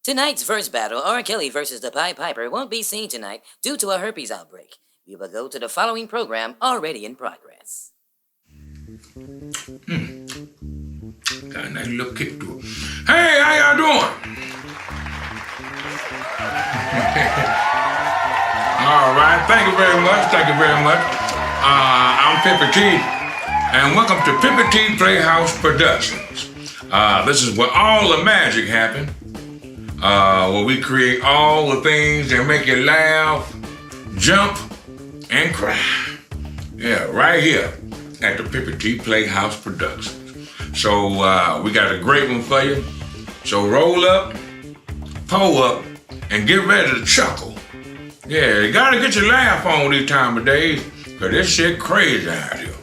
Tonight's first battle, R. Kelly versus the Pied Piper, won't be seen tonight due to a herpes outbreak. We will go to the following program already in progress. Got a nice little kick to it. Hey, how y'all doing? All right, thank you very much. I'm Pimpy T, and welcome to Pimpy T Playhouse Productions. This is where all the magic happens. Where we create all the things that make you laugh, jump, and cry. Yeah, right here at the Pimpy T Playhouse Productions. So we got a great one for you. So roll up, pull up, and get ready to chuckle. Yeah, you gotta get your laugh on these time of days, cause this shit crazy out here.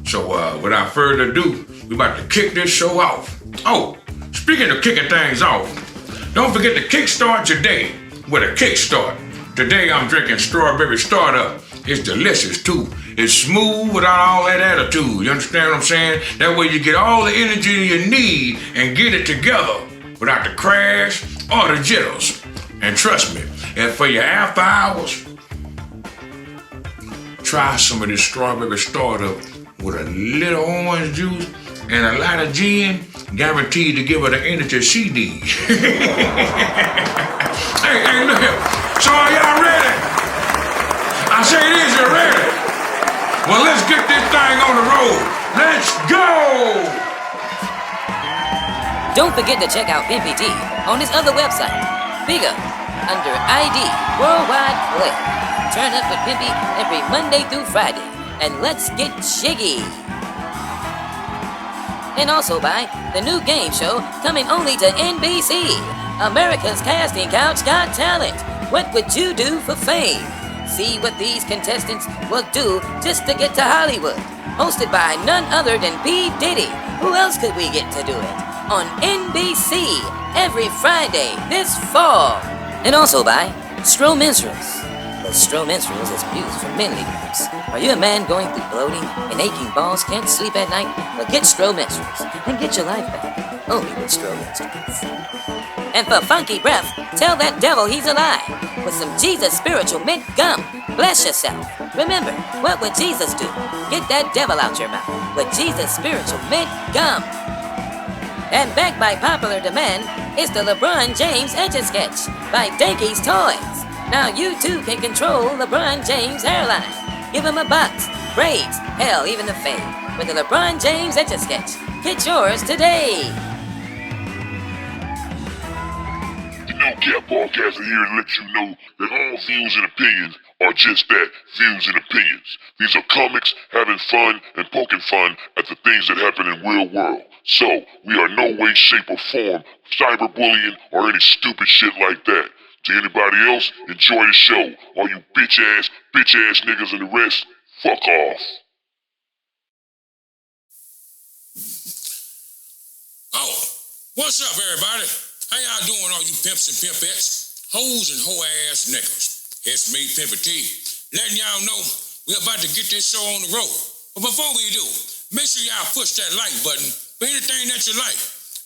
So without further ado, we about to kick this show off. Oh, speaking of kicking things off, don't forget to kickstart your day with a kickstart. Today I'm drinking strawberry startup. It's delicious too. It's smooth without all that attitude. You understand what I'm saying? That way you get all the energy you need and get it together without the crash or the jitters. And trust me, and for your after hours, try some of this strawberry startup with a little orange juice and a lot of gin, guaranteed to give her the energy she needs. Hey, look here. So are y'all ready? I say it is, you're ready. Well, let's get this thing on the road. Let's go! Don't forget to check out Pimpy T on his other website, bigger, under ID Worldwide Play. Turn up with Pimpy every Monday through Friday, and let's get jiggy. And also by the new game show coming only to NBC, America's Casting Couch Got Talent. What would you do for fame? See what these contestants will do just to get to Hollywood. Hosted by none other than P. Diddy. Who else could we get to do it? On NBC every Friday this fall. And also by Stro Minstrels. The Stro Minstrels is used for manly groups. Are you a man going through bloating and aching balls, can't sleep at night? Well, get Stro Minstrels and get your life back. Only with Stro Minstrels. And for funky breath, tell that devil he's a lie. With some Jesus spiritual mint gum. Bless yourself. Remember, what would Jesus do? Get that devil out your mouth with Jesus spiritual mint gum. And backed by popular demand is the LeBron James Etch-a-Sketch by Danky's Toys. Now you too can control LeBron James' hairline. Give him a box, braids, hell, even a fade. With the LeBron James Etch-a-Sketch. Get yours today. No Cap Podcast is here to let you know that all views and opinions are just that, views and opinions. These are comics having fun and poking fun at the things that happen in real world. So, we are no way, shape, or form cyberbullying or any stupid shit like that. To anybody else, enjoy the show. All you bitch ass niggas and the rest, fuck off. Oh, what's up, everybody? How y'all doing, all you pimps and pimpettes, hoes and hoe-ass niggas? It's me, Pimpy T, letting y'all know we're about to get this show on the road. But before we do, make sure y'all push that like button for anything that you like.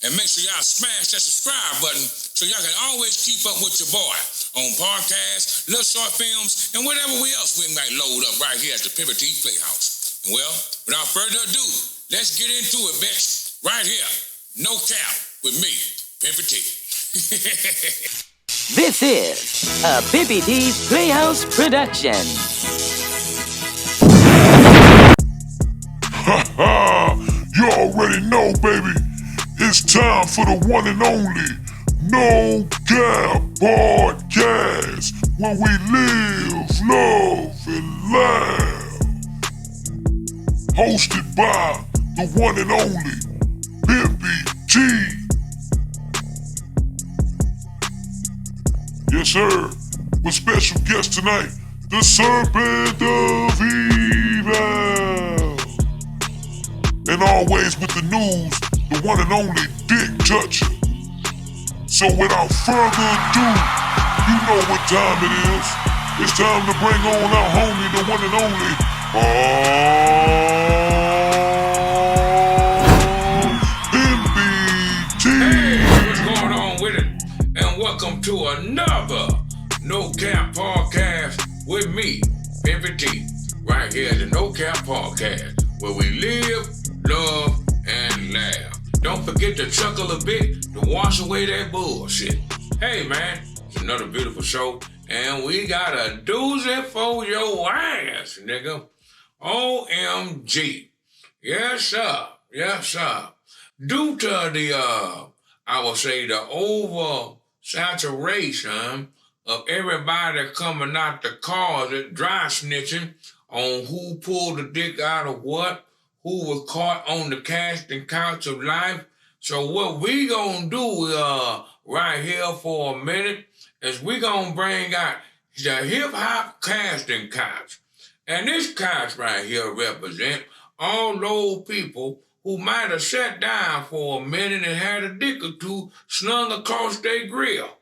And make sure y'all smash that subscribe button so y'all can always keep up with your boy on podcasts, little short films, and whatever else we might load up right here at the Pimpy T Playhouse. And well, without further ado, let's get into it, bitch. Right here, no cap with me, Pimpy T. This is a Pimpy T's Playhouse production. Ha ha! You already know, baby. It's time for the one and only No Cap Podcast, where we live, love, and laugh. Hosted by the one and only Pimpy T. Yes, sir. With special guest tonight, the Serpent of Evil. And always with the news, the one and only Dick Toucher. So without further ado, you know what time it is. It's time to bring on our homie, the one and only, MBT. Hey, what's going on with it? And welcome to another No Cap Podcast with me, Pimpy T, right here at the No Cap Podcast, where we live, love, and laugh. Don't forget to chuckle a bit to wash away that bullshit. Hey man, it's another beautiful show, and we got a doozy for your ass, nigga. OMG. Yes, sir. Yes, sir. Due to the, I would say, the oversaturation of everybody coming out the closet, dry snitching on who pulled the dick out of what, who was caught on the casting couch of life. So what we gonna do right here for a minute is we gonna bring out the hip-hop casting couch. And this couch right here represent all those people who might have sat down for a minute and had a dick or two slung across their grill.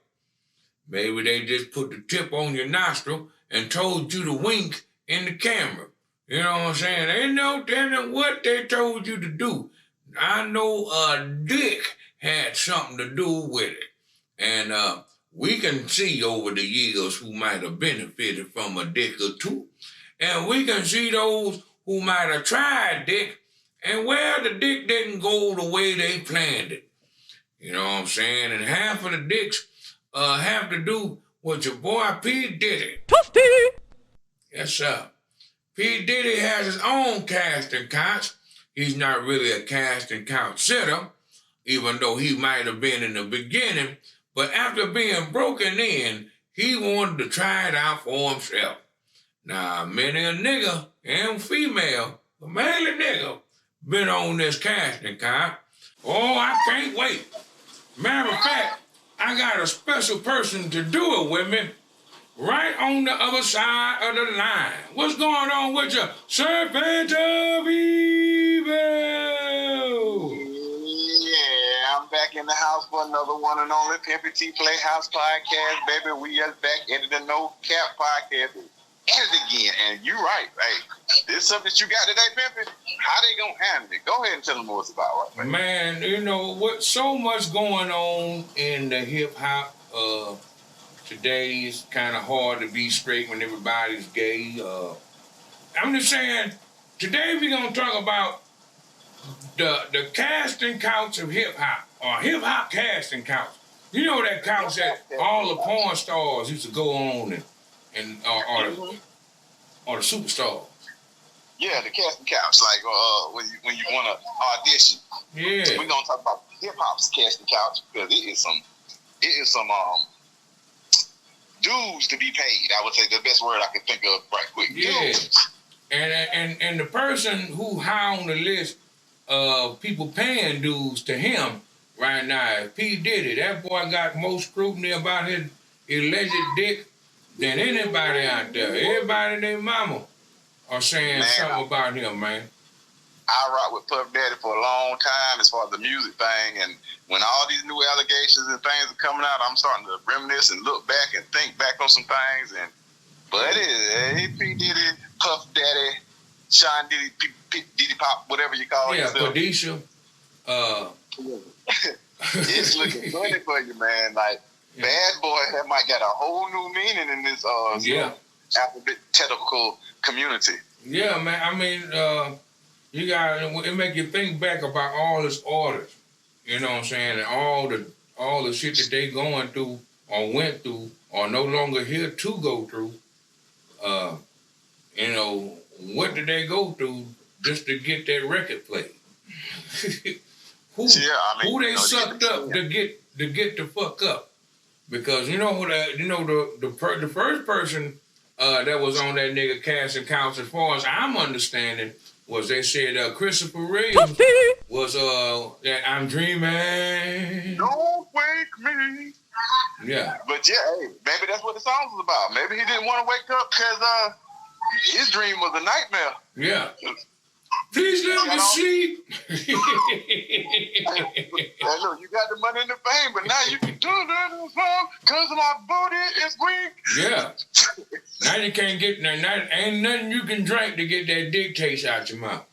Maybe they just put the tip on your nostril and told you to wink in the camera. You know what I'm saying? Ain't no telling what they told you to do. I know a dick had something to do with it. And we can see over the years who might have benefited from a dick or two. And we can see those who might have tried dick and where the dick didn't go the way they planned it. You know what I'm saying? And half of the dicks have to do with your boy P. Diddy. Toasty! Yes, sir. P. Diddy has his own casting couch. He's not really a casting couch sitter, even though he might have been in the beginning. But after being broken in, he wanted to try it out for himself. Now, many a nigga and female, but mainly nigga, been on this casting couch. Oh, I can't wait. Matter of fact, I got a special person to do it with me right on the other side of the line. What's going on with you, Serpent of Evil? Yeah, I'm back in the house for another one and only Pimpy T Playhouse Podcast, baby. We are back into the No Cap Podcast. And again, and you're right. Hey, this something that you got today, Pimpy. How they gonna handle it? Go ahead and tell them what it's about, right? Man, you know what? So much going on in the hip hop. Today is kind of hard to be straight when everybody's gay. I'm just saying, today we're gonna talk about the casting couch of hip hop, or hip hop casting couch. You know that couch that all the porn stars used to go on or the superstars. Yeah, the casting couch, like when you want to audition. Yeah. So we're gonna talk about hip hop's casting couch because it is some dues to be paid. I would say the best word I can think of right quick. Yeah. Dues. And the person who high on the list of people paying dues to him right now is P. Diddy. That boy got more scrutiny about his alleged dick than anybody out there. Everybody and their mama are saying something about him, man. I rock with Puff Daddy for a long time as far as the music thing, and when all these new allegations and things are coming out, I'm starting to reminisce and look back and think back on some things. But it is P. Diddy, Puff Daddy, Sean Diddy, Diddy Pop, whatever you call it. Yeah, Padisha. It's looking funny for you, man. Like, bad boy, that might got a whole new meaning in this alphabetical community. Yeah, man. I mean, it make you think back about all his artists. You know what I'm saying? And all the shit that they going through or went through or no longer here to go through. You know, what did they go through just to get that record played? Who they sucked up to get the fuck up? Because the first person that was on that nigga casting couch, as far as I'm understanding, was they said Christopher Williams was that I'm dreaming. Don't wake me. Yeah. But yeah, hey, maybe that's what the song was about. Maybe he didn't want to wake up because his dream was a nightmare. Yeah. Please let me sleep. Hey, look, you got the money and the fame, but now you can do that because my booty is weak. Yeah. Now you can't get ain't nothing you can drink to get that dick taste out your mouth.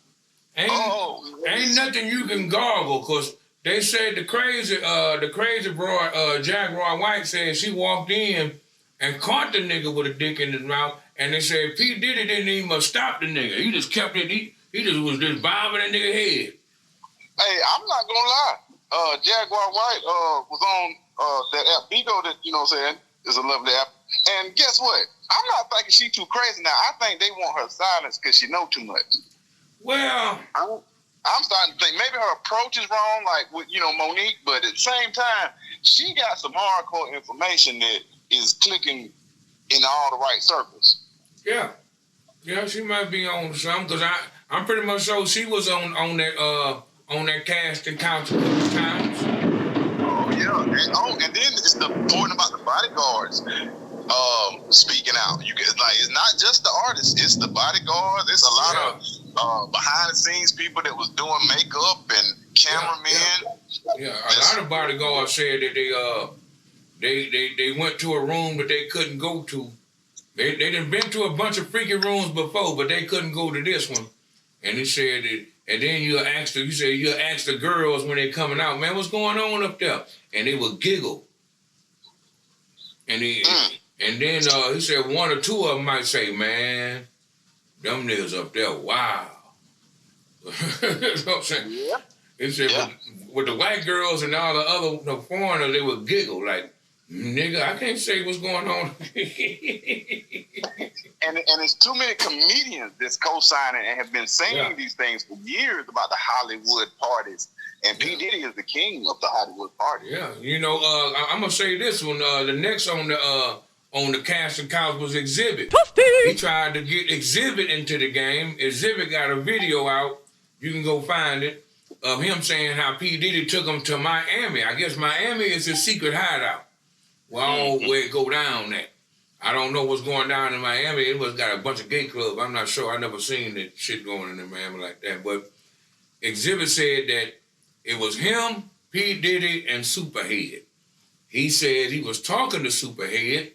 Ain't nothing you can gargle, cause They said the crazy broad, Jack Roy White said she walked in and caught the nigga with a dick in his mouth, and they said P. Diddy didn't even stop the nigga. He just kept it, he just was just bobbing that nigga head. Hey, I'm not gonna lie. Jaguar White was on that app Bigo that, you know what I'm saying, is a lovely app. And guess what? I'm not thinking she too crazy now. I think they want her silence because she know too much. Well, I'm starting to think maybe her approach is wrong, like with, you know, Monique, but at the same time, she got some hardcore information that is clicking in all the right circles. Yeah, she might be on something because I'm pretty much sure she was on that cast and couch a couple times. Oh yeah, and then it's the point about the bodyguards speaking out. You get like it's not just the artists, it's the bodyguards. It's a lot of behind the scenes people that was doing makeup and cameramen. Yeah, a lot of bodyguards said that they went to a room that they couldn't go to. They done been to a bunch of freaky rooms before, but they couldn't go to this one. And he said that, and then you'll ask the girls when they coming out, man, what's going on up there? And they would giggle. And then he said one or two of them might say, man, them niggas up there, wow. You know what I'm saying? Yeah. He said, with the white girls and all the other foreigners, they would giggle like, nigga, I can't say what's going on. and it's too many comedians that's co-signing and have been saying these things for years about the Hollywood parties. And P. Diddy is the king of the Hollywood party. Yeah, you know, I'm gonna say this one. The next on the cast and couch was Exhibit. He tried to get Exhibit into the game. Exhibit got a video out. You can go find it of him saying how P. Diddy took him to Miami. I guess Miami is his secret hideout. Well, where it go down at. I don't know what's going down in Miami. It was got a bunch of gay clubs. I'm not sure. I never seen that shit going in Miami like that. But Exhibit said that it was him, P. Diddy, and Superhead. He said he was talking to Superhead,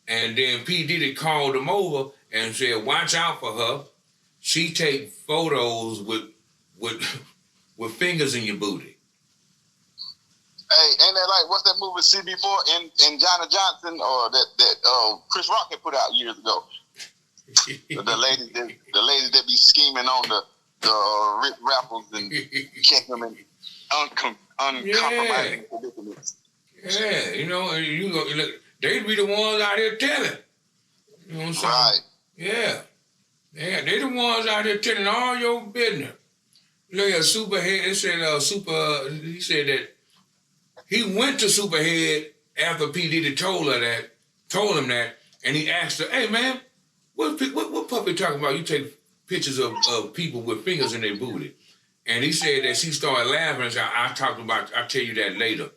and then P. Diddy called him over and said, watch out for her. She take photos with fingers in your booty. Hey, ain't that like, what's that movie CB4 in Johnny Johnson or that Chris Rock had put out years ago? the lady that be scheming on the rich rappers and catching them in uncompromising predicaments. Yeah, you know, they'd be the ones out here telling. You know what I'm saying? Right. Yeah, they the ones out here telling all your business. Look at Superhead. He said that he went to Superhead after P. Diddy told him that, and he asked her, "Hey man, what puppy talking about? You take pictures of people with fingers in their booty?" And he said that she started laughing and said, I'll tell you that later.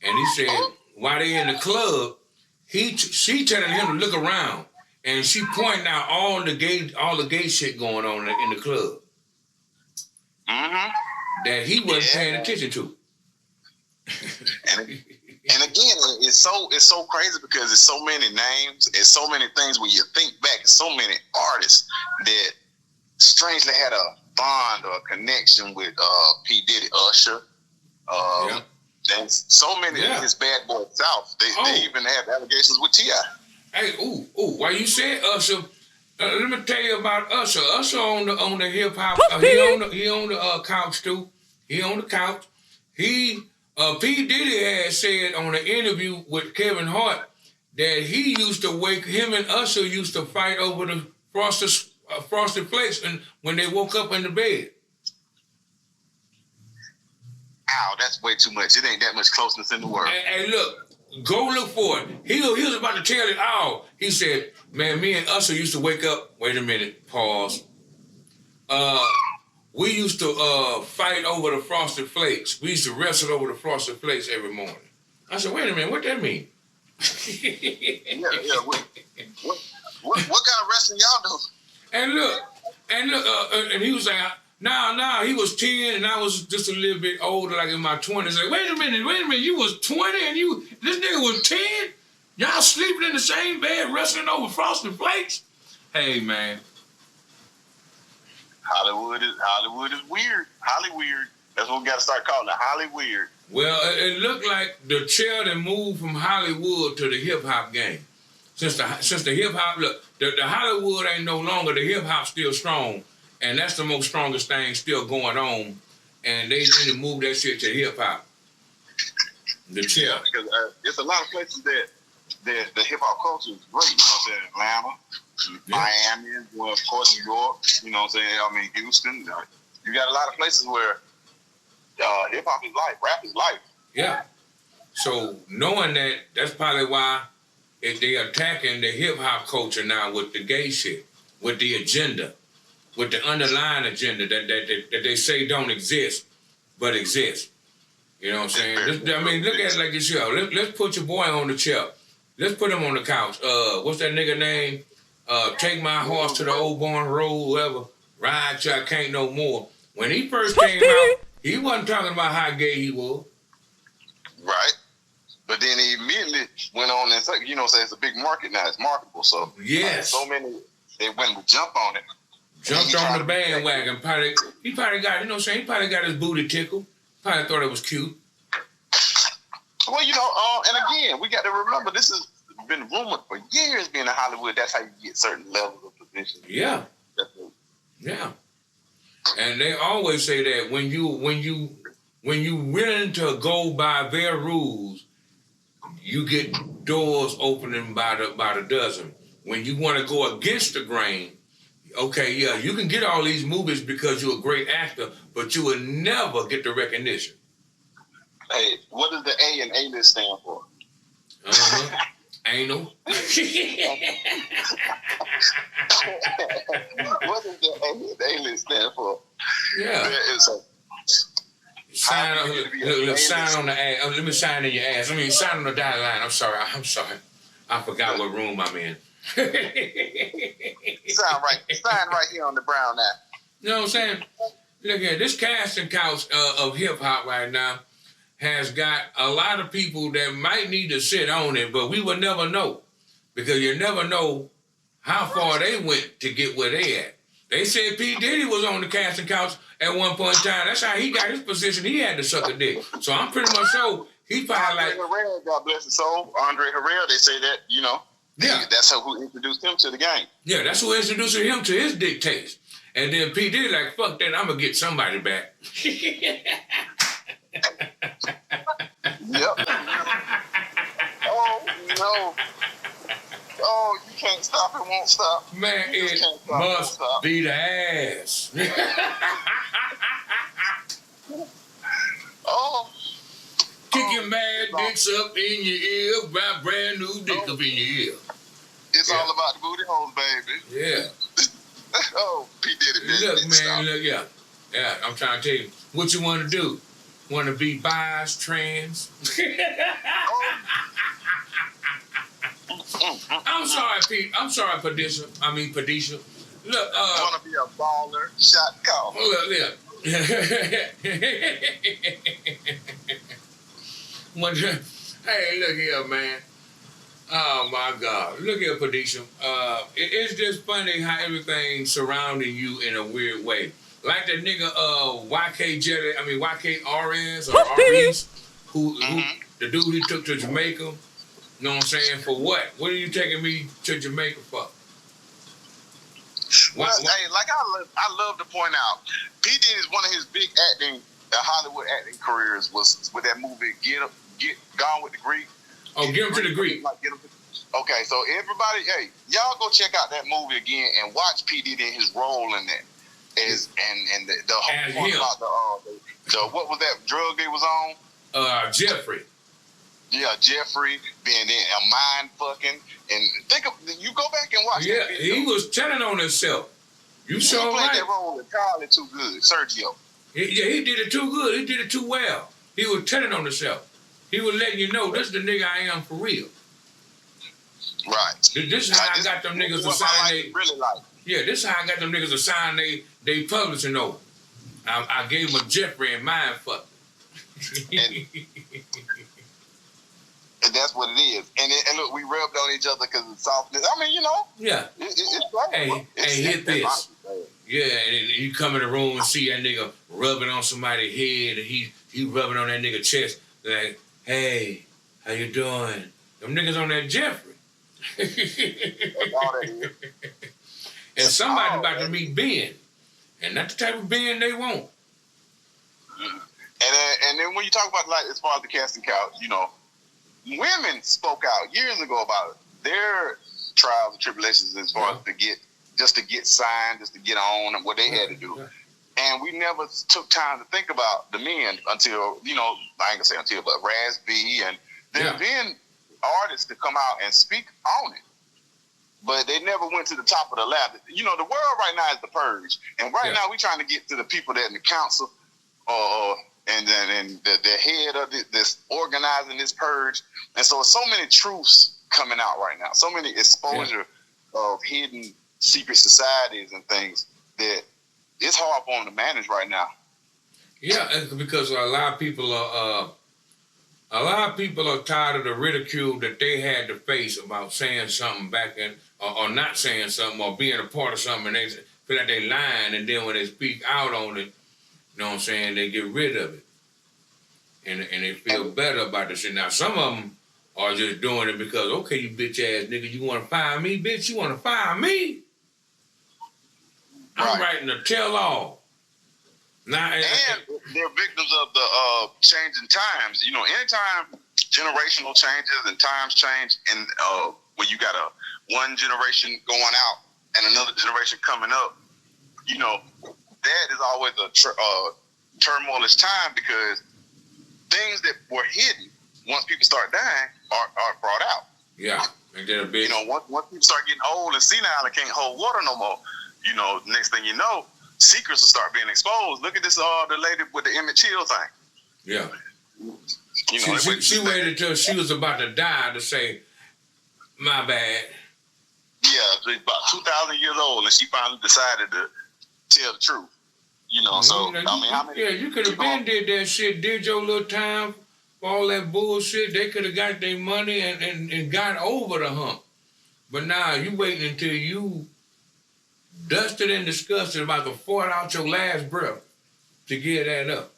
And he said, while they in the club, she telling him to look around, and she pointing out all the gay shit going on in the club. Mm-hmm. That he wasn't paying attention to. and again, it's so crazy because there's so many names, and so many things when you think back, so many artists that strangely had a bond or a connection with P. Diddy, Usher, and so many of his Bad Boy South. They even have allegations with T.I. Hey, why you said Usher? Let me tell you about Usher. Usher on the hip hop. He on the couch too. He on the couch. P. Diddy had said on an interview with Kevin Hart that him and Usher used to fight over the frosted flakes and when they woke up in the bed. Ow, that's way too much. It ain't that much closeness in the world. Hey, look, go look for it. He was about to tell it all. He said, man, me and Usher used to wake up. Wait a minute, pause. We used to fight over the frosted flakes. We used to wrestle over the frosted flakes every morning. I said, wait a minute, what that mean? What kind of wrestling y'all do? And look, and he was like, nah, he was 10 and I was just a little bit older, like in my 20s. Like, wait a minute, you was 20 and this nigga was 10? Y'all sleeping in the same bed, wrestling over frosted flakes? Hey, man. Hollywood is weird. Hollywood. That's what we got to start calling it, Hollyweird. Well, it looked like the chair that moved from Hollywood to the hip hop game. Since the hip hop, look, the Hollywood ain't no longer. The hip hop still strong, and that's the most strongest thing still going on. And they need to move that shit to hip hop. The chair. Yeah, because it's a lot of places that the hip hop culture is great. You know what I'm saying? Atlanta, Miami, well, of course, New York. You know what I'm saying? I mean, Houston. You got a lot of places where hip hop is life, rap is life. Yeah. So knowing that, that's probably why they're attacking the hip hop culture now with the gay shit, with the agenda, with the underlying agenda that they say don't exist, but exist. You know what I'm saying? I mean, look at it like this, yo. Let's put your boy on the chair. Let's put him on the couch. What's that nigga name? Take my horse to the old barn road, whoever. Ride till I can't no more. When he first came out, he wasn't talking about how gay he was. Right. But then he immediately went on and said, you know, say it's a big market now. It's marketable. So yes, so many, they went to jump on it. Jumped on the bandwagon. He probably got, you know what I'm saying? He probably got his booty tickled. Probably thought it was cute. Well, you know, and again, we got to remember this has been rumored for years being in Hollywood. That's how you get certain levels of position. Yeah. Yeah. And they always say that when you willing to go by their rules, you get doors opening by the dozen. When you want to go against the grain, okay, yeah, you can get all these movies because you're a great actor, but you will never get the recognition. Hey, what does the A in A-list stand for? Anal. What does the A in A-list stand for? Yeah. There is a sign on the ass. Let me sign in your ass. I mean, sign on the dotted line. I'm sorry. I forgot what room I'm in. Sign right here on the brown app. You know what I'm saying? Look at this casting couch of hip hop right now has got a lot of people that might need to sit on it, but we will never know because you never know how far they went to get where they at. They said P. Diddy was on the casting couch at one point in time. That's how he got his position. He had to suck a dick. So I'm pretty much sure he probably like Herrera, God bless his soul. Andre Herrera, they say that, you know. Yeah. That's who introduced him to the game. Yeah, that's who introduced him to his dictates. And then P. Diddy like, fuck that, I'm going to get somebody back. Yep. Oh, no. Oh, you can't stop, it won't stop. Man, it must be the ass. Oh. Kick your mad dicks up in your ear, brand new dick up in your ear. It's all about the booty holes, baby. Yeah. Oh, P. Diddy. Look, man, look, yeah. Yeah, I'm trying to tell you. What you want to do? Want to be biased, trans? I'm sorry, Pete. I'm sorry, Padisha. Look, want to be a baller, shot call. Look, yeah. Hey, look here, man. Oh, my God. Look here, Padisha. It's just funny how everything's surrounding you in a weird way. Like the nigga YKRS or RS, who the dude he took to Jamaica. You know what I'm saying? For what? What are you taking me to Jamaica for? Well, hey, like I love to point out, P. Diddy's one of his big Hollywood acting careers was with that movie Get Gone with the Greek. Oh, Get Him to the Greek. Okay, so everybody, hey, y'all go check out that movie again and watch P. Diddy and his role in that. And the whole point about the what was that drug they was on? Jeffrey. Yeah, Jeffrey being in a mind fucking and you go back and watch that video. He was telling on himself. You saw played right. that role entirely too good, Sergio. He did it too good. He did it too well. He was telling on himself. He was letting you know this is the nigga I am for real. Right. This is how I got them niggas to sign they really like. Yeah, this is how I got them niggas to sign they publishing over. I gave him a Jeffrey and mind fuck. And that's what it is. And look, we rubbed on each other because of softness. I mean, you know. Yeah. It's right. Hey, hit this. Yeah, and you come in the room and see that nigga rubbing on somebody's head, and he rubbing on that nigga chest, like, hey, how you doing? Them niggas on that Jeffrey. That's all that is. And somebody about to meet Ben. And that's the type of Ben they want. And then when you talk about, like, as far as the casting couch, you know, women spoke out years ago about their trials and tribulations as far as to get signed, just to get on, and what they had to do. Yeah. And we never took time to think about the men until, you know, I ain't gonna say until, but Raz B, and there have been artists to come out and speak on it. But they never went to the top of the ladder. You know, the world right now is the purge. And right now we're trying to get to the people that in the council and the head of this organizing this purge. And so many truths coming out right now. So many exposure of hidden secret societies and things that it's hard for them to manage right now. Yeah, because a lot of people are tired of the ridicule that they had to face about saying something back in, or not saying something, or being a part of something, and they feel like they lying, and then when they speak out on it, you know what I'm saying, they get rid of it. And they feel better about the shit. Now, some of them are just doing it because, okay, you bitch ass nigga, you want to fire me, bitch? You want to fire me? I'm writing a tell-all. Now, and they're victims of the changing times. You know, anytime generational changes and times change, and when you got one generation going out and another generation coming up, you know, that is always a turmoilous time, because things that were hidden, once people start dying, are brought out. Yeah, and then you know, once people start getting old and senile and can't hold water no more, you know, next thing you know, secrets will start being exposed. Look at this, the lady with the Emmett Till thing. Yeah. You know, she waited till she was about to die to say, my bad. Yeah, she's about 2,000 years old, and she finally decided to tell the truth. You know, so, I mean, how many... Yeah, you could have been did that shit, did your little time for all that bullshit. They could have got their money and got over the hump. But now you waiting until you dusted and disgusted about to fart out your last breath to get that up.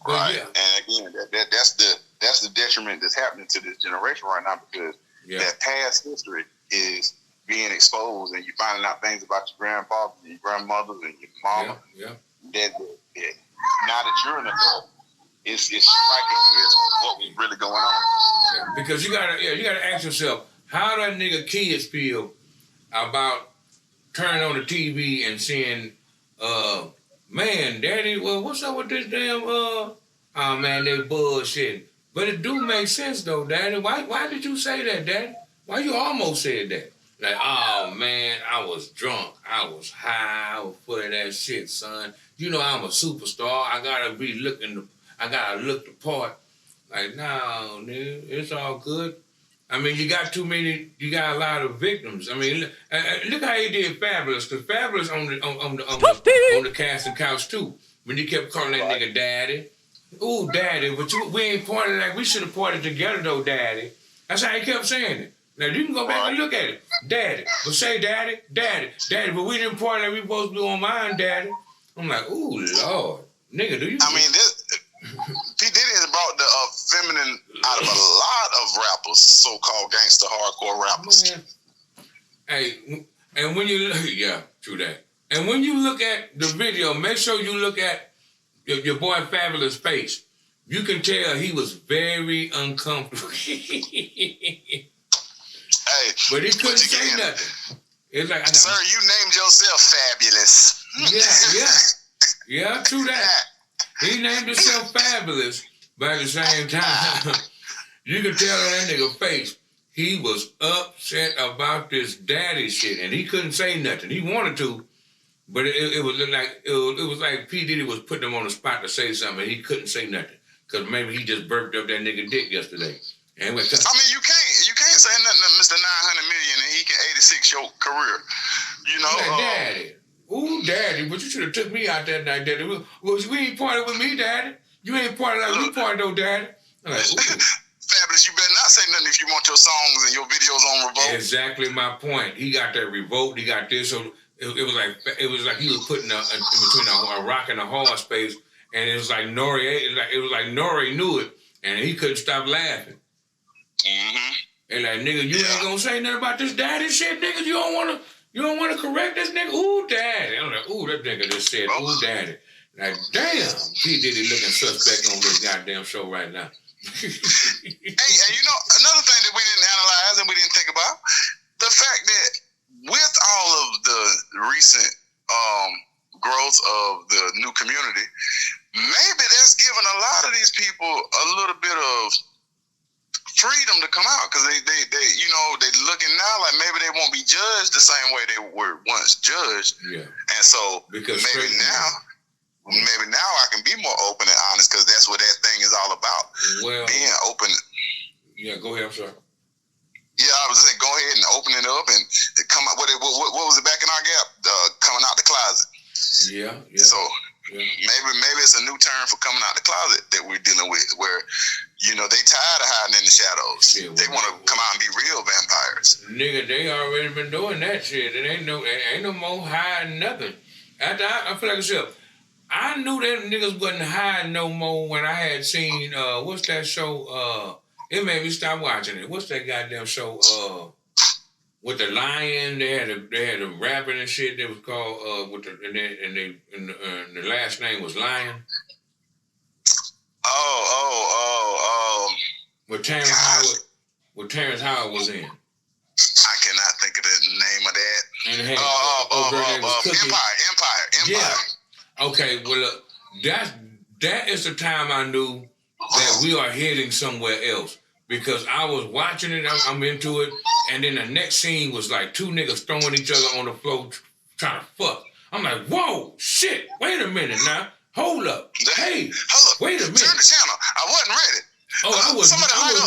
But right, and again, that's the detriment that's happening to this generation right now, because that past history is being exposed, and you're finding out things about your grandfathers and your grandmothers and your mama. That now that you're an adult, it's striking you as what was really going on. Yeah, because you gotta ask yourself, how do nigga kids feel about turning on the TV and seeing, man, daddy, well, what's up with this damn, oh man, they bullshit. But it do make sense though, daddy. Why did you say that, daddy? Why you almost said that? Like, oh man, I was drunk. I was high. I was full of that shit, son. You know I'm a superstar. I gotta look the part. Like, no, nigga, it's all good. I mean, you got a lot of victims. I mean, look how he did Fabulous, because Fabulous on the casting couch too. When he kept calling that nigga daddy. Ooh, daddy, but we ain't partying like we should have partied together though, daddy. That's how he kept saying it. Now you can go back and look at it. Daddy. But say daddy, but we didn't party like we supposed to do on mine, daddy. I'm like, ooh, Lord. Nigga, do you... I mean, P. Diddy has brought the feminine out of a lot of rappers, so-called gangster hardcore rappers. Man. Hey, and when you... Yeah, true that. And when you look at the video, make sure you look at your boy Fabulous' face. You can tell he was very uncomfortable. Hey, but he couldn't say nothing. It's like, sir, you named yourself Fabulous. Yeah, true that. He named himself Fabulous, but at the same time, you could tell on that nigga face, he was upset about this daddy shit, and he couldn't say nothing. He wanted to, but it was like P. Diddy was putting him on the spot to say something, and he couldn't say nothing, because maybe he just burped up that nigga dick yesterday. And I mean, you can't say nothing to Mr. 900 million and he can 86 your career. You know, like, daddy. Ooh, daddy, but you should have took me out that night, daddy. Well, we ain't partying with me, daddy. You ain't partying like we party though, daddy. I'm like, Fabulous, you better not say nothing if you want your songs and your videos on revolt. Exactly my point. He got that revolt. He got this. So it was like he was putting in between a rock and a hard space, and it was like Nori knew it, and he couldn't stop laughing. Mm-hmm. And like, nigga, you ain't gonna say nothing about this daddy shit, nigga. You don't wanna correct this nigga. Ooh, daddy. I'm like, ooh, that nigga just said, ooh, daddy. Like, damn, P. Diddy looking suspect on this goddamn show right now. Hey, and you know, another thing that we didn't analyze and we didn't think about, the fact that with all of the recent growth of the new community, maybe that's given a lot of these people a little bit of freedom to come out, because they you know, they looking now like maybe they won't be judged the same way they were once judged. Yeah. And so because maybe now I can be more open and honest, because that's what that thing is all about. Well, being open. Yeah, go ahead. I'm sorry. Yeah, I was saying, go ahead and open it up and come out. What was it back in our gap? Coming out the closet. Yeah. So maybe it's a new term for coming out the closet that we're dealing with, where, you know, they tired of hiding in the shadows. Yeah, they want to come out and be real vampires. Nigga, they already been doing that shit. It ain't no more hiding nothing. After I feel like myself, I knew that niggas wasn't hiding no more when I had seen what's that show? It made me stop watching it. What's that goddamn show? With the lion, they had a rapping and shit. That was called and the last name was Lion. With Terrence Howard was in. I cannot think of the name of that. And it had Empire. Yeah. Okay. Well, look, that is the time I knew that we are heading somewhere else, because I was watching it. I'm into it. And then the next scene was like two niggas throwing each other on the floor trying to fuck. I'm like, whoa, shit, wait a minute now. Hold up. Hey, wait a minute. Turn the channel. I wasn't ready. I was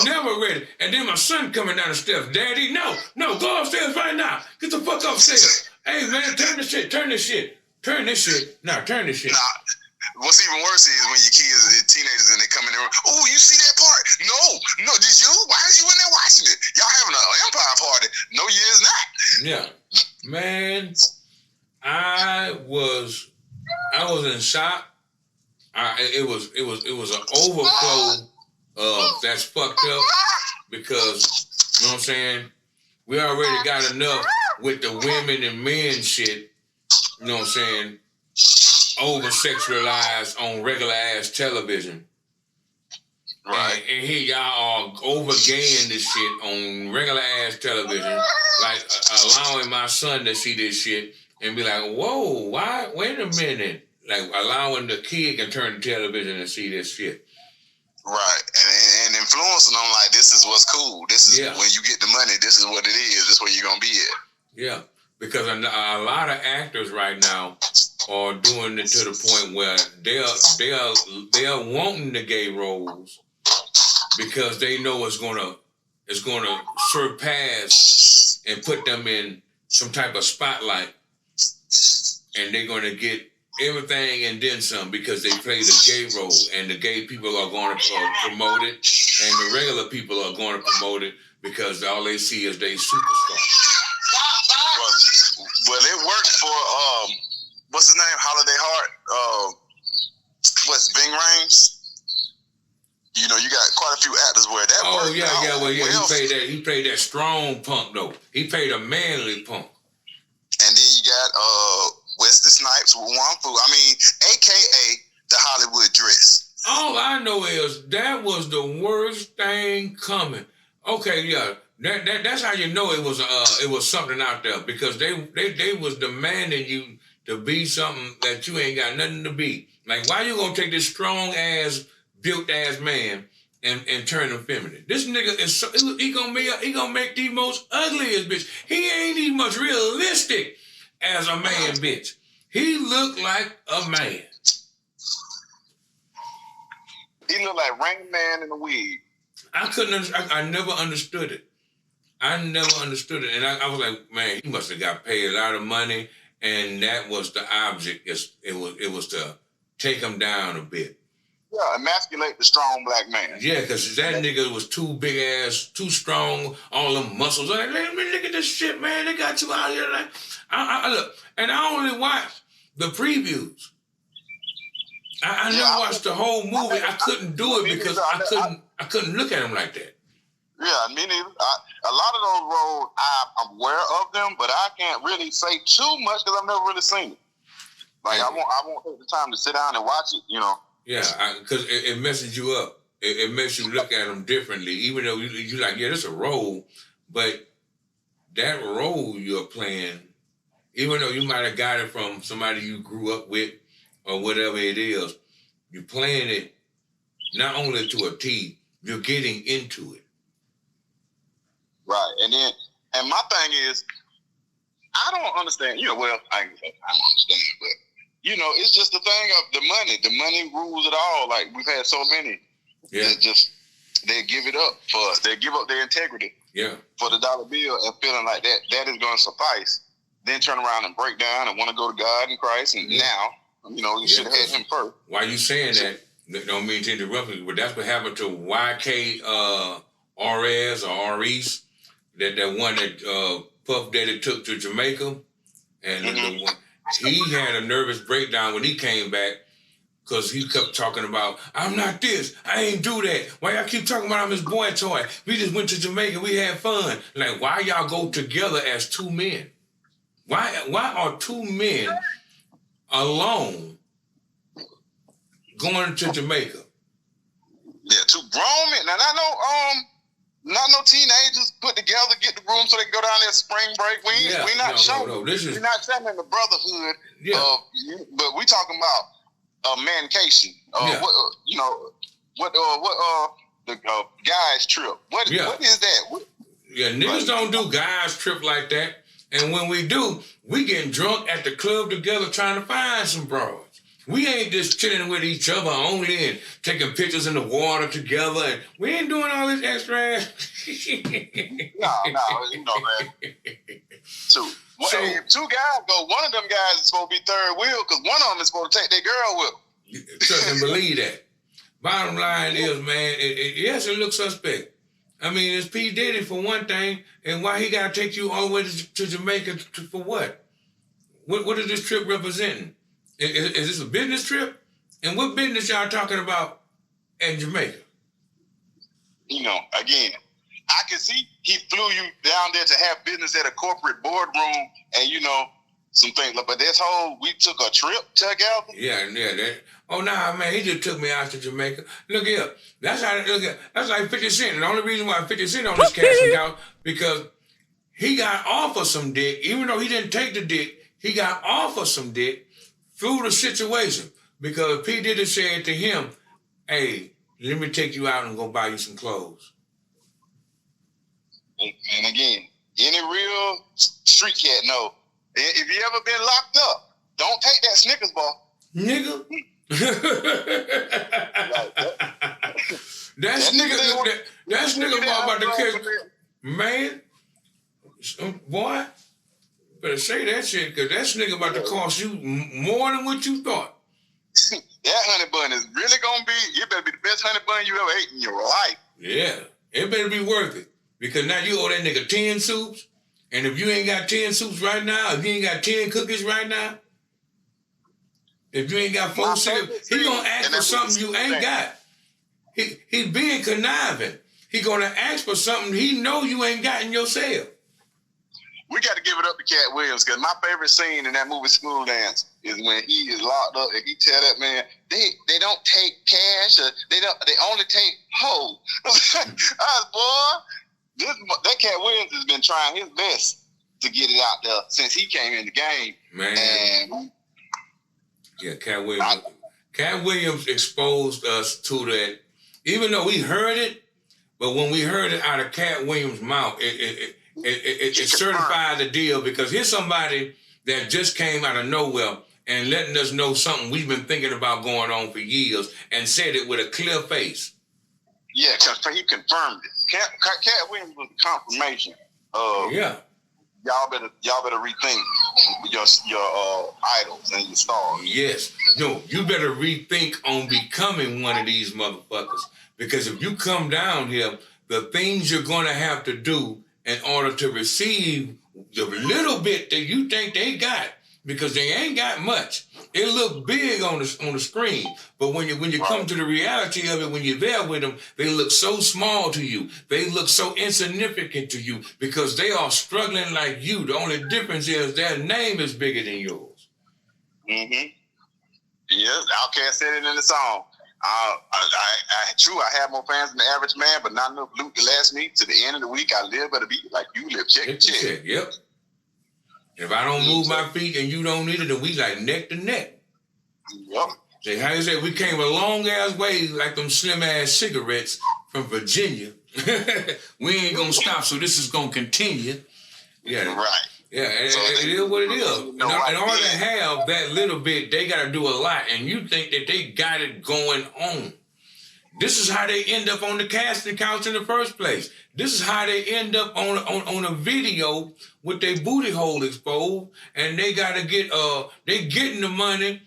never ready. And then my son coming down the steps. Daddy, no, go upstairs right now. Get the fuck upstairs. Hey, man, turn this shit. Now, turn this shit. Nah. What's even worse is when your kids are teenagers and they come in the room. Oh, you see that part? No, did you? Why is you in there watching it? Y'all having an Empire party? No, you is not. Yeah, man, I was in shock. It was an overflow of that's fucked up, because you know what I'm saying. We already got enough with the women and men shit. You know what I'm saying. Over-sexualized on regular-ass television. Right. And here y'all are over-gaying this shit on regular-ass television, like allowing my son to see this shit and be like, whoa, why? Wait a minute. Like allowing the kid can turn the television and see this shit. Right. And influencing them like, this is what's cool. This is when you get the money, this is what it is. This is where you're going to be at. Yeah. Because a lot of actors right now are doing it to the point where they are wanting the gay roles because they know it's gonna surpass and put them in some type of spotlight, and they're gonna get everything and then some because they play the gay role, and the gay people are going to promote it, and the regular people are going to promote it because all they see is they superstar. Well, it worked for what's his name? Holiday Heart. What's Ving Rhames? You know, you got quite a few actors where that worked. Well, he played that strong punk though. He played a manly punk. And then you got Wesley Snipes with Wong Fu. I mean, AKA the Hollywood dress. All I know is that was the worst thing coming. Okay, yeah. That's how you know it was something out there, because they was demanding you to be something that you ain't got nothing to be. Like, why you gonna take this strong ass, built ass man and turn him feminine? This nigga is he gonna make the most ugliest bitch. He ain't even much realistic as a man, bitch. He looked like a man. He looked like Rain Man in a wig. I never understood it. And I was like, man, he must have got paid a lot of money, and that was the object. It was to take him down a bit. emasculate the strong black man. Yeah, because that nigga was too big ass, too strong, all them muscles. Like, look at this shit, man. They got you out here. Like, I look, and I only watched the previews. I never watched the whole movie. I couldn't do it because I couldn't look at him like that. Yeah, me neither. A lot of those roles, I'm aware of them, but I can't really say too much because I've never really seen it. Like, I won't take the time to sit down and watch it, you know. Yeah, because it messes you up. It makes you look at them differently, even though you're like, yeah, this is a role, but that role you're playing, even though you might have got it from somebody you grew up with or whatever it is, you're playing it not only to a T, you're getting into it. Right, and my thing is, I don't understand. You know, well, I don't understand, but you know, it's just the thing of the money. The money rules it all. Like we've had so many that just they give it up they give up their integrity. Yeah. For the dollar bill and feeling like that is going to suffice. Then turn around and break down and want to go to God and Christ. And now, you know, you should have had him first. Why you saying that? Don't mean to interrupt you, but that's what happened to YK RS or REs. That one that Puff Daddy took to Jamaica, and he had a nervous breakdown when he came back because he kept talking about, I'm not this, I ain't do that. Why y'all keep talking about I'm his boy toy? We just went to Jamaica, we had fun. Like, why y'all go together as two men? Why are two men alone going to Jamaica? Yeah, two grown men. Now, not no teenagers put together, get the room so they can go down there spring break. We're not showing the brotherhood. Yeah. But we talking about mancation. The guys trip. What is that? Niggas don't do guys trip like that. And when we do, we getting drunk at the club together trying to find some broads. We ain't just chilling with each other only and taking pictures in the water together. And we ain't doing all this extra ass. No, you know, man. If two guys go, one of them guys is supposed to be third wheel because one of them is supposed to take their girl with them. Trust and believe that. Bottom line is, man, yes, it looks suspect. I mean, it's P. Diddy for one thing, and why he got to take you all the way to Jamaica for what? What is this trip representing? Is this a business trip? And what business y'all talking about in Jamaica? You know, again, I can see he flew you down there to have business at a corporate boardroom and, you know, some things. But this whole, we took a trip together. Yeah. Oh, nah, man, he just took me out to Jamaica. Look here. That's like 50 Cent. And the only reason why 50 Cent on this casting couch, because he got offered some dick. Even though he didn't take the dick, he got offered some dick through the situation, because P. Diddy said to him, hey, let me take you out and go buy you some clothes. And again, any real street cat know, if you ever been locked up, don't take that Snickers bar. Nigga? That Snickers bar about to catch, man, boy, better say that shit, because that nigga about to cost you more than what you thought. That honey bun is really going to be, it better be the best honey bun you ever ate in your life. Yeah, it better be worth it. Because now you owe that nigga 10 soups, and if you ain't got 10 soups right now, if you ain't got 10 cookies right now, if you ain't got 4 cigarettes, he going to ask for something you ain't got. He being conniving. He going to ask for something he know you ain't got in yourself. We got to give it up to Cat Williams, because my favorite scene in that movie School Dance is when he is locked up and he tell that man, they don't take cash, or they only take hoes. Boy, that Cat Williams has been trying his best to get it out there since he came in the game. Man. And yeah, Cat Williams exposed us to that, even though we heard it, but when we heard it out of Cat Williams' mouth, it certified the deal, because here's somebody that just came out of nowhere and letting us know something we've been thinking about going on for years, and said it with a clear face. Yeah, because he confirmed it. Cat Williams was the confirmation of y'all better rethink your idols and your stars. Yes. No, you better rethink on becoming one of these motherfuckers. Because if you come down here, the things you're going to have to do in order to receive the little bit that you think they got, because they ain't got much. It look big on the screen, but when you come to the reality of it, when you're there with them, they look so small to you. They look so insignificant to you because they are struggling like you. The only difference is their name is bigger than yours. Mm-hmm. Yeah, Outkast said it in the song. True, I have more fans than the average man, but not enough loot to last me to the end of the week. I live at a beat like you live. Check to check. Yep. If I don't move my feet and you don't either, then we like neck to neck. Yep. Say, how you say, we came a long ass way like them slim ass cigarettes from Virginia. We ain't gonna stop, so this is gonna continue. Yeah. Right. Yeah, so it is what it is. In order to have that little bit, they gotta do a lot, and you think that they got it going on. This is how they end up on the casting couch in the first place. This is how they end up on a video with their booty hole exposed, and they gotta get they getting the money.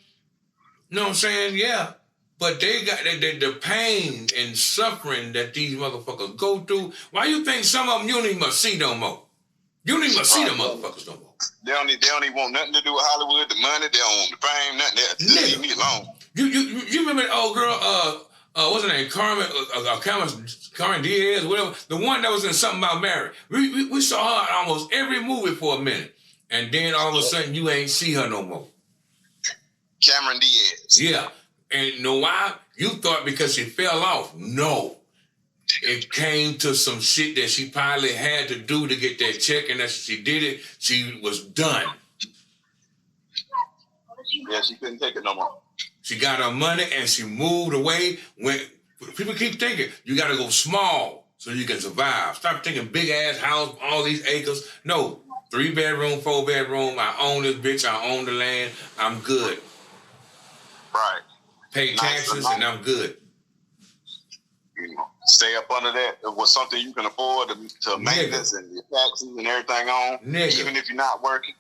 You know what I'm saying? Yeah. But they got the pain and suffering that these motherfuckers go through. Why you think some of them you don't even see no more? You don't even see them motherfuckers no more. They don't even want nothing to do with Hollywood, the money, they don't want the fame, nothing. Just leave me alone. You remember the old girl, what's her name? Carmen Diaz, whatever. The one that was in Something About Mary. We saw her in almost every movie for a minute. And then all of a sudden you ain't see her no more. Cameron Diaz. Yeah. And you know why? You thought because she fell off. No. It came to some shit that she probably had to do to get that check, and as she did it, she was done. Yeah, she couldn't take it no more. She got her money and she moved away. When people keep thinking you gotta go small so you can survive. Stop thinking big ass house, all these acres. No, 3 bedroom, 4 bedroom. I own this bitch. I own the land. I'm good. Right. Pay taxes and I'm good. Stay up under that. It was something you can afford to maintenance and your taxes and everything on. Nigga. Even if you're not working,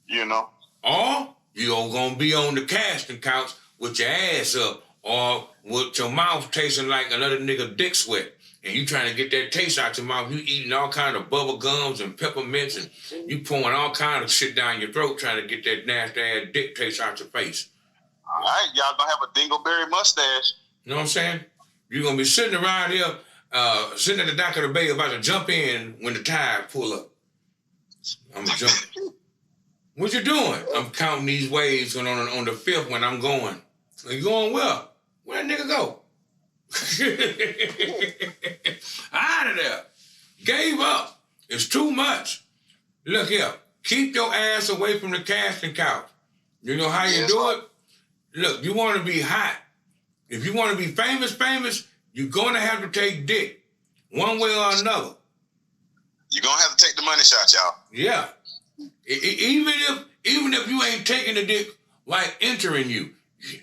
you know. Or you're gonna be on the casting couch with your ass up, or with your mouth tasting like another nigga dick sweat, and you trying to get that taste out your mouth. You eating all kind of bubble gums and peppermints, and you pouring all kind of shit down your throat trying to get that nasty ass dick taste out your face. All right, y'all gonna have a dingleberry mustache. You know what I'm saying? You're gonna be sitting around here, sitting at the dock of the bay about to jump in when the tide pull up. I'm gonna jump. What you doing? I'm counting these waves on the 5th when I'm going. You going well? Where that nigga go? Out of there. Gave up. It's too much. Look here. Keep your ass away from the casting couch. You know how you do it? Look, you want to be hot. If you want to be famous, you're going to have to take dick. One way or another. You're going to have to take the money shot, y'all. Yeah. Even if you ain't taking the dick like entering you,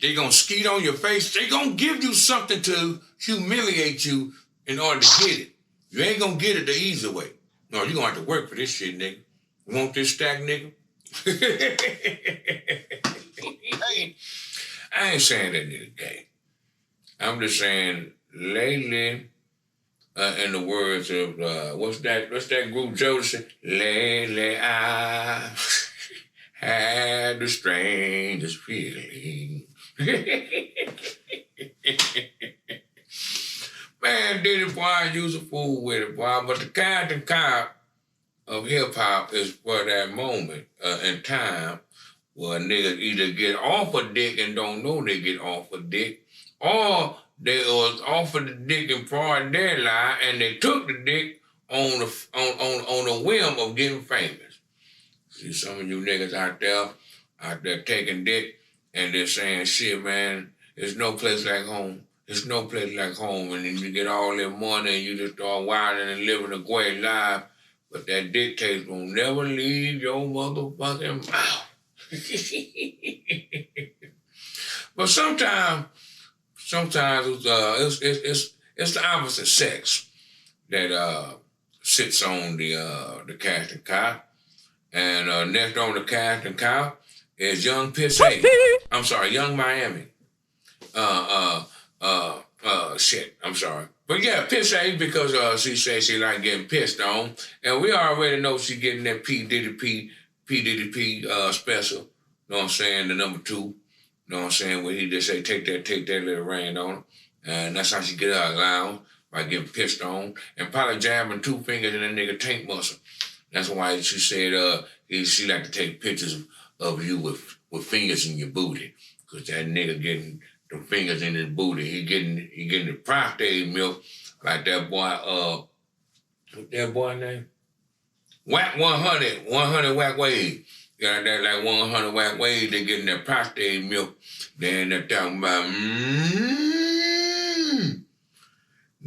they going to skeet on your face. They going to give you something to humiliate you in order to get it. You ain't going to get it the easy way. No, you're going to have to work for this shit, nigga. You want this stack, nigga? I ain't saying that nigga gay. I'm just saying, lately, in the words of, what's that group Joe said? Lately I had the strangest feeling. Man, Diddy, boy, I use a fool with it, boy. But the kind of hip-hop is for that moment in time where niggas either get off a dick and don't know they get off a dick, or they was offered the dick in broad daylight and they took the dick on a whim of getting famous. See some of you niggas out there taking dick and they're saying, shit, man, there's no place like home. There's no place like home. And then you get all that money and you just start wilding and living a great life. But that dick taste will never leave your motherfucking mouth. But sometimes it's the opposite sex that sits on the casting couch, And next on the cast and cow is Young Young Miami. Shit, I'm sorry. But yeah, Pissy, because she said she like getting pissed on. And we already know she getting that P. Diddy P special. You know what I'm saying? The number 2. You know what I'm saying? Where he just say, take that little rain on her. And that's how she get out of lounge, by getting pissed on. And probably jabbing 2 fingers in that nigga tank muscle. That's why she said she like to take pictures of you with fingers in your booty. Because that nigga getting the fingers in his booty. He getting the prostate milk like that boy, what's that boy name? Whack 100 Whack Wade. Got that like 100 Whack Wade, they getting that prostate milk. Then they're talking about,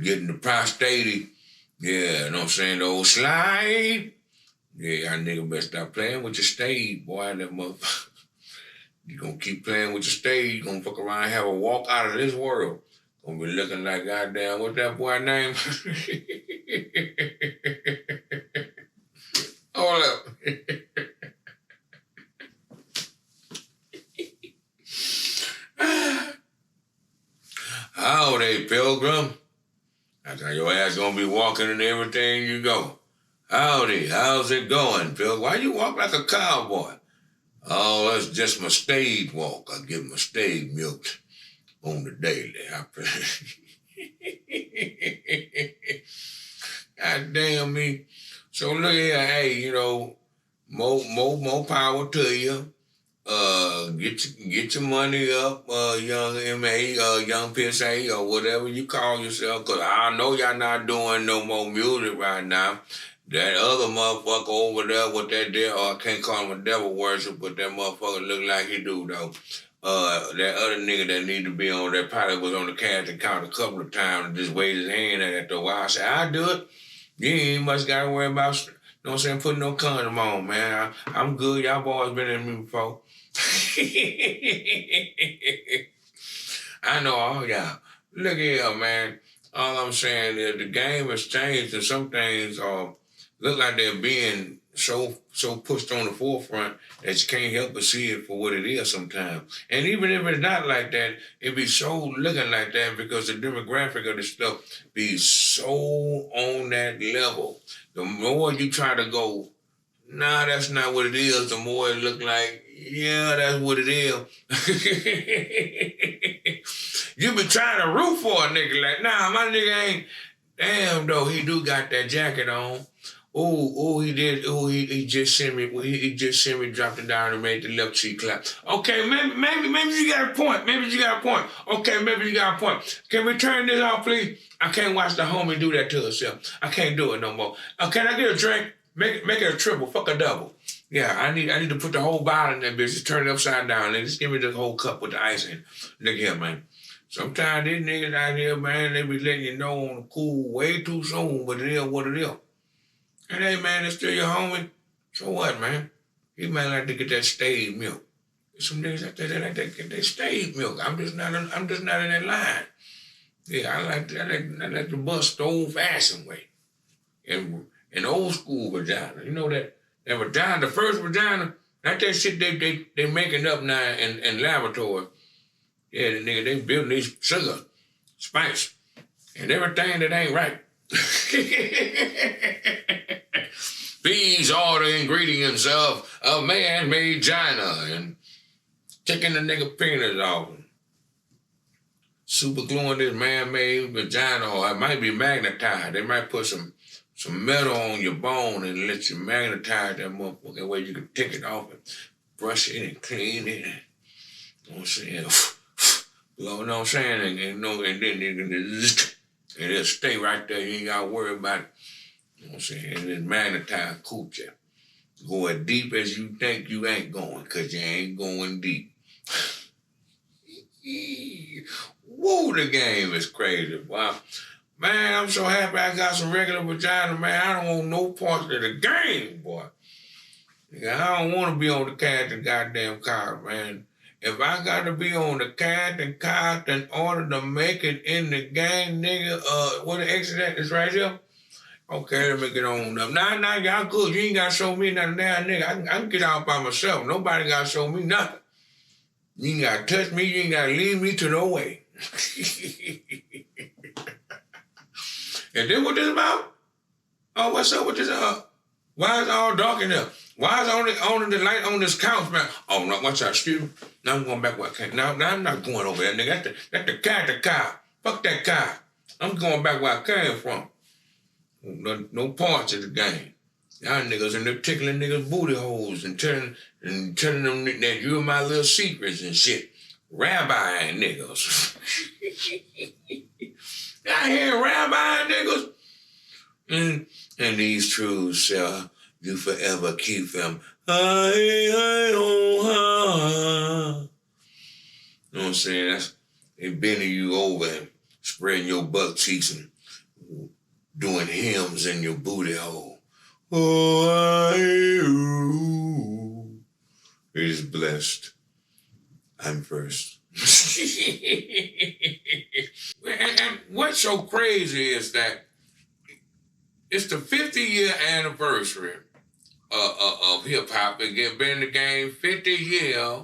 getting the prostate. Yeah, you know what I'm saying? The old slide. Yeah, y'all nigga better stop playing with your stage, boy. That motherfucker. You gonna keep playing with your stage, you gonna fuck around and have a walk out of this world. Gonna be looking like goddamn, what's that boy name? Hold up. Howdy, Pilgrim. I thought your ass gonna be walking and everything you go. Howdy, how's it going, Pilgrim? Why you walk like a cowboy? Oh, that's just my stage walk. I give my stage milk on the daily. God damn me. So look here, hey, you know, more power to you. Get your money up, young MA, young PSA, or whatever you call yourself, because I know y'all not doing no more music right now. That other motherfucker over there with that there, I can't call him a devil worship, but that motherfucker look like he do, though. That other nigga that need to be on that probably was on the cast and count a couple of times and just waved his hand at it. Though I said, I'll do it. You ain't much got to worry about, you know what I'm saying, putting no condom on, man. I'm good. Y'all boys been in me before. I know all y'all. Look here, man. All I'm saying is the game has changed and some things look like they're being so pushed on the forefront that you can't help but see it for what it is sometimes. And even if it's not like that, it be so looking like that because the demographic of the stuff be so on that level. The more you try to go, nah, that's not what it is, the more it look like, yeah, that's what it is. You be trying to root for a nigga like, nah, my nigga ain't. Damn, though, he do got that jacket on. He did. He just sent me. He just sent me, dropped it down and made the left cheek clap. Okay, maybe you got a point. Maybe you got a point. Okay, maybe you got a point. Can we turn this off, please? I can't watch the homie do that to herself. I can't do it no more. Can I get a drink? Make it a triple. Fuck a double. Yeah, I need to put the whole bottle in that bitch. Just turn it upside down and just give me the whole cup with the ice in. Look here, man. Sometimes these niggas out here, man, they be letting you know on the cool way too soon, but it is what it is. And hey, man, it's still your homie. So what, man? He might like to get that stayed milk. There's some niggas out there that like to get that stayed milk. I'm just not in that line. Yeah, I like to bust the old-fashioned way. And old school vagina. You know that vagina, the first vagina, not that shit they making up now in laboratory. Yeah, the nigga, they building these sugar, spice, and everything that ain't right. These are the ingredients of a man-made vagina and taking the nigga penis off. Super gluing this man-made vagina, or it might be magnetized. They might put some metal on your bone and let you magnetize that motherfucker. That way you can take it off and brush it and clean it. You know what I'm saying? You know what I'm saying? And then it'll stay right there. You ain't got to worry about it. You know what I'm saying? And it's magnetized coochie. Go as deep as you think you ain't going, because you ain't going deep. Woo, the game is crazy. Wow. Man, I'm so happy I got some regular vagina, man. I don't want no parts of the game, boy. I don't want to be on the cast and goddamn card, man. If I got to be on the cast and card in order to make it in the game, nigga, what the exit that is right here? Okay, let me get on up. Nah, y'all good. You ain't got to show me nothing now, nigga. I can get out by myself. Nobody got to show me nothing. You ain't got to touch me. You ain't got to lead me to no way. And then what this about? Oh, what's up with this? Why is it all dark in there? Why is only the light on this couch, man? Oh, no, watch out, excuse me. Now I'm going back where I came. Now I'm not going over there, nigga. That's the car. Fuck that car. I'm going back where I came from. No parts of the game. Y'all niggas in there tickling niggas' booty holes and telling them that you're my little secrets and shit. Rabbi niggas. I hear rabbi niggas. And these truths shall you forever keep them. You know what I'm saying? They bending you over and spreading your butt cheeks and doing hymns in your booty hole. It is blessed. I'm first. And what's so crazy is that it's the 50-year anniversary of hip-hop. It been in the game 50 years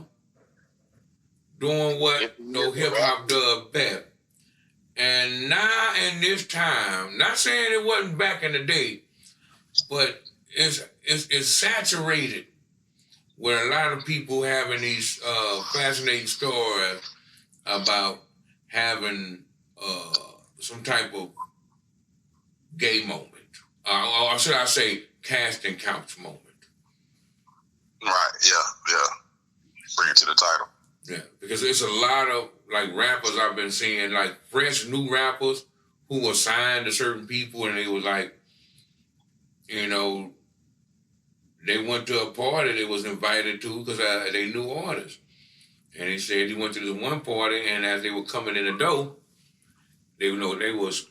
doing what no hip-hop does best. And now in this time, not saying it wasn't back in the day, but it's saturated with a lot of people having these fascinating stories about having some type of gay moment. Or should I say casting couch moment. Right, yeah. Bring it to the title. Yeah, because it's a lot of like rappers I've been seeing, like fresh new rappers who were signed to certain people and they was like, you know, they went to a party they was invited to because they knew artists. And he said he went to this one party and as they were coming in the door, they was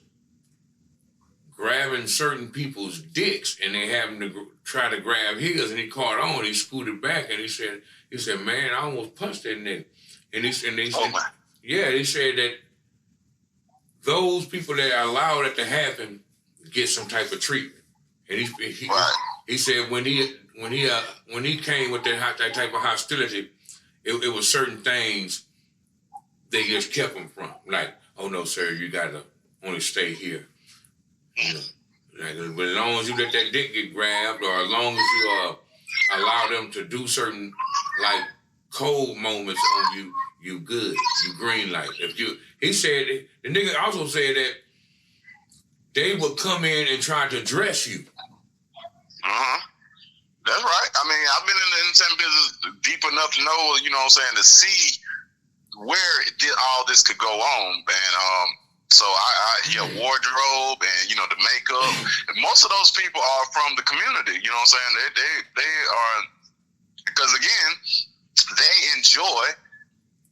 grabbing certain people's dicks and they happened to try to grab his and he caught on. He scooted back and he said, man, I almost punched that nigga. And they said, they said that those people that allow that to happen get some type of treatment. And he said when he came with that type of hostility, it was certain things they just kept him from. Like, oh no, sir, you gotta only stay here. You know, like, but as long as you let that dick get grabbed, or as long as you allow them to do certain like cold moments on you, you good, you green light. He said the nigga also said that they would come in and try to dress you. That's right. I mean, I've been in the entertainment business deep enough to know, you know what I'm saying, to see where all this could go on, man. So wardrobe and, you know, the makeup. And most of those people are from the community, you know what I'm saying? They are, because again, they enjoy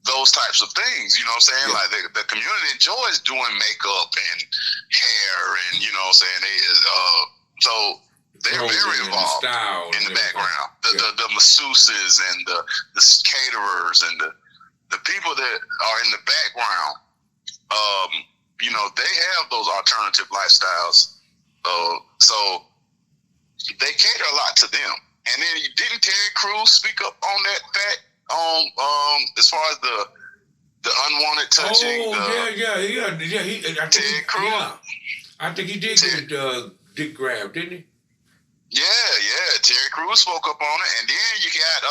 those types of things, you know what I'm saying? Yeah. Like the community enjoys doing makeup and hair and, you know what I'm saying? So they're very involved in the background. The masseuses and the caterers and the people that are in the background, you know, they have those alternative lifestyles. So they cater a lot to them. And then didn't Terry Crews speak up on that fact? As far as the unwanted touching. Terry Crews. Yeah. I think he did get dick grabbed, didn't he? Yeah. Terry Crews spoke up on it, and then you got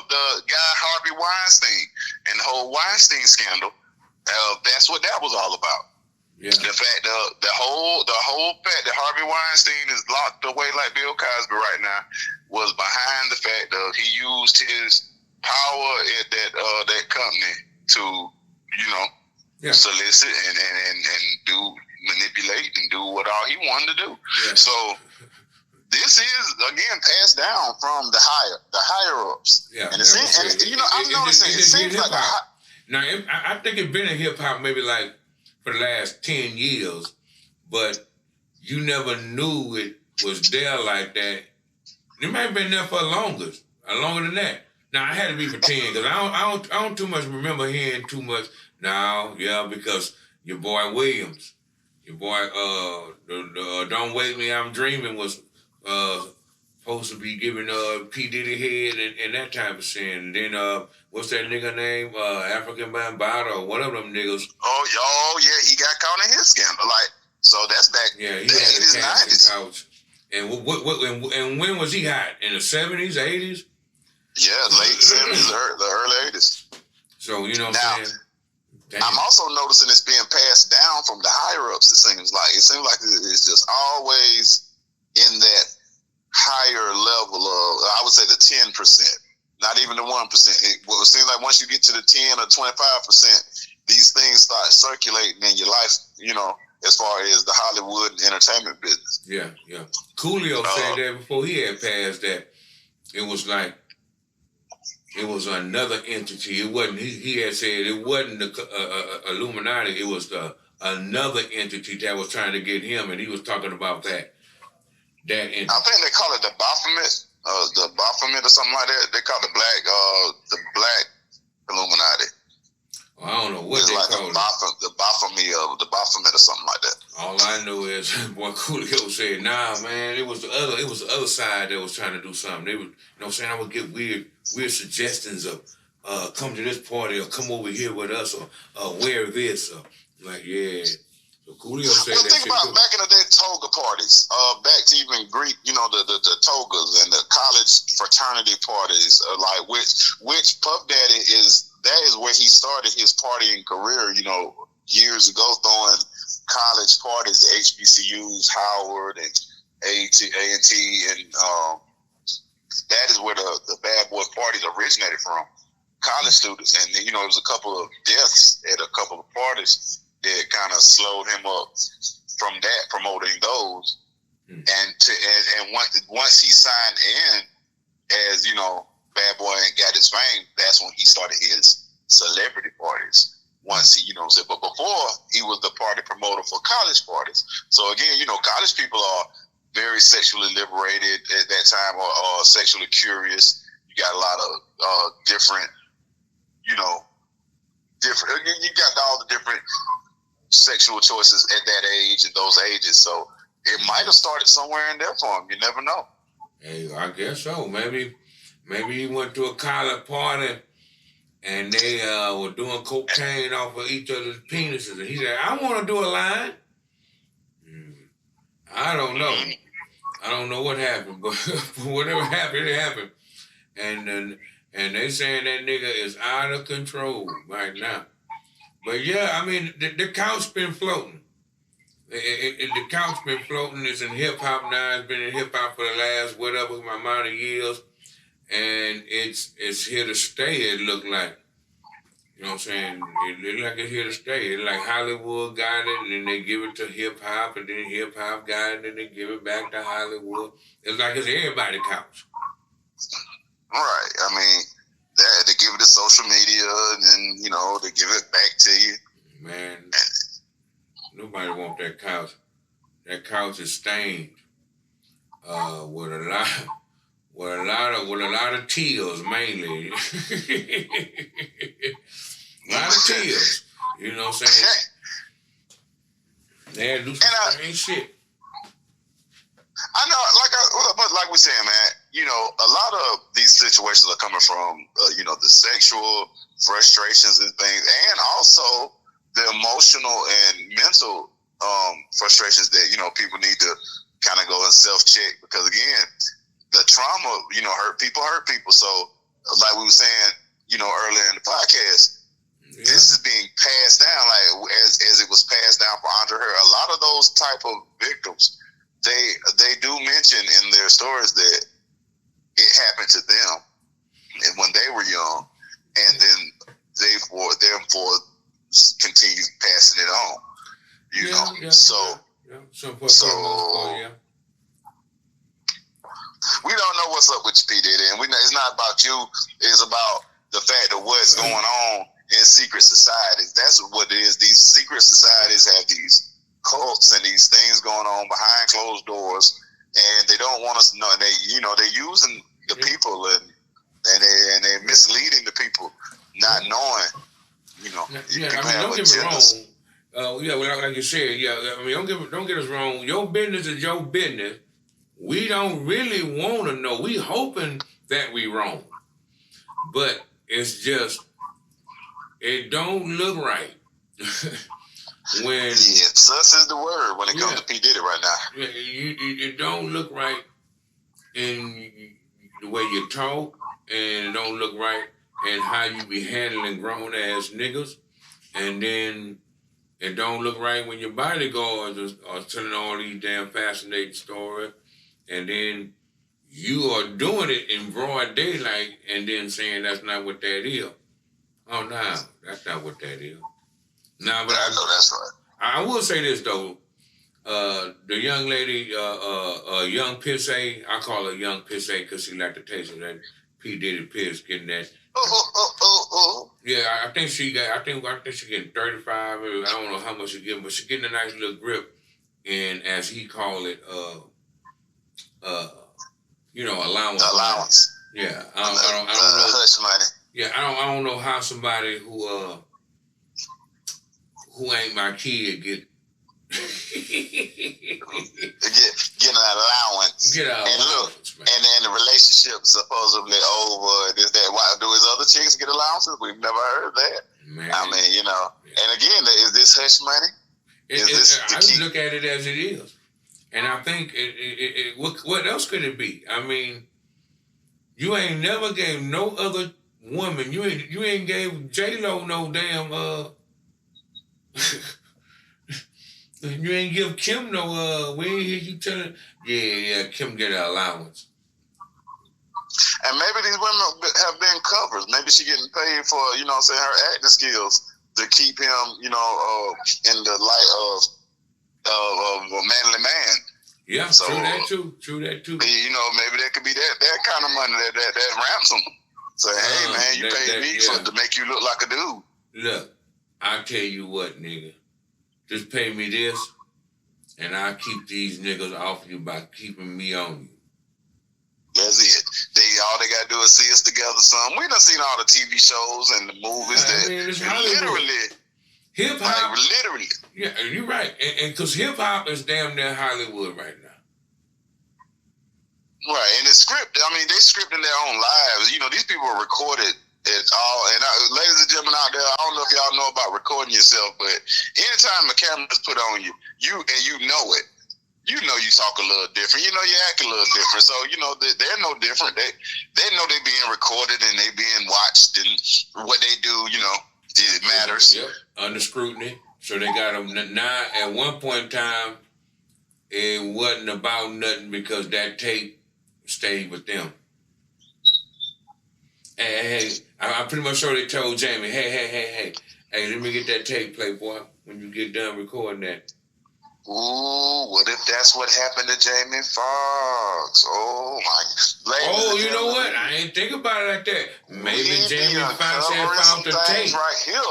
the guy Harvey Weinstein and the whole Weinstein scandal. That's what that was all about. Yeah. The fact the whole fact that Harvey Weinstein is locked away like Bill Cosby right now was behind the fact that he used his power at that company to, you know, solicit and do manipulate and do what all he wanted to do. Yeah. So this is again passed down from the higher ups. Yeah. And I'm noticing it seems like now I think it's been in hip hop maybe like for the last 10 years, but you never knew it was there like that. It might have been there for longer than that. Now, I had to be for 10 because I don't too much remember hearing too much. Now, yeah, because your boy Williams, Your boy, the Don't Wake Me, I'm Dreaming was supposed to be giving P. Diddy head and that type of shit. And then what's that nigga name? African Bambaataa or one of them niggas. Oh yeah, he got caught in his scandal. Like, so that's back Yeah, he the had 80s, a casting 90s. couch. And when was he hot? In the 70s, 80s? Yeah, late 70s, the early 80s. So, you know what Now, I'm saying? Damn. I'm also noticing it's being passed down from the higher ups. It seems like it's just always in that higher level of, I would say, the 10%, not even the 1%. It seems like once you get to the 10 or 25%, these things start circulating in your life. You know, as far as the Hollywood entertainment business. Yeah. Coolio said that before he had passed that. It was like, it was another entity. It wasn't. He had said it wasn't the Illuminati. It was another entity that was trying to get him, and he was talking about that. That entity. I think they call it the Baphomet or something like that. They call it the black Illuminati. Well, I don't know what they like call it. The Baphomet or something like that. All I know is boy Coolio said, "Nah, man, it was the other side that was trying to do something. They would, you know what I'm saying? I would get weird suggestions of come to this party or come over here with us or wear this or like yeah." So Coolio said well, that think shit about too. back in the day, toga parties. Back to even Greek, you know, the togas and the college fraternity parties. Like which Puff Daddy is. That is where he started his partying career. You know, years ago, throwing college parties at HBCUs, Howard and A&T, and that is where the Bad Boy parties originated from. College students, and then, you know, there was a couple of deaths at a couple of parties that kind of slowed him up from that, promoting those. And once he signed in as, you know, Bad Boy and got his fame, that's when he started his celebrity parties. Once he, you know, said, but before he was the party promoter for college parties. So again, you know, college people are very sexually liberated at that time, or sexually curious. You got a lot of different, you know, you got all the different sexual choices at that age and those ages. So it might have started somewhere in there for him. You never know. Hey, I guess so. Maybe he went to a college party and they were doing cocaine off of each other's penises, and he said, "I want to do a line." I don't know. I don't know what happened, but whatever happened, it happened. And they saying that nigga is out of control right now. But yeah, I mean, the couch been floating. The couch been floating. It's in hip hop now. It's been in hip hop for the last whatever amount of years, and it's here to stay. It look like, you know what I'm saying? It look like it's here to stay. It's like Hollywood got it, and then they give it to hip hop, and then hip hop got it, and then they give it back to Hollywood. It's like it's everybody's couch. Right. I mean, they give it to social media, and then, you know, they give it back to you. Man, nobody want that couch. That couch is stained with a lot of tears, mainly. A lot of tears. You know what I'm saying? They had to do some strange shit. I know, but like we saying, man, you know, a lot of these situations are coming from, you know, the sexual frustrations and things, and also the emotional and mental frustrations that, you know, people need to kind of go and self-check, because again, the trauma, you know, hurt people. So like we were saying, you know, earlier in the podcast, this is being passed down, like as it was passed down for Andre Harris. A lot of those type of victims, they do mention in their stories that it happened to them and when they were young, and then they therefore continue passing it on. You know, so we don't know what's up with P. Diddy, and it's not about you. It's about the fact of what's going on in secret societies. That's what it is. These secret societies have these cults and these things going on behind closed doors, and they don't want us to know. And they're using the people, and they're misleading the people, not knowing. You know, don't get me wrong. Yeah, well, like you said, yeah. I mean, don't get us wrong. Your business is your business. We don't really want to know. We hoping that we wrong, but it's just it don't look right when. Yeah, sus is the word when it comes to P Diddy right now. Yeah, it don't look right in the way you talk, and it don't look right in how you be handling grown ass niggas, and then it don't look right when your bodyguards are telling all these damn fascinating stories, and then you are doing it in broad daylight and then saying that's not what that is. Oh, no, that's not what that is. No, but I know that's right. I will say this, though. The young lady, young Pissay, I call her young Pissay because she like the taste of that P. Diddy piss, getting that. Yeah, I think she getting 35. I don't know how much she getting, but she getting a nice little grip, and as he call it, allowance. Allowance. Yeah, I don't know. Hush money. Yeah, I don't know how somebody who ain't my kid get get an allowance. Get an allowance, man. And then the relationship supposedly over. Is that why do his other chicks get allowances? We've never heard that. Man. I mean, And again, is this hush money? I just look at it as it is, and I think what else could it be? I mean, you ain't never gave no other woman. You ain't gave J-Lo no damn You ain't give Kim no, we ain't hear you telling, yeah, Kim get an allowance. And maybe these women have been covers. Maybe she getting paid for, her acting skills to keep him, in the light of a manly man. Yeah, so, true that too. Maybe that could be that kind of money, that ransom. Say, hey, man, you paid me to make you look like a dude. Look, I tell you what, nigga. Just pay me this, and I'll keep these niggas off you by keeping me on you. That's it. All they gotta do is see us together some. We done seen all the TV shows and the movies literally hip hop. Like, literally. Yeah, you're right. And because hip hop is damn near Hollywood right now. Right, and it's scripted. I mean, they scripting their own lives. These people are recorded. It's all, and ladies and gentlemen out there, I don't know if y'all know about recording yourself, but anytime a camera is put on you, you know it. You talk a little different. You act a little different. So, they're no different. They know they're being recorded and they being watched, and what they do, it matters. Yep, under scrutiny. So they got them now. At one point in time, it wasn't about nothing because that tape stayed with them. Hey, I'm pretty much sure they told Jamie, hey, let me get that tape, Playboy, when you get done recording that. Ooh, what if that's what happened to Jamie Foxx? Oh, my. Oh, you know what? I ain't think about it like that. Maybe Jamie Foxx had found the tape. Right here.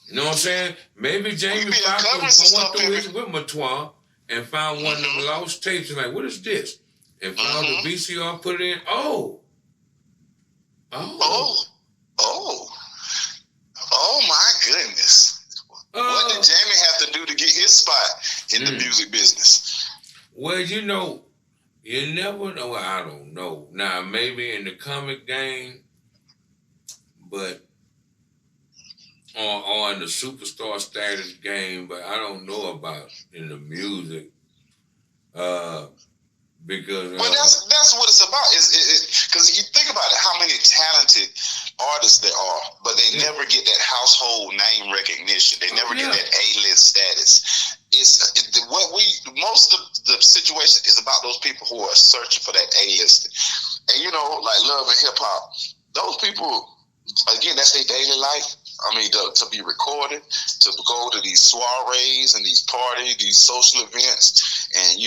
You know what I'm saying? Maybe Jamie Foxx was going through his repertoire and found one of them lost tapes and like, what is this? And found the VCR, put it in. Oh my goodness. What did Jamie have to do to get his spot in the music business? Well, you never know. I don't know. Now, maybe in the comic game, but or in the superstar status game, but I don't know about in the music. Because that's what it's about. Because you think about it, how many talented artists there are, but they never get that household name recognition. They never get that A-list status. Most of the situation is about those people who are searching for that A-list. And like Love and Hip Hop, those people, again, that's their daily life. I mean, to be recorded, to go to these soirees and these parties, these social events, and,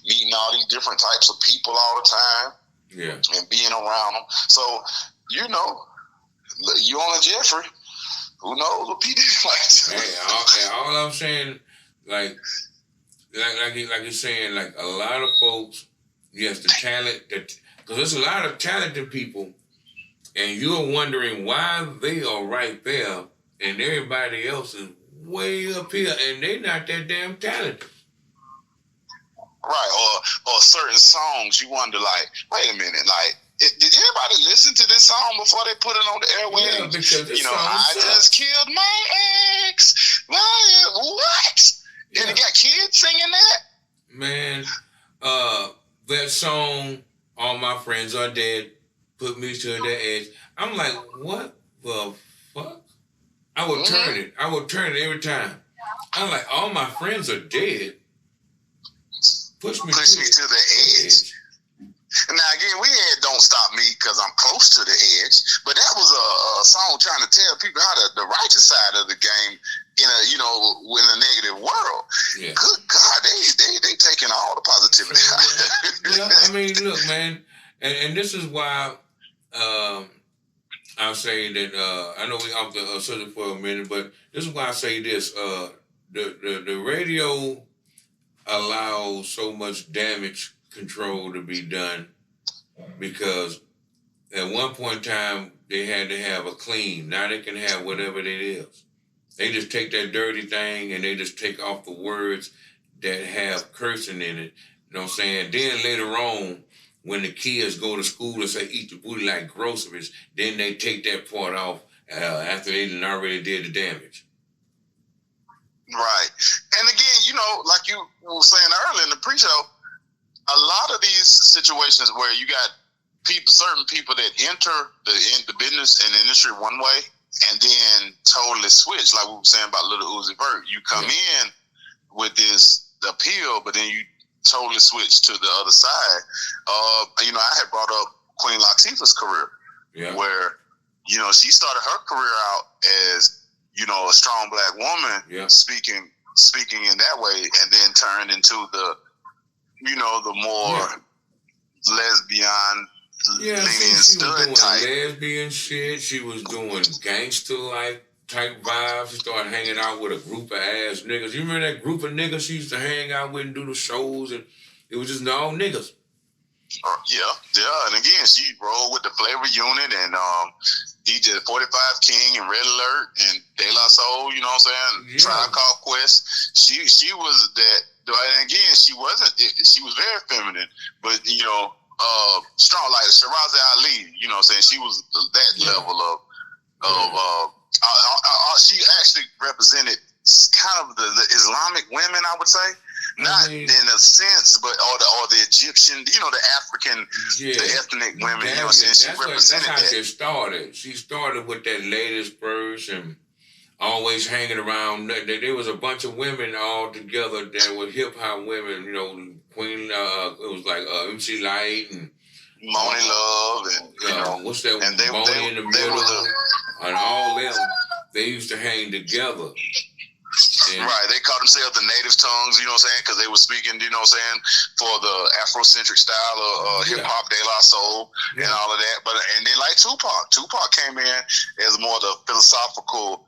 meeting all these different types of people all the time. Yeah. And being around them. So, you on a Jeffrey, who knows what P. Diddy likes. Hey, all I'm saying, like you're saying, like a lot of folks, yes, the talent, because there's a lot of talented people, and you're wondering why they are right there and everybody else is way up here, and they not that damn talented. Right, or certain songs you wonder, like, wait a minute, like, did anybody listen to this song before they put it on the airwaves? Yeah, because this I song sucks. just killed my ex. What? Yeah. And it got kids singing that? Man, that song, All My Friends Are Dead, put me to the edge. I'm like, what the fuck? I would turn it. I would turn it every time. I'm like, all my friends are dead. Push me to the edge. Now again, we had "Don't Stop Me" because I'm close to the edge, but that was a song trying to tell people how the righteous side of the game in a negative world. Yeah. Good God, they taking all the positivity out. Yeah, I mean, look, man, and this is why I'll say that I know we off the subject for a minute, but this is why I say this: the radio allows so much damage control to be done because at one point in time they had to have a clean. Now they can have whatever it is. They just take that dirty thing and they just take off the words that have cursing in it. You know what I'm saying? Then later on, when the kids go to school and say eat the booty like groceries, then they take that part off after they already did the damage. Right. And again, like you were saying earlier in the pre-show, a lot of these situations where you got certain people that enter the business and industry one way and then totally switch, like we were saying about Little Uzi Vert. You come in with this appeal, but then you totally switch to the other side. I had brought up Queen Latifah's career, where she started her career out as a strong black woman, speaking in that way, and then turned into the more lesbian, leaning stud type. Lesbian shit. She was doing gangster like type vibes. She started hanging out with a group of ass niggas. You remember that group of niggas she used to hang out with and do the shows, and it was just all niggas. Yeah, and again, she rolled with the Flavor Unit and DJ 45 King and Red Alert and De La Soul. You know what I'm saying? Tribe Called Quest. She was that. And again, she wasn't. She was very feminine, but strong like Shirazi Ali. You know what I'm saying? She was that level of. She actually represented kind of the Islamic women, I would say. Not in a sense, but or the Egyptian, the African, the ethnic women. You know what I'm saying? She represented that's how that. she started. She started with that ladies first and always hanging around. There was a bunch of women all together that were hip hop women. Queen. It was like MC Light and Money Love and what's that? And they in the middle and all them. They used to hang together. Right, they called themselves the native tongues, you know what I'm saying, because they were speaking, you know what I'm saying, for the Afrocentric style of hip hop, De La Soul, and all of that. But and then like Tupac came in as more the philosophical,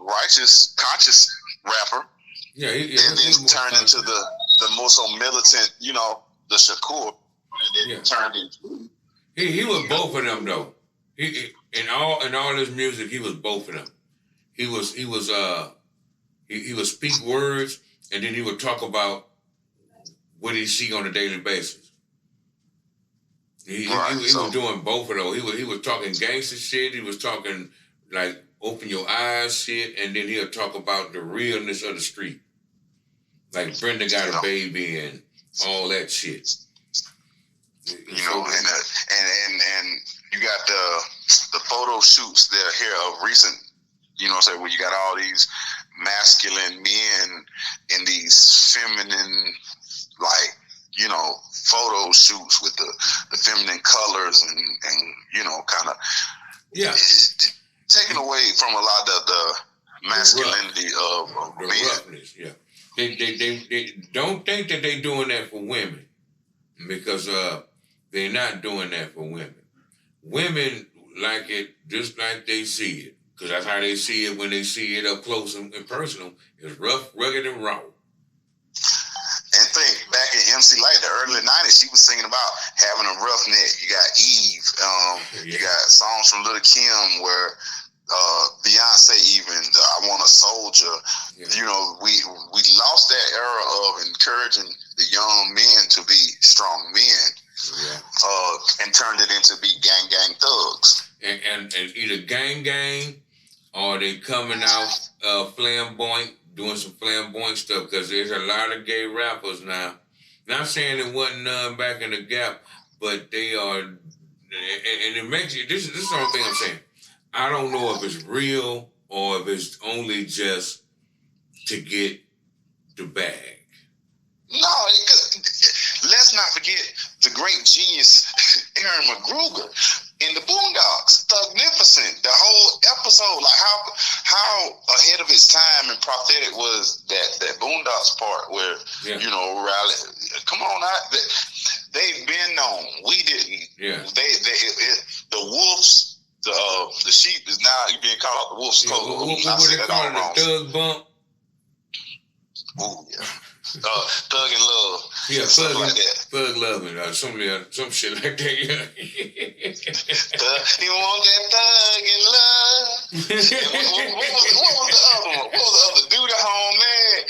righteous, conscious rapper. Yeah, and then turned into the more so militant, the Shakur. Turned into. He was both of them though. In all his music, he was both of them. He would speak words, and then he would talk about what he see on a daily basis. He was doing both of those. He was talking gangster shit. He was talking like open your eyes shit, and then he'll talk about the realness of the street, like Brenda got a baby and all that shit. And you got the photo shoots that are here of recent. You know what I'm saying? Where you got all these masculine men in these feminine, photo shoots with the feminine colors and kind of taking away from a lot of the masculinity of the men. Roughness, yeah. They don't think that they're doing that for women because they're not doing that for women. Women like it just like they see it. Because that's how they see it when they see it up close and personal. It's rough, rugged, and raw. And think, back in MC Light, the early 90s, she was singing about having a rough neck. You got Eve. You got songs from Lil' Kim where, Beyonce even, I Want a Soldier. Yeah. You know, we lost that era of encouraging the young men to be strong men, and turned it into be gang thugs. And either gang, or they coming out flamboyant, doing some flamboyant stuff, because there's a lot of gay rappers now. Not saying it wasn't none back in the Gap, but they are, and it makes you, this is the only thing I'm saying. I don't know if it's real or if it's only just to get the bag. No, let's not forget the great genius Aaron McGruger in the Boondocks, Thugnificent. The whole episode, like how ahead of its time and prophetic was that Boondocks part where you know, rally. Come on, they've been known. We didn't. Yeah. The wolves. The sheep is now being called out the wolf's clothing. What would they call it? The thug bump? Ooh, yeah. Thug and love. Yeah, something like that. Thug loving, some shit like that. Yeah. You want that thug and love? what was the other one? What was the other? Do the home man.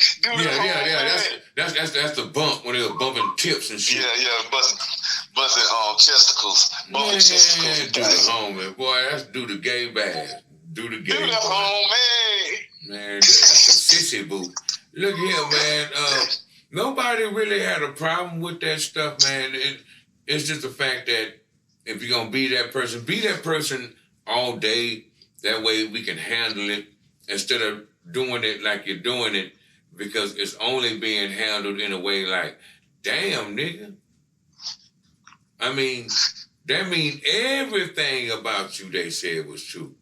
That's the bump when they were bumping tips and shit. Yeah, busting chesticles. Bumping chesticles. Do the home man. Boy, that's do the gay bad. Do the gay. Do the home man. Man, that's a sissy boo. Look here, man. Nobody really had a problem with that stuff, man. It's just the fact that if you're going to be that person all day. That way we can handle it instead of doing it like you're doing it, because it's only being handled in a way like, damn, nigga. I mean, that means everything about you they said was true.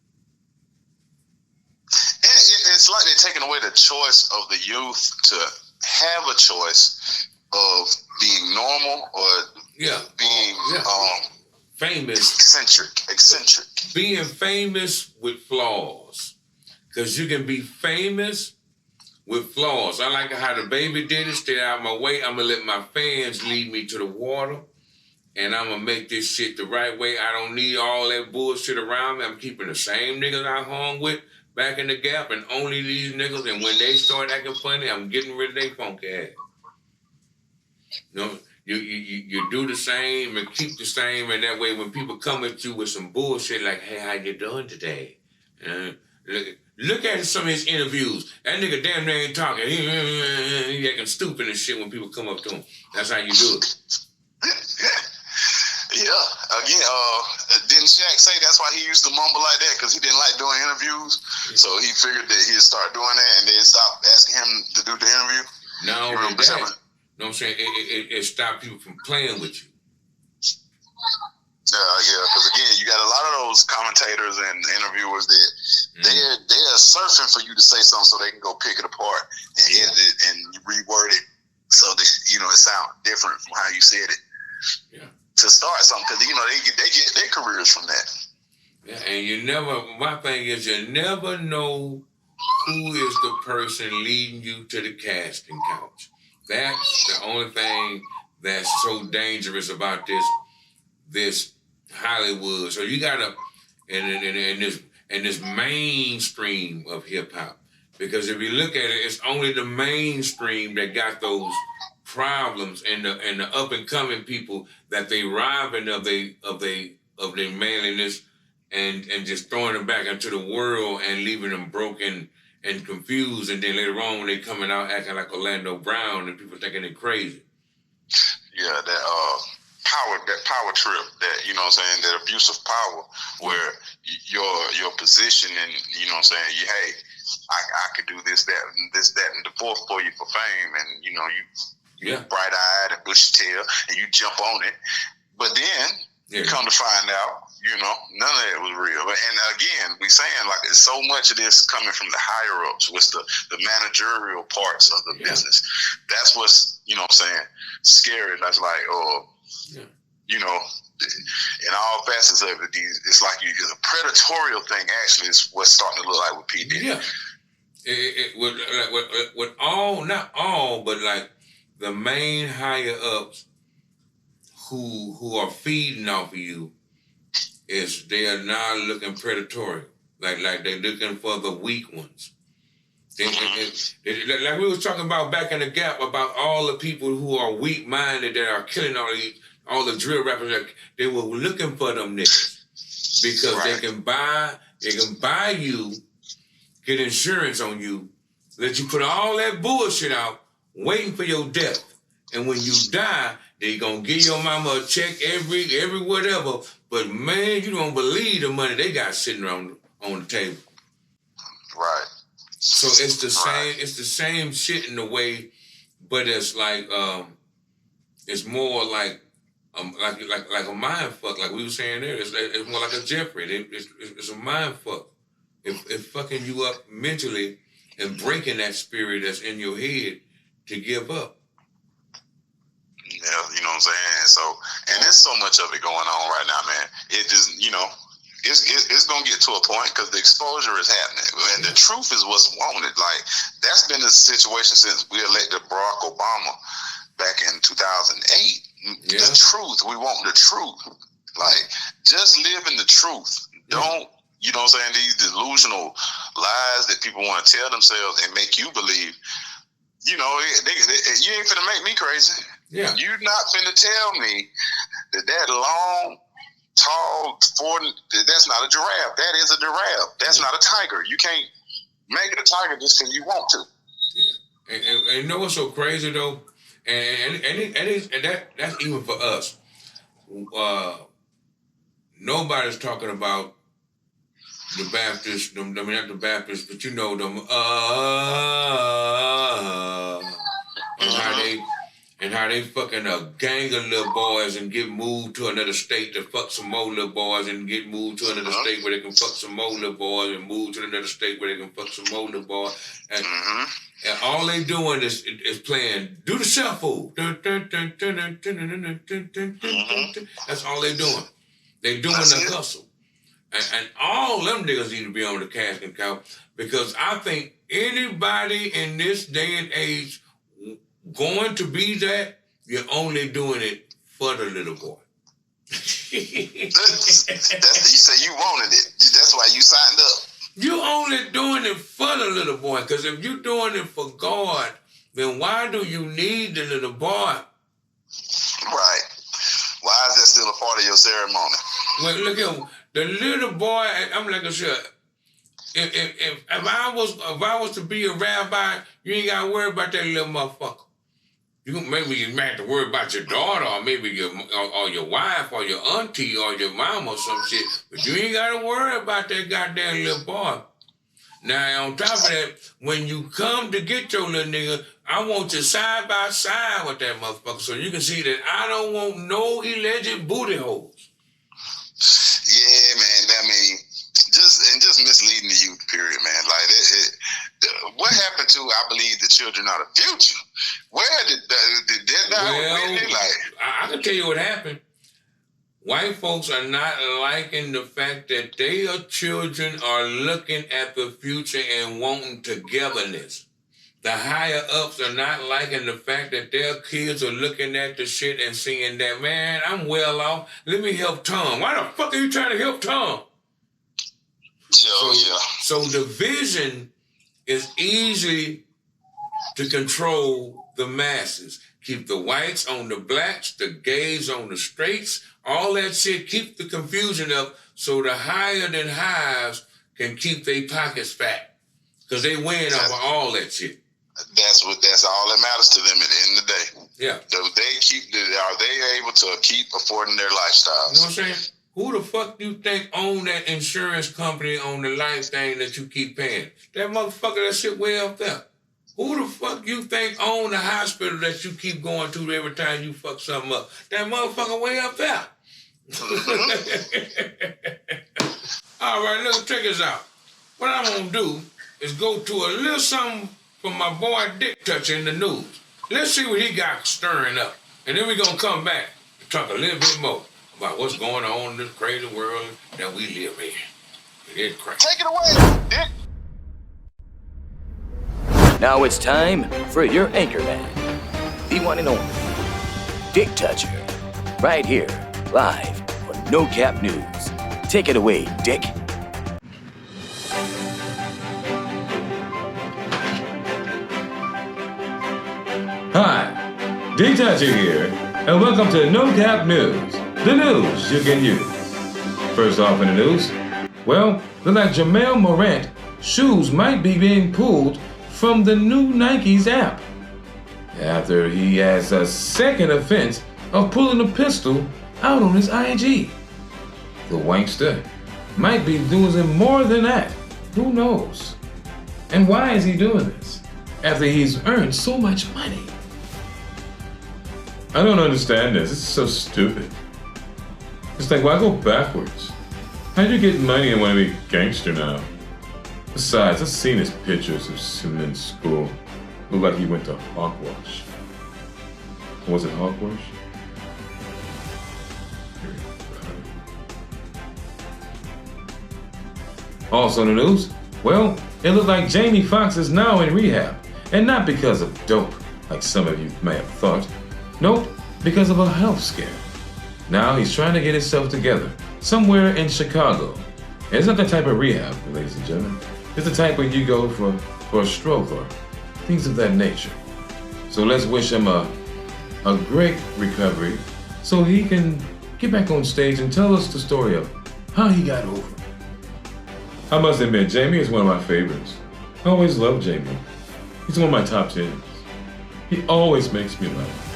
It's like they're taking away the choice of the youth to have a choice of being normal or being famous. Eccentric. Being famous with flaws. Because you can be famous with flaws. I like how the baby did it. Stay out of my way. I'm going to let my fans lead me to the water. And I'm going to make this shit the right way. I don't need all that bullshit around me. I'm keeping the same niggas I hung with back in the Gap, and only these niggas, and when they start acting funny, I'm getting rid of their funky ass. You know, you do the same and keep the same, and that way when people come at you with some bullshit like, hey, how you doing today? Look at some of his interviews. That nigga damn near ain't talking. He acting stupid and shit when people come up to him. That's how you do it. Yeah, again, didn't Shaq say that's why he used to mumble like that, because he didn't like doing interviews? So he figured that he'd start doing that, and then stop asking him to do the interview? No, but that, you know what I'm saying? It stopped people from playing with you. Yeah, because again, you got a lot of those commentators and interviewers that they're surfing for you to say something so they can go pick it apart and edit it and reword it so that, you know, it sounds different from how you said it. Yeah. To start something, because you know they get their careers from that. Yeah, and my thing is, you never know who is the person leading you to the casting couch. That's the only thing that's so dangerous about this Hollywood. So you gotta in this mainstream of hip hop, because if you look at it, it's only the mainstream that got those problems, and the up and coming people that they robbing of their manliness and just throwing them back into the world and leaving them broken and confused, and then later on when they coming out acting like Orlando Brown and people thinking they're crazy. Yeah, that power trip, that, you know what I'm saying, that abuse of power, where your position, and you know what I'm saying, hey, I could do this, that, and the fourth for you for fame, and you know you bright-eyed and bushy-tailed, and you jump on it. But then, come to find out, you know, none of it was real. And again, we saying, like, there's so much of this coming from the higher-ups, with the managerial parts of the business. That's what's, you know what I'm saying, scary. That's like, you know, in all facets of it, it's like the predatorial thing actually is what's starting to look like with P. Diddy. Yeah. With all, not all, but like, the main higher ups who are feeding off of you, is they are now looking predatory. Like they're looking for the weak ones. Like we was talking about back in the Gap about all the people who are weak-minded that are killing all the drill rappers. They were looking for them niggas because they can buy you, get insurance on you, let you put all that bullshit out, waiting for your death. And when you die, they gonna give your mama a check every whatever. But man, you don't believe the money they got sitting on the table. Right. So it's the same. It's the same shit in a way, but it's like it's more like a mind fuck. Like we were saying there, it's more like a Jeffrey. It's a mind fuck. It's fucking you up mentally and breaking that spirit that's in your head to give up. Yeah, you know what I'm saying? So, and there's so much of it going on right now, man. It just, it's going to get to a point because the exposure is happening. And the truth is what's wanted. Like, that's been the situation since we elected Barack Obama back in 2008. Yeah. The truth. We want the truth. Like, just live in the truth. Don't, you know what I'm saying, these delusional lies that people want to tell themselves and make you believe. You know, you ain't finna make me crazy. Yeah. You're not finna tell me that long, tall, that's not a giraffe. That is a giraffe. That's not a tiger. You can't make it a tiger just because you want to. Yeah. And you know what's so crazy though? And that's even for us. Nobody's talking about the Baptists, I mean not the Baptists, but you know them and how they fucking a gang of little boys and get moved to another state to fuck some more little boys and get moved to another state where they can fuck some more little boys and move to another state where they can fuck some more little boys. And all they doing is playing, do the shuffle. That's all they doing. They doing the hustle. And all them niggas need to be on the casting couch because I think anybody in this day and age going to be that, you're only doing it for the little boy. You say you wanted it. That's why you signed up. You only doing it for the little boy because if you're doing it for God, then why do you need the little boy? Right. Why is that still a part of your ceremony? Well, look at the little boy. I'm like I said, if I was to be a rabbi, you ain't gotta worry about that little motherfucker. You might have to worry about your daughter or maybe your wife or your auntie or your mom or some shit, but you ain't gotta worry about that goddamn little boy. Now on top of that, when you come to get your little nigga, I want you side by side with that motherfucker so you can see that I don't want no alleged booty holes. Yeah, man. I mean, just misleading the youth, period, man. Like, what happened to, I believe, the children are the future? Where did that die? I can tell you what happened. White folks are not liking the fact that their children are looking at the future and wanting togetherness. The higher ups are not liking the fact that their kids are looking at the shit and seeing that, man, I'm well off. Let me help Tom. Why the fuck are you trying to help Tom? So the vision is easy to control the masses. Keep the whites on the blacks, the gays on the straights, all that shit. Keep the confusion up so the higher than highs can keep their pockets fat. Because they win off of all that shit. That's all that matters to them at the end of the day. Yeah. Are they able to keep affording their lifestyles? You know what I'm saying? Who the fuck do you think own that insurance company on the life thing that you keep paying? That motherfucker that shit way up there. Who the fuck you think own the hospital that you keep going to every time you fuck something up? That motherfucker way up there. All right, look, check this out. What I'm gonna do is go to a little something from my boy Dick Toucher in the news. Let's see what he got stirring up. And then we're gonna come back and talk a little bit more about what's going on in this crazy world that we live in. It's crazy. Take it away, Dick. Now it's time for your anchorman, the one and only Dick Toucher, right here, live on No Cap News. Take it away, Dick. D-Touchy here, and welcome to No Cap News, the news you can use. First off in the news, well, look like Jamel Morant shoes might be being pulled from the new Nike's app after he has a second offense of pulling a pistol out on his IG. The wankster might be doing more than that. Who knows? And why is he doing this after he's earned so much money? I don't understand this. This is so stupid. It's like, why go backwards? How'd you get money and want to be a gangster now? Besides, I've seen his pictures of him in school. Looked like he went to Hogwash. Was it Hogwash? Also in the news, well, it looked like Jamie Foxx is now in rehab. And not because of dope, like some of you may have thought. Nope, because of a health scare. Now he's trying to get himself together, somewhere in Chicago. And it's not the type of rehab, ladies and gentlemen. It's the type where you go for a stroke or things of that nature. So let's wish him a great recovery so he can get back on stage and tell us the story of how he got over. I must admit, Jamie is one of my favorites. I always loved Jamie. He's one of my top 10s. He always makes me laugh.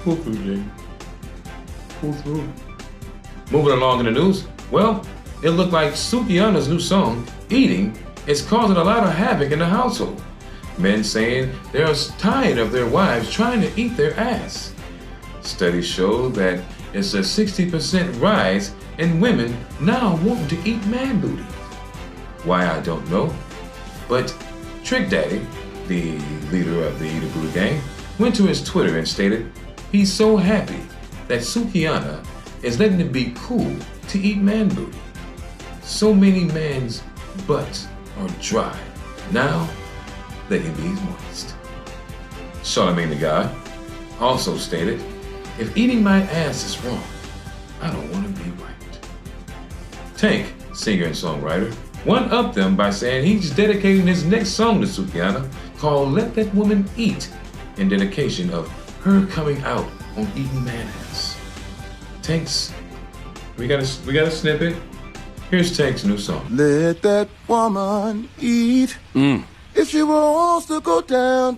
Pull through, Jamie. Pull through. Moving along in the news, well, it looked like Sukihana's new song, Eating, is causing a lot of havoc in the household. Men saying they're tired of their wives trying to eat their ass. Studies show that it's a 60% rise in women now wanting to eat man booty. Why, I don't know. But Trick Daddy, the leader of the Eat a Booty gang, went to his Twitter and stated he's so happy that Sukihana is letting it be cool to eat man booty. So many men's butts are dry. Now they can be moist. Charlamagne the God also stated, if eating my ass is wrong, I don't want to be right. Tank, singer and songwriter, one-upped them by saying he's dedicating his next song to Sukihana called Let That Woman Eat in dedication of her coming out on eating man ass. Tank's, we got a snippet. Here's Tank's new song. Let that woman eat. If she wants to go down.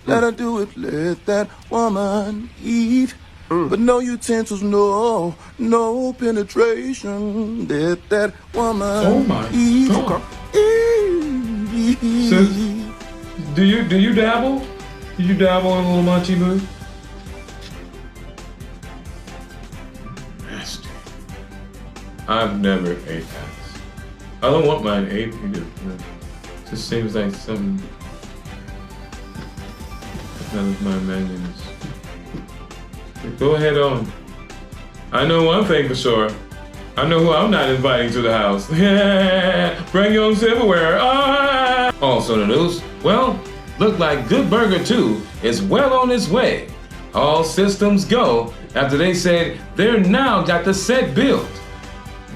Let her do it. Let that woman eat. But no utensils, no penetration. Let that woman eat. God. So, do you dabble? Do you dabble in a little munchy mood? Nasty. I've never ate ass. I don't want mine ate either. It just seems like something none of my menus. Go ahead on. I know one thing for sure. I know who I'm not inviting to the house. Bring your own silverware. Also in the news, well, look like Good Burger 2 is well on its way. All systems go after they said they're now got the set built.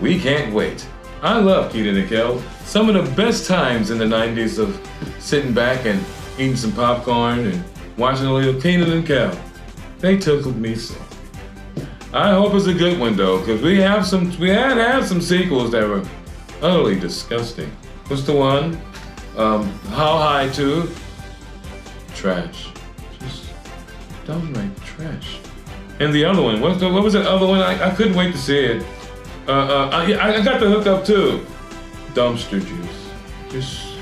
We can't wait. I love Kenan and Kel. Some of the best times in the 90s of sitting back and eating some popcorn and watching a little Kenan and Kel. They tickled me so. I hope it's a good one though, because we had some sequels that were utterly disgusting. What's the one? How High 2? Trash. Just downright trash. And the other one, what was the other one? I couldn't wait to see it. I got the hookup too. Dumpster juice. Just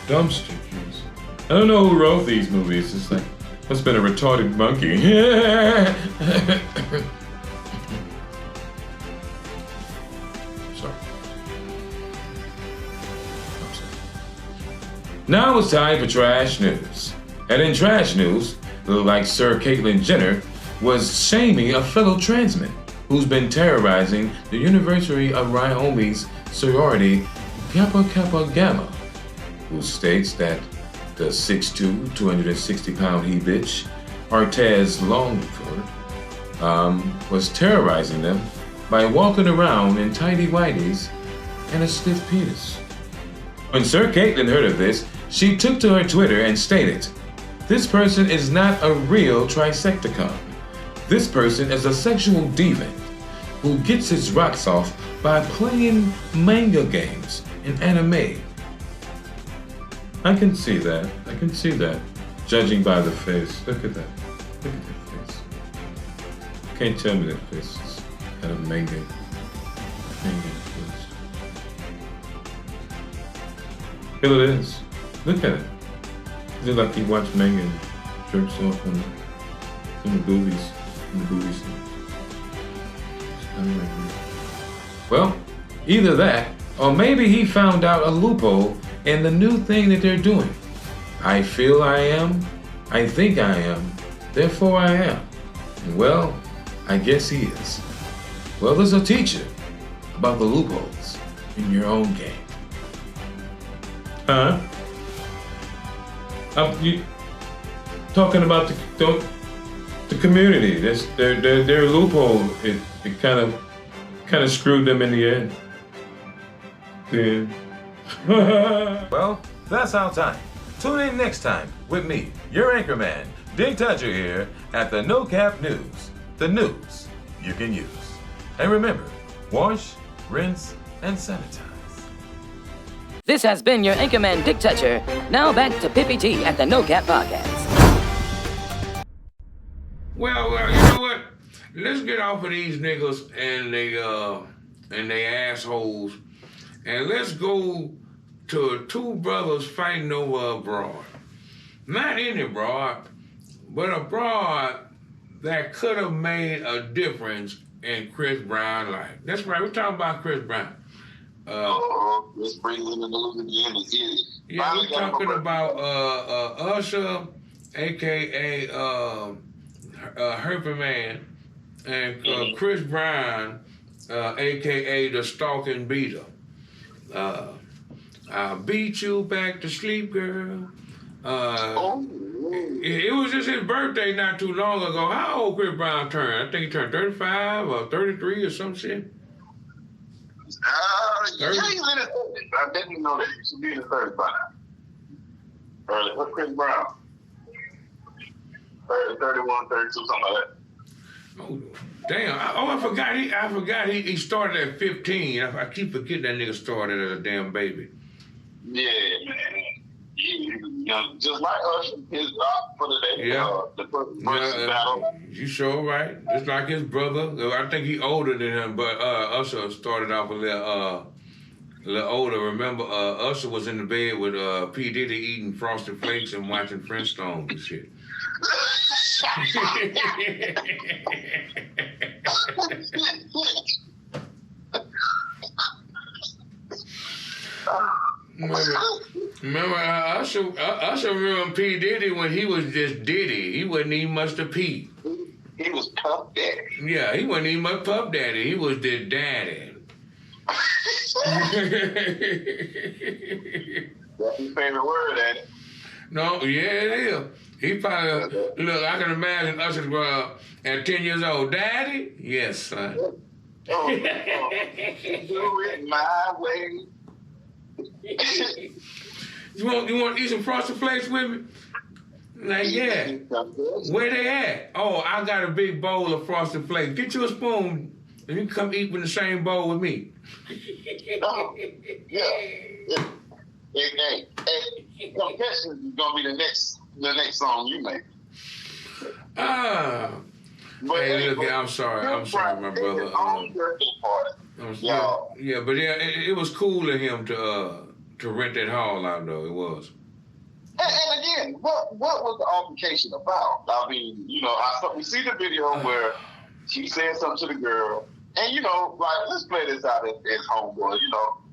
dumpster juice. I don't know who wrote these movies. It's like, must have been a retarded monkey. Sorry. I'm sorry. Now it's time for trash news. And in trash news, it looked like Sir Caitlyn Jenner was shaming a fellow transman who's been terrorizing the University of Wyoming's sorority Kappa Kappa Gamma, who states that the 6'2", 260-pound he-bitch, Artez Longford, was terrorizing them by walking around in tighty whities and a stiff penis. When Sir Caitlyn heard of this, she took to her Twitter and stated, This person is not a real Trisecticon. This person is a sexual deviant who gets his rocks off by playing manga games and anime. I can see that. I can see that. Judging by the face. Look at that. Look at that face. Can't tell me that face is kind of manga influenced. Here it is. Look at it. Is it like he watched manga and jerks off on the boobies? In the movie scene. Well, either that, or maybe he found out a loophole in the new thing that they're doing. I feel I am, I think I am, therefore I am. And well, I guess he is. Well, there's a teacher about the loopholes in your own game. Huh? You talking about the community? That's their loophole. It kind of screwed them in the end. Yeah. Well, that's our time. Tune in next time with me, your anchorman, Dig Toucher here at the No Cap News. The news you can use. And remember, wash, rinse, and sanitize. This has been your anchorman, Dick Toucher. Now back to Pippi T at the No Cap Podcast. Well, you know what? Let's get off of these niggas and they assholes, and let's go to two brothers fighting over a broad. Not any broad, but a broad that could have made a difference in Chris Brown's life. That's right, we're talking about Chris Brown. Let's bring in the news again. It's easy. Yeah, we're talking about Usher, aka Herper Man, and Chris Brown, aka the stalking beater. I'll beat you back to sleep, girl. It was just his birthday not too long ago. How old Chris Brown turned? I think he turned 35 or 33 or some shit. Yeah, he's in his 30s. I didn't know that he should be in his 30s by now. Early. What's Chris Brown? 30, 31, 32, something like that. Oh, damn. I forgot he started at 15. I keep forgetting that nigga started as a damn baby. Yeah, man. Just like Usher, his for the day, the versus battle. You sure right. Just like his brother. I think he older than him, but Usher started off a little older. Remember, Usher was in the bed with P. Diddy eating Frosted Flakes and watching Flintstones and shit. Remember Usher remember P. Diddy when he was just Diddy. He wasn't even much to P. He was Puff Daddy. Yeah, he wasn't even much Puff Daddy. He was the daddy. That's his favorite word, ain't it? No, yeah, it is. He probably, look, I can imagine Usher at 10 years old. Daddy? Yes, son. Do it my way. You want to eat some Frosted Flakes with me? Like, yeah. Where they at? Oh, I got a big bowl of Frosted Flakes. Get you a spoon and you come eat in the same bowl with me. Oh, yeah. Hey, Confessions is gonna be the next song you make. Hey, look, I'm sorry, my brother. Yeah, but it was cool of him to rent that hall out, though. It was. And again, what was the altercation about? I mean, we see the video where she said something to the girl, and let's play this out as homeboy.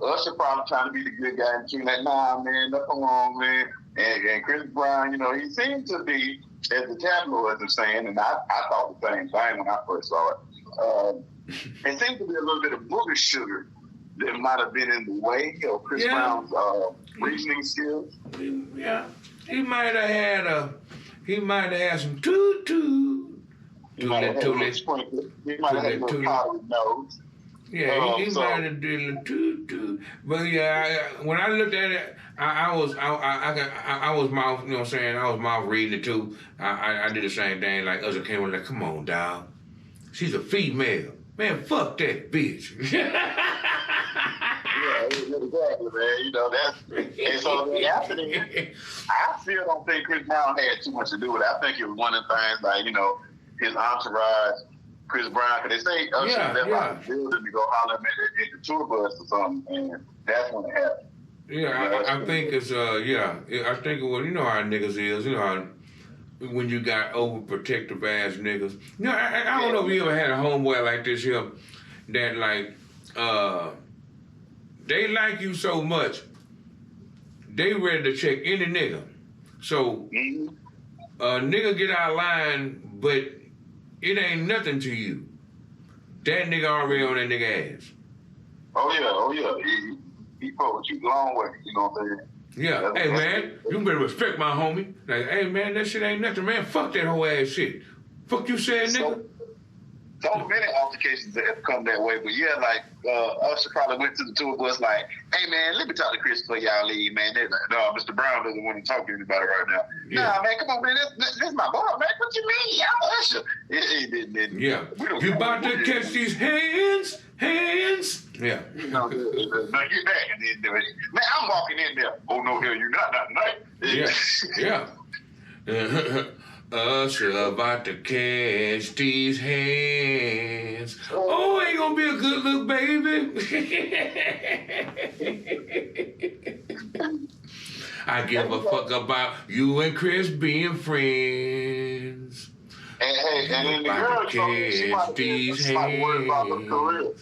Usher probably trying to be the good guy between that. Nah, man, nothing wrong, man. And Chris Brown, he seemed to be, as the tabloids are saying, and I thought the same thing when I first saw it. It seemed to be a little bit of booger sugar that might have been in the way of Chris Brown's reasoning skills. Yeah, he might have had some toot. He might have had a little powdered nose. Yeah, he might have did a too. But yeah, when I looked at it, I was mouth, you know what I'm saying? I was mouth reading it too. I did the same thing. Like Usher came on, like, come on, dog. She's a female. Man, fuck that bitch. Yeah, exactly, man. You know, that's and so after that, I still don't think Chris Brown had too much to do with it. I think it was one of the things, like, you know, his entourage, Chris Brown, because they say Usher left out the building to go holler at the tour bus or something, and that's when it happened. Yeah, I think it's I think it was, you know how niggas is, you know how when you got overprotective ass niggas. You know, I don't know if you ever had a homeboy like this here that like they like you so much, they ready to check any nigga. So a nigga get out of line, but it ain't nothing to you. That nigga already on that nigga ass. Oh yeah. He fuck with you long way, you know what I'm saying? Yeah, hey man, you better respect my homie. Like, hey man, that shit ain't nothing, man. Fuck that whole ass shit. Fuck you saying, nigga. So many altercations that have come that way, but yeah, like Usher probably went to the tour bus like, hey man, let me talk to Chris before y'all leave, man. They're like, no, Mr. Brown doesn't want to talk to anybody right now. Yeah. Nah, man, come on, man, this my boy, man. What you mean? I'm Usher. Yeah, you about to catch these hands. Yeah. Now get back and then man, I'm walking in there. Oh no, hell, you not tonight. Yeah. Usher about to catch these hands. Oh, ain't gonna be a good look, baby. I give a fuck about you and Chris being friends. And then the girl she might be worried about her career.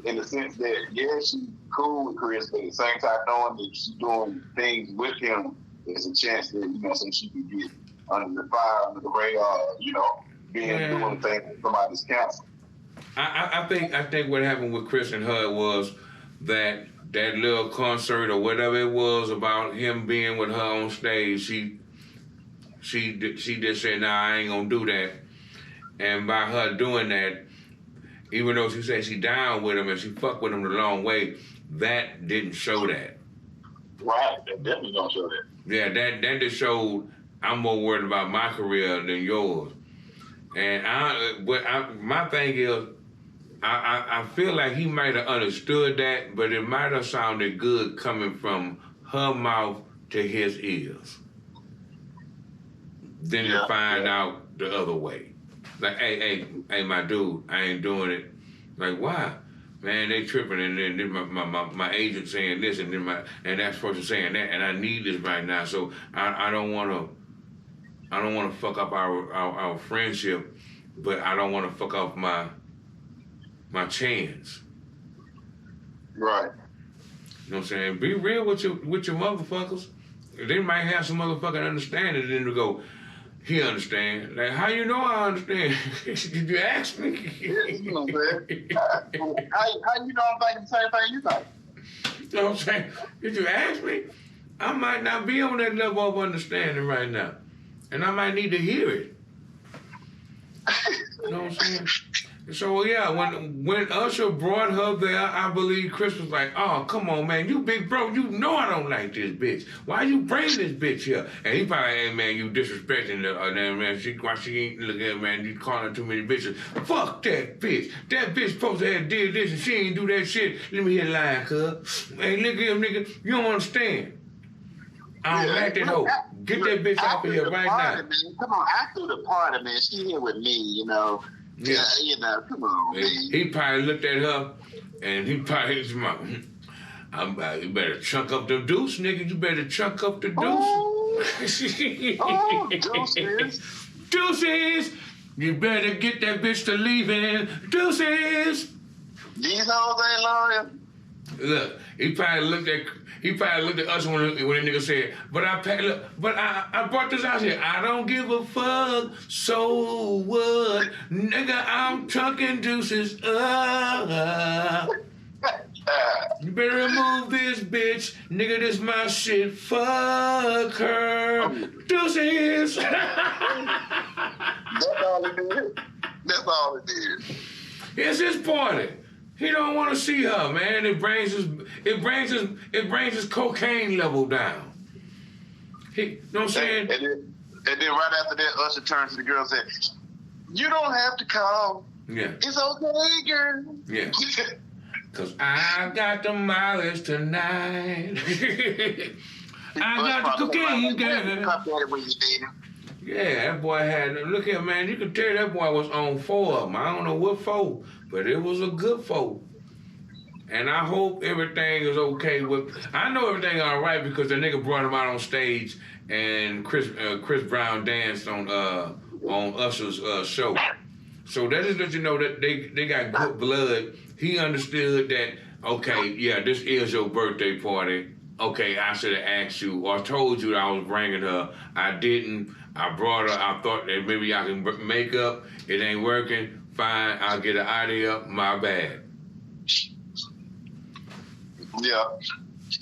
In the sense that, yeah, she's cool with Chris, but at the same time, knowing that she's doing things with him, there's a chance that, you know, so she could get under the fire, under the radar, you know, doing things with somebody's counsel. I think what happened with Chris and her was that little concert or whatever it was about him being with her on stage, she just said, nah, I ain't gonna do that. And by her doing that, even though she said she down with him and she fucked with him the long way, that didn't show that. Right, that definitely don't show that. Yeah, that just showed I'm more worried about my career than yours. And my thing is, I feel like he might have understood that, but it might have sounded good coming from her mouth to his ears. Then to find out the other way. Like, hey, my dude, I ain't doing it. Like, why? Man, they tripping, and then my agent saying this, and then and that person saying that, and I need this right now. So I don't want to fuck up our friendship, but I don't want to fuck up my chance. Right. You know what I'm saying? Be real with your motherfuckers. They might have some motherfucking understanding, and then to go, he understand. Like, how you know I understand? Did you ask me? You know what I'm saying? How you know I'm thinking the same thing you think? You know what I'm saying? Did you ask me? I might not be on that level of understanding right now. And I might need to hear it. You know what I'm saying? So yeah, when Usher brought her there, I believe Chris was like, oh, come on, man, you big bro, you know I don't like this bitch. Why you bring this bitch here? And he probably, hey, man, you disrespecting her, man, why she ain't looking at, man, you calling her too many bitches. Fuck that bitch. That bitch supposed to have did this and she ain't do that shit. Let me hear the line, cuz. Hey, look at him, nigga, you don't understand. I don't like that hoe. Get that bitch off of here right now. Man. Come on, after the party, man, she here with me, you know. Yeah, you know, come on, man. He probably looked at her, and he probably was like, you better chunk up the deuce, nigga. You better chunk up the deuce. Oh, deuces. Deuces. You better get that bitch to leaving. Deuces. These hoes ain't loyal. Look, he probably looked at us when the nigga said, but I brought this out here. I don't give a fuck, so what? Nigga, I'm trucking deuces up. You better remove this bitch. Nigga, this my shit. Fuck her. Deuces. That's all it did. It's his party. He don't want to see her, man. It brings his cocaine level down. You know what I'm saying? And then right after that, Usher turned to the girl and said, "You don't have to call. Yeah. It's okay, girl." Yeah. Cause I got the mileage tonight. I got the cocaine, girl. Yeah, that boy had, look here, man, you can tell that boy was on 4 of them. I don't know what 4, but it was a good 4. And I hope everything is okay with, I know everything all right because the nigga brought him out on stage and Chris Brown danced on Usher's show. So that just let you know that they got good blood. He understood that, okay, yeah, this is your birthday party. Okay, I should have asked you or told you that I was bringing her. I didn't. I brought her. I thought that maybe I can make up. It ain't working. Fine, I'll get her out of here. My bad. Yeah.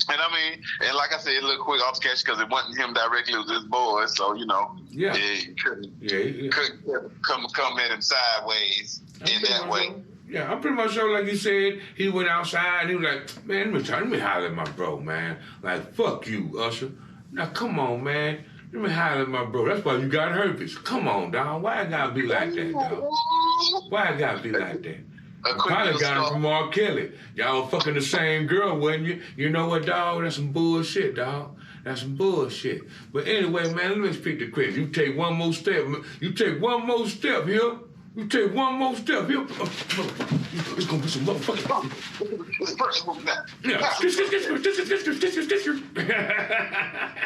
And I mean, and like I said, a little quick off sketch because it wasn't him directly, it was his boy. So, you know, yeah, he couldn't come at him sideways in that way. Yeah, I'm pretty much sure, like you said, he went outside and he was like, man, let me holler at my bro, man. Like, fuck you, Usher. Now, come on, man. Let me holler at my bro. That's why you got herpes. Come on, dog. Why I gotta be like that, dog? Why I gotta be like that? I probably got him from R. Kelly. Y'all fucking the same girl, wasn't you? You know what, dog? That's some bullshit, dog. That's some bullshit. But anyway, man, let me speak to Chris. You take one more step. You take one more step here. You take one more step here. It's gonna be some motherfucking. Yeah. This.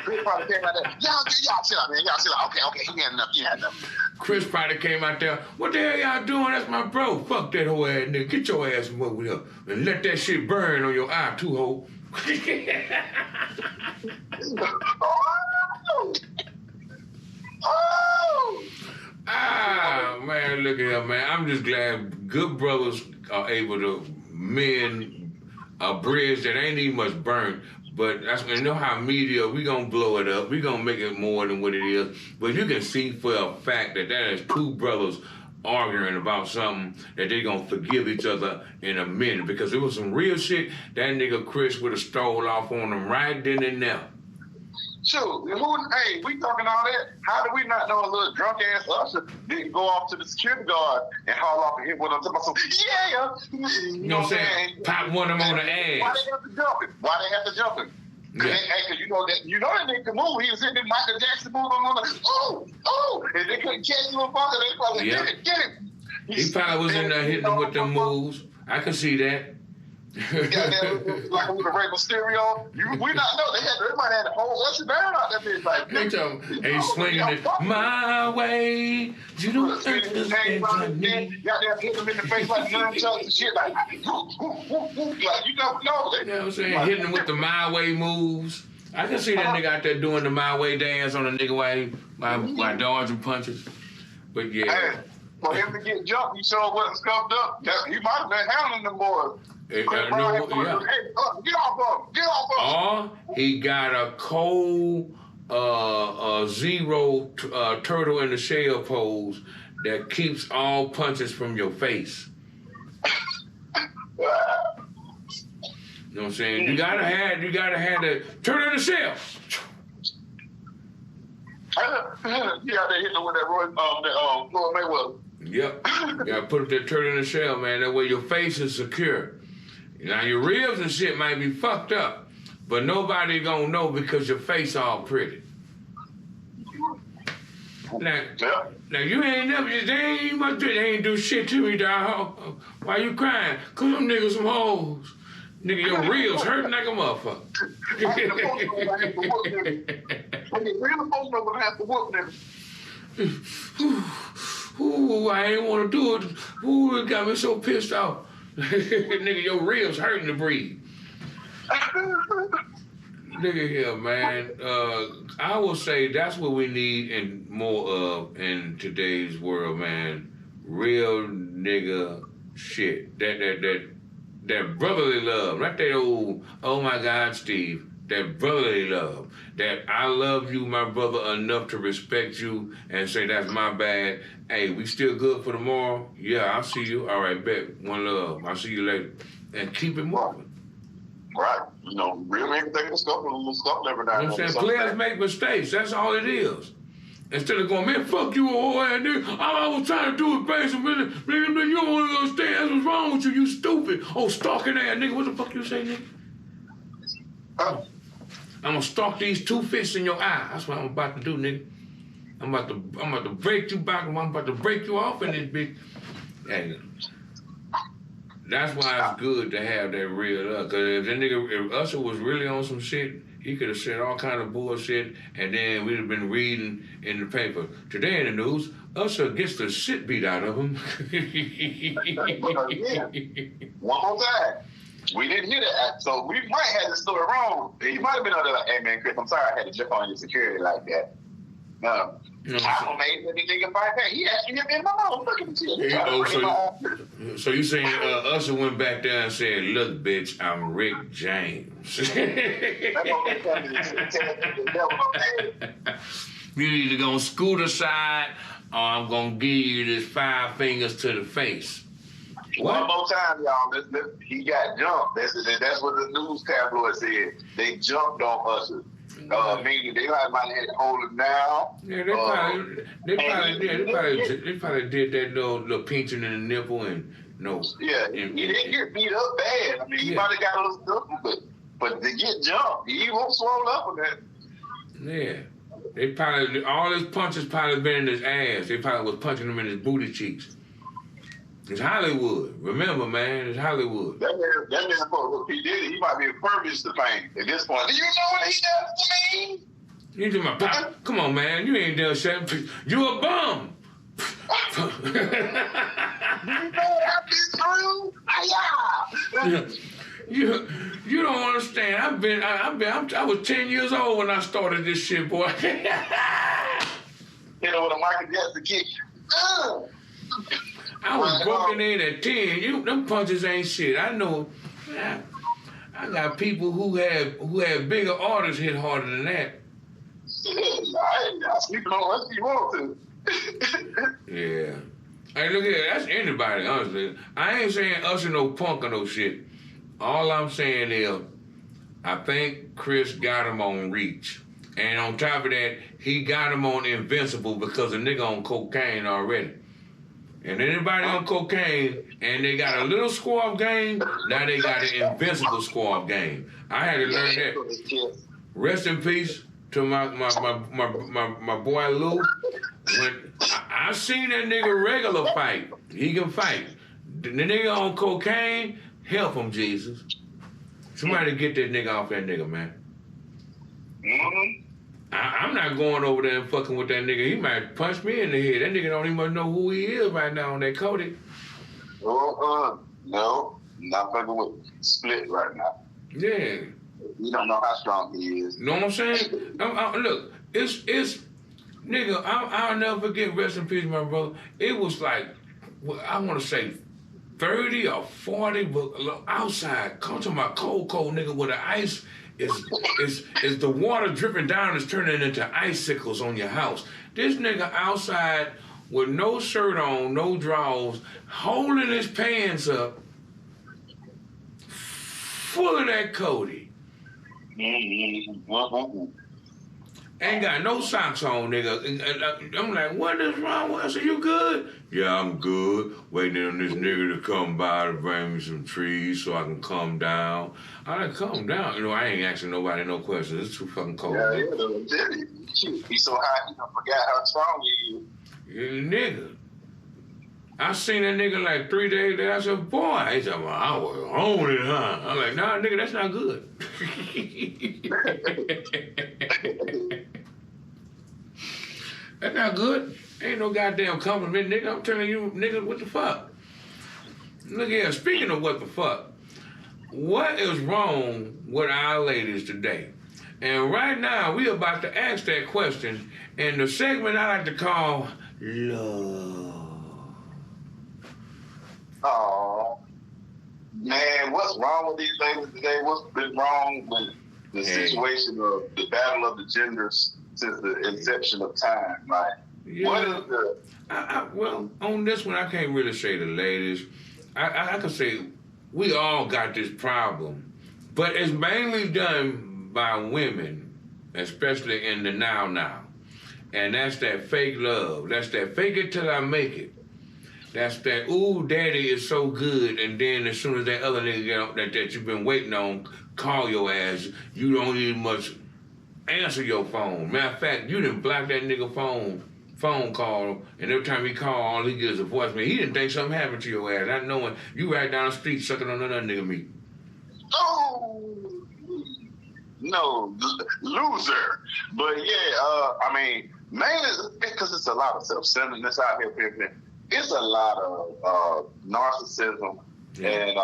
Chris probably came out there. Y'all chill out, man. Y'all chill out. Okay. He had enough. Chris probably came out there. What the hell y'all doing? That's my bro. Fuck that whole ass nigga. Get your ass from over here and let that shit burn on your eye too, ho. Man, look at him, man. I'm just glad good brothers are able to mend a bridge that ain't even much burnt. But that's, you know how media, we gonna blow it up. We gonna make it more than what it is. But you can see for a fact that is 2 brothers arguing about something that they gonna forgive each other in a minute. Because it was some real shit that nigga Chris would have stole off on them right then and there. Shoot, hey, we talking all that. How do we not know a little drunk ass Usher didn't go off to the security guard and haul off and hit one of them? Yeah. You know what I'm saying? Pop one of them on the ass. Why they have to jump him? Yeah. Cause you know that nigga could move. He was hitting Michael Jackson move on the and they couldn't catch him on fire. They probably get him. He probably was in there hitting him with them moves. I can see that. Got that like with a regular stereo. We not know everybody had a whole Usher down out that bitch like. And he's swinging it my way. You don't understand my need. Got there, hit him in the face like nunchucks and shit like you don't know. You know what I'm saying? Hitting him with the my way moves. I can see that nigga out there doing the my way dance on a nigga while dodging punches. But yeah. Hey, for him to get jumped, he sure wasn't scuffed up. He might have been handling them boys. Get off of him. Or he got a cold zero turtle in the shell pose that keeps all punches from your face. You know what I'm saying? You gotta have the turtle in the shell. Yeah, they hit him with that Floyd Mayweather. Yep. You gotta put that turtle in the shell, man. That way your face is secure. Now your ribs and shit might be fucked up, but nobody gonna know because your face all pretty. Now you ain't never, they ain't do shit to me, dog. Why you crying? Cause them niggas some hoes. Nigga, your ribs hurting like a motherfucker. Ooh, I ain't wanna do it. Ooh, it got me so pissed off. Nigga, your ribs hurting to breathe. Nigga here, man. I will say that's what we need and more of in today's world, man. Real nigga shit. That brotherly love. Not that old, oh my God, Steve. that brotherly love, that I love you, my brother, enough to respect you and say that's my bad. Hey, we still good for tomorrow? Yeah, I'll see you. All right, bet. One love. I'll see you later. And keep it moving. Right. You know, real men take a scuffle every now and then. You know what I'm saying? Players make mistakes. That's all it is. Instead of going, man, fuck you, old ass nigga. All I was trying to do was pay some minutes. Nigga, you don't want to understand. That's what's wrong with you. You stupid. Oh, stalking ass nigga. What the fuck you say, nigga? I'm gonna stalk these 2 fists in your eye. That's what I'm about to do, nigga. I'm about to break you back. I'm about to break you off in this bitch. Hey, that's why it's good to have that real love. Cause if Usher was really on some shit, he could have said all kind of bullshit, and then we'd have been reading in the paper. Today in the news, Usher gets the shit beat out of him. One more time. We didn't hear that, so we might have the story wrong. He might have been under like, hey man, Chris, I'm sorry I had to jump on your security like that. I don't make anything fight back. He actually hit me in my mouth. Look at you. So you saying Usher went back there and said, look, bitch, I'm Rick James. You either gonna scoot aside or I'm gonna give you this 5 fingers to the face. One more time, y'all. He got jumped. That's what the news tabloid said. They jumped on Usher. Meaning they might have to hold him down. Yeah, they probably did that little pinching in the nipple and no. Yeah, he didn't get beat up bad. I mean, he might have got a little stuff, but to get jumped, he won't swallow up on that. Yeah. They probably all his punches probably been in his ass. They probably was punching him in his booty cheeks. It's Hollywood. Remember, man, it's Hollywood. That man what P. Diddy, he might be a purpose to fame at this point. Do you know what he does to me? You do my pop. Come on, man. You ain't done shit. You a bum. You don't understand. I was 10 years old when I started this shit, boy. You know what a Michael Jackson kick? I was broken in at 10. Them punches ain't shit. I know. I got people who have bigger artists hit harder than that. I sleep on us if you want to. Yeah. Hey, look here. That's anybody, honestly. I ain't saying Usher no punk or no shit. All I'm saying is, I think Chris got him on Reach. And on top of that, he got him on Invincible because the nigga on cocaine already. And anybody on cocaine and they got a little squab game, now they got an invincible squab game. I had to learn that. Rest in peace to my boy Lou. When I seen that nigga regular fight, he can fight. The nigga on cocaine, help him, Jesus. Somebody get that nigga off that nigga, man. Mm-hmm. I'm not going over there and fucking with that nigga. He might punch me in the head. That nigga don't even know who he is right now on that Cody. No, not fucking with Split right now. Yeah. You don't know how strong he is. Know what I'm saying? Look, it's nigga, I'll never forget, rest in peace, my brother. It was like, I want to say 30 or 40, but outside, come to my cold nigga with the ice. Is the water dripping down is turning into icicles on your house. This nigga outside with no shirt on, no drawers, holding his pants up, full of that Cody. Ain't got no socks on, nigga. And I'm like, what is wrong with us? Are you good? Yeah, I'm good. Waiting on this nigga to come by to bring me some trees so I can calm down. I like, calm down. You know, I ain't asking nobody no questions. It's too fucking cold. Yeah, he's so high, he forgot how strong he is. Yeah, nigga. I seen that nigga like 3 days there. I said, boy. He said, well, I was on it, huh? I'm like, nah, nigga, that's not good. That's not good. Ain't no goddamn compliment, nigga. I'm telling you, nigga, what the fuck? Look here, speaking of what the fuck, what is wrong with our ladies today? And right now, we about to ask that question in the segment I like to call Love. Oh, man, what's wrong with these ladies today? What's been wrong with the situation of the battle of the genders since the inception of time. Like, what is the? Well, on this one, I can't really say the ladies. I can say we all got this problem, but it's mainly done by women, especially in the now. And that's that fake love. That's that fake it till I make it. That's that, ooh, daddy is so good, and then as soon as that other nigga get up that you've been waiting on call your ass, you don't even much answer your phone. Matter of fact, you didn't block that nigga phone call, and every time he call, all he gets is a voicemail. He didn't think something happened to your ass, not knowing you right down the street sucking on another nigga meat. Oh, no, loser. But yeah, I mean, mainly because it's a lot of self-centeredness out here, people. It's a lot of narcissism, and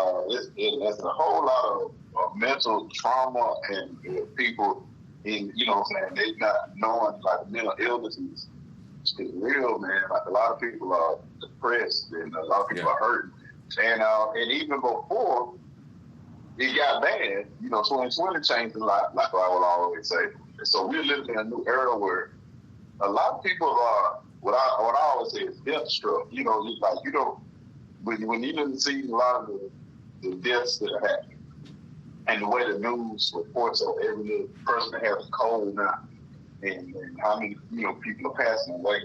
it's a whole lot of mental trauma, and people, in you know what I'm saying, they not knowing like mental illnesses. It's real, man. Like a lot of people are depressed, and a lot of people are hurting, and even before it got bad, 2020 changed a lot, like I would always say. And so we're living in a new era where a lot of people are. What I always say is death struck. When you didn't see a lot of the deaths that are happening, and the way the news reports on every little person that has a cold now, and how many people are passing away,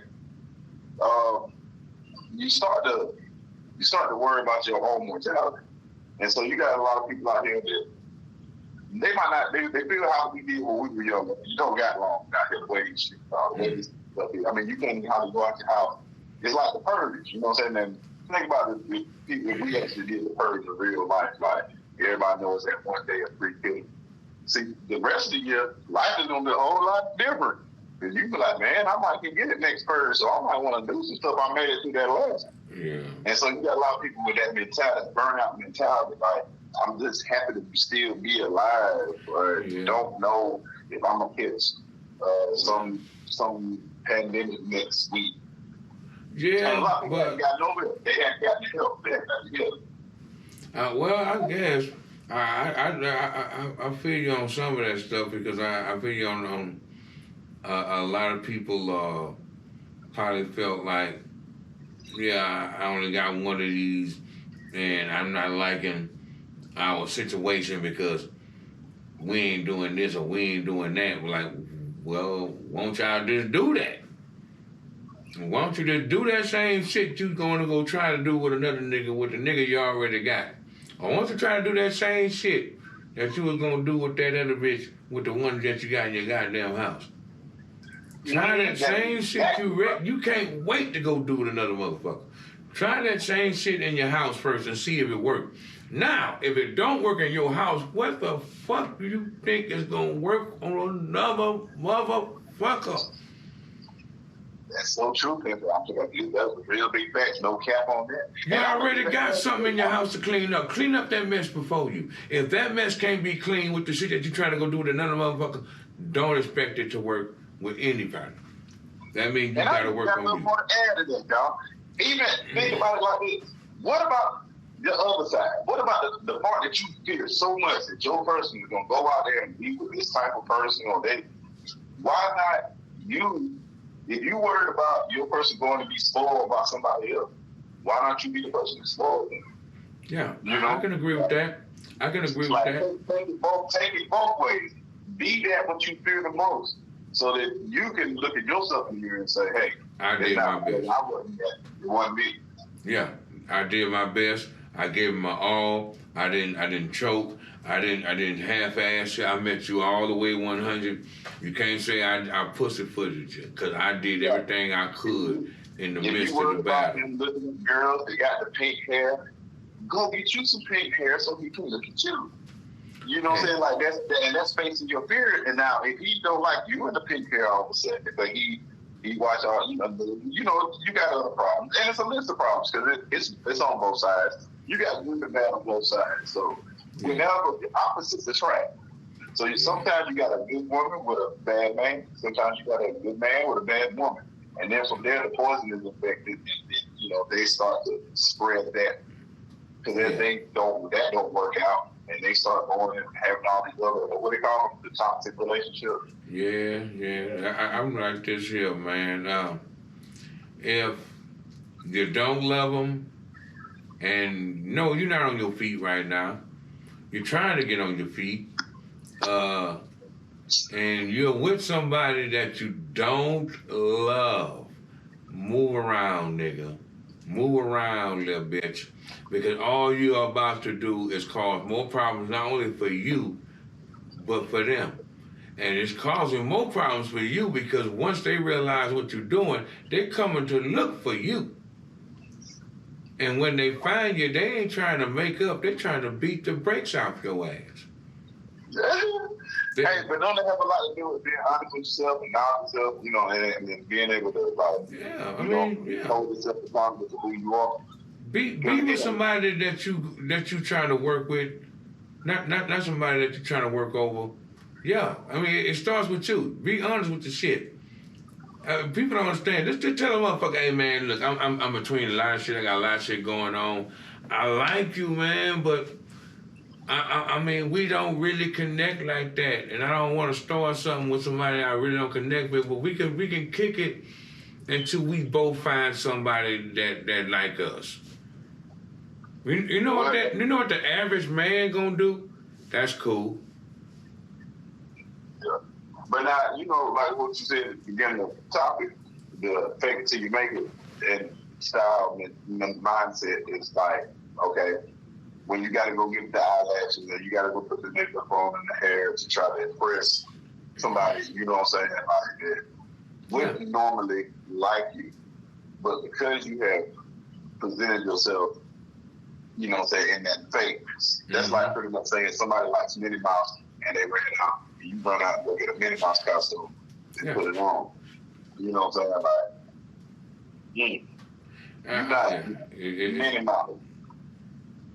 you start to worry about your own mortality. And so you got a lot of people out here that they might not they feel how we did when we were younger. You don't got long out here the way these shit I mean, you can't even hardly go out your house. It's like the purge, you know what I'm saying? And think about it, the people, if we actually did the purge in real life, like everybody knows that one day of free killing. See, the rest of the year, life is going to be a whole lot different. Because you be like, man, I might can get it next purge, so I might want to do some stuff I made it through that last. Yeah. And so you got a lot of people with that mentality, burnout mentality, like, I'm just happy to still be alive, or don't know if I'm going to catch some pandemic next week. Yeah, and a lot of people haven't got nowhere. They haven't got help. Well, I guess I feel you on some of that stuff, because I feel you on a lot of people probably felt like, I only got one of these, and I'm not liking our situation because we ain't doing this or we ain't doing that. We're like, well, won't y'all just do that? Why don't you just do that same shit you going to go try to do with another nigga, with the nigga you already got? Or why don't you try to do that same shit that you was going to do with that other bitch, with the one that you got in your goddamn house? Try that same shit you can't wait to go do with another motherfucker. Try that same shit in your house first and see if it works. Now, if it don't work in your house, what the fuck do you think is gonna work on another motherfucker? That's so true, people. I'm thinking that's a real big fact. No cap on that. You already got something in your house to clean up. Clean up that mess before you. If that mess can't be clean with the shit that you're trying to go do with another motherfucker, don't expect it to work with anybody. That means you gotta work on you. And I got to add to that, y'all. Even think about it like this. What about the other side? What about the part that you fear so much that your person is gonna go out there and be with this type of person, or why not you? If you worried about your person going to be spoiled by somebody else, why not you be the person that's spoiled them? Yeah, I can agree with that. I can agree with that. Take it both ways. Be that what you fear the most, so that you can look at yourself in the mirror and say, "Hey, I did my best. I wasn't that. It wasn't me." Yeah, I did my best. I gave it my all. I didn't choke. I didn't half-ass you. I met you all the way 100. You can't say I pussyfooted you, because I did everything I could in the midst of the battle. If you worry about him looking at girls that got the pink hair, go get you some pink hair so he can look at you. You know what I'm saying? Like that's facing your fear. And now if he don't like you in the pink hair all of a sudden, but he watch all you got other problems, and it's a list of problems because it's on both sides. You got good and bad on both sides. So whenever the opposites attract. So sometimes you got a good woman with a bad man. Sometimes you got a good man with a bad woman. And then from there, the poison is affected, and then, they start to spread that. Because that don't work out. and they start going and having all these other, what they call them, the toxic relationships. Yeah. I'm like this here, man. If you don't love them, and no, you're not on your feet right now. You're trying to get on your feet. And you're with somebody that you don't love. Move around, nigga. Move around, little bitch. Because all you're about to do is cause more problems, not only for you, but for them. And it's causing more problems for you because once they realize what you're doing, they're coming to look for you. And when they find you, they ain't trying to make up, they're trying to beat the brakes off your ass. Hey, but don't it have a lot to do with being honest with yourself and knowing yourself, you know, and being able to, like, hold yourself accountable to who you are? Be with somebody that you trying to work with, not somebody that you're trying to work over. Yeah, I mean, it starts with you. Be honest with the shit. People don't understand. Just tell a motherfucker, hey man, look, I'm between a lot of shit. I got a lot of shit going on. I like you, man, but I mean, we don't really connect like that, and I don't want to start something with somebody I really don't connect with. But we can kick it until we both find somebody that like us. You know what the average man gonna do? That's cool. Yeah. But now, you know, like what you said at the beginning of the topic, the fake it till you make it and style and mindset is like, okay, when you got to go get the eyelashes and you got to go put the makeup on and the hair to try to impress somebody, you know what I'm saying, like that wouldn't normally like you. But because you have presented yourself, you know what I'm saying, in that fake, that's like pretty much saying somebody likes Minnie Mouse and they ran out. You run out and go get a Minnie Mouse costume and put it on. You know what I'm saying? Like, you're not Minnie Mouse.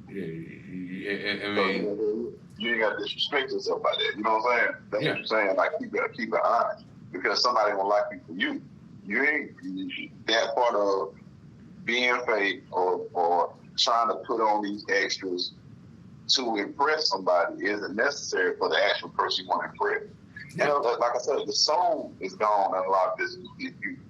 Yeah, I mean, you ain't got to disrespect yourself by that. You know what I'm saying? That's what I'm saying. Like, you got to keep it honest because somebody will like you for you. You ain't that part of being fake or trying to put on these extras to impress somebody isn't necessary for the actual person you want to impress. You know, like I said, the soul is gone in a lot of business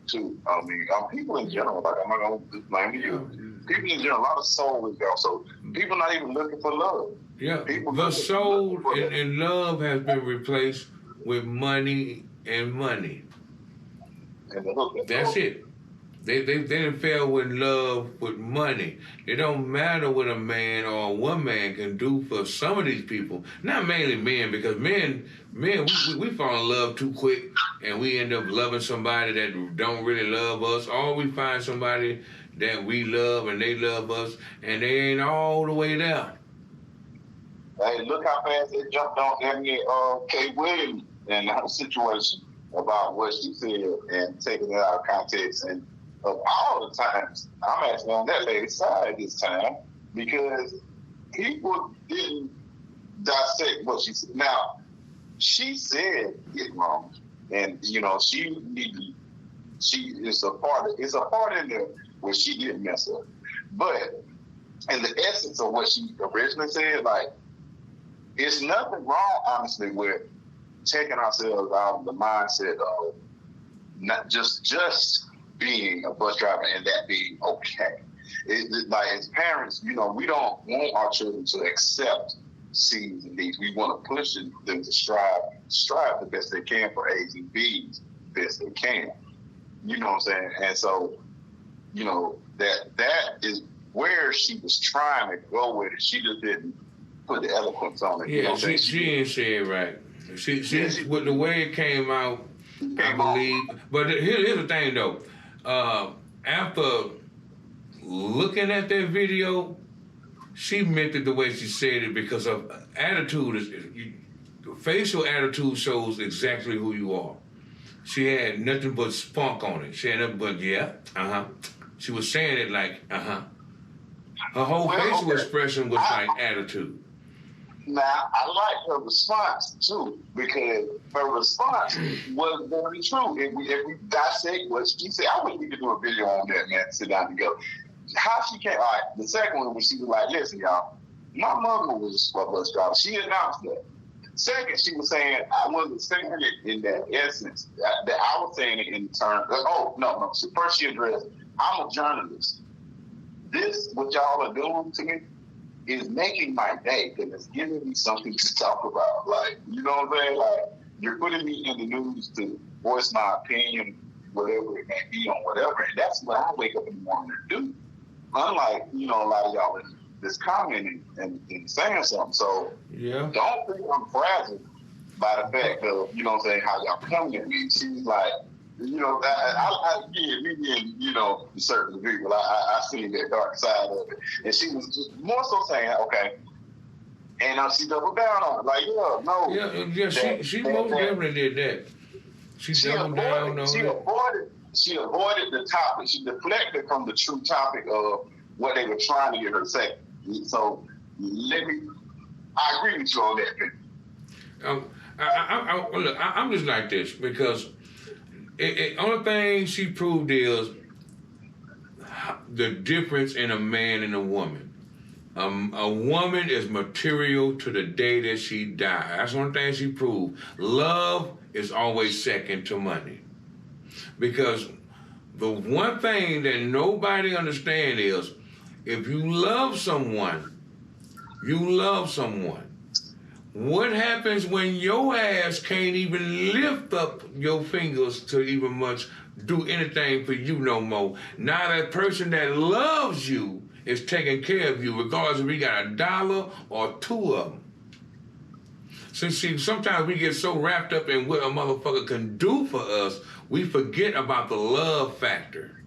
too. I mean, people in general, like I'm not going to blame you. People in general, a lot of soul is gone. So people not even looking for love. Yeah, the soul and love has been replaced with money and money. That's it. They didn't fail with love with money. It don't matter what a man or a woman can do for some of these people. Not mainly men, because men we fall in love too quick and we end up loving somebody that don't really love us. Or we find somebody that we love and they love us and they ain't all the way there. Hey, look how fast they jumped on Emily K. Williams and her situation about what she said and taking it out of context. And of all the times, I'm actually on that lady's side this time because people didn't dissect what she said. Now, she said it wrong, and you know it's a part in there where she didn't mess up. But in the essence of what she originally said, like, it's nothing wrong, honestly, with taking ourselves out of the mindset of not just being a bus driver and that being okay. Like, as parents, you know, we don't want our children to accept C's and D's. We want to push them to strive the best they can for A's and B's best they can. You know what I'm saying? And so, you know, that is where she was trying to go with it. She just didn't put the eloquence on it. Yeah, you know she didn't say it right. She with the way it came out, I believe. But here's the thing, though. After looking at that video, she meant it the way she said it because of attitude. Facial attitude shows exactly who you are. She had nothing but spunk on it. She had nothing but She was saying it like Her whole facial expression was like attitude. Now, I like her response, too, because her response was very true. If we dissect what she said, I wish we could do a video on that, man, sit down and go. How she came, all right, the second one, when she was like, listen, y'all, My mother was a bus driver. She announced that. Second, she was saying I wasn't saying it in that essence. That I was saying it in terms. Oh no. So first, she addressed, I'm a journalist. This, what y'all are doing to me, is making my day because it's giving me something to talk about. Like, you know what I'm saying? Like, you're putting me in the news to voice my opinion, whatever it may be on whatever. And that's what I wake up in the morning to do. Unlike, a lot of y'all in this commenting and saying something. So don't think I'm frazzled by the fact of, how y'all coming at me. She's like, I me being, certain people, I seen that dark side of it. And she was just more so saying, okay. And she doubled down on it. Like, she most definitely did that. She doubled down on it. She avoided the topic. She deflected from the true topic of what they were trying to get her to say. So I agree with you on that. Look, I'm just like this because only thing she proved is the difference in a man and a woman. A woman is material to the day that she dies. That's one thing she proved. Love is always second to money. Because the one thing that nobody understands is if you love someone, what happens when your ass can't even lift up your fingers to even much do anything for you no more? Now that person that loves you is taking care of you, regardless if we got $1 or two of them. So see, sometimes we get so wrapped up in what a motherfucker can do for us, we forget about the love factor.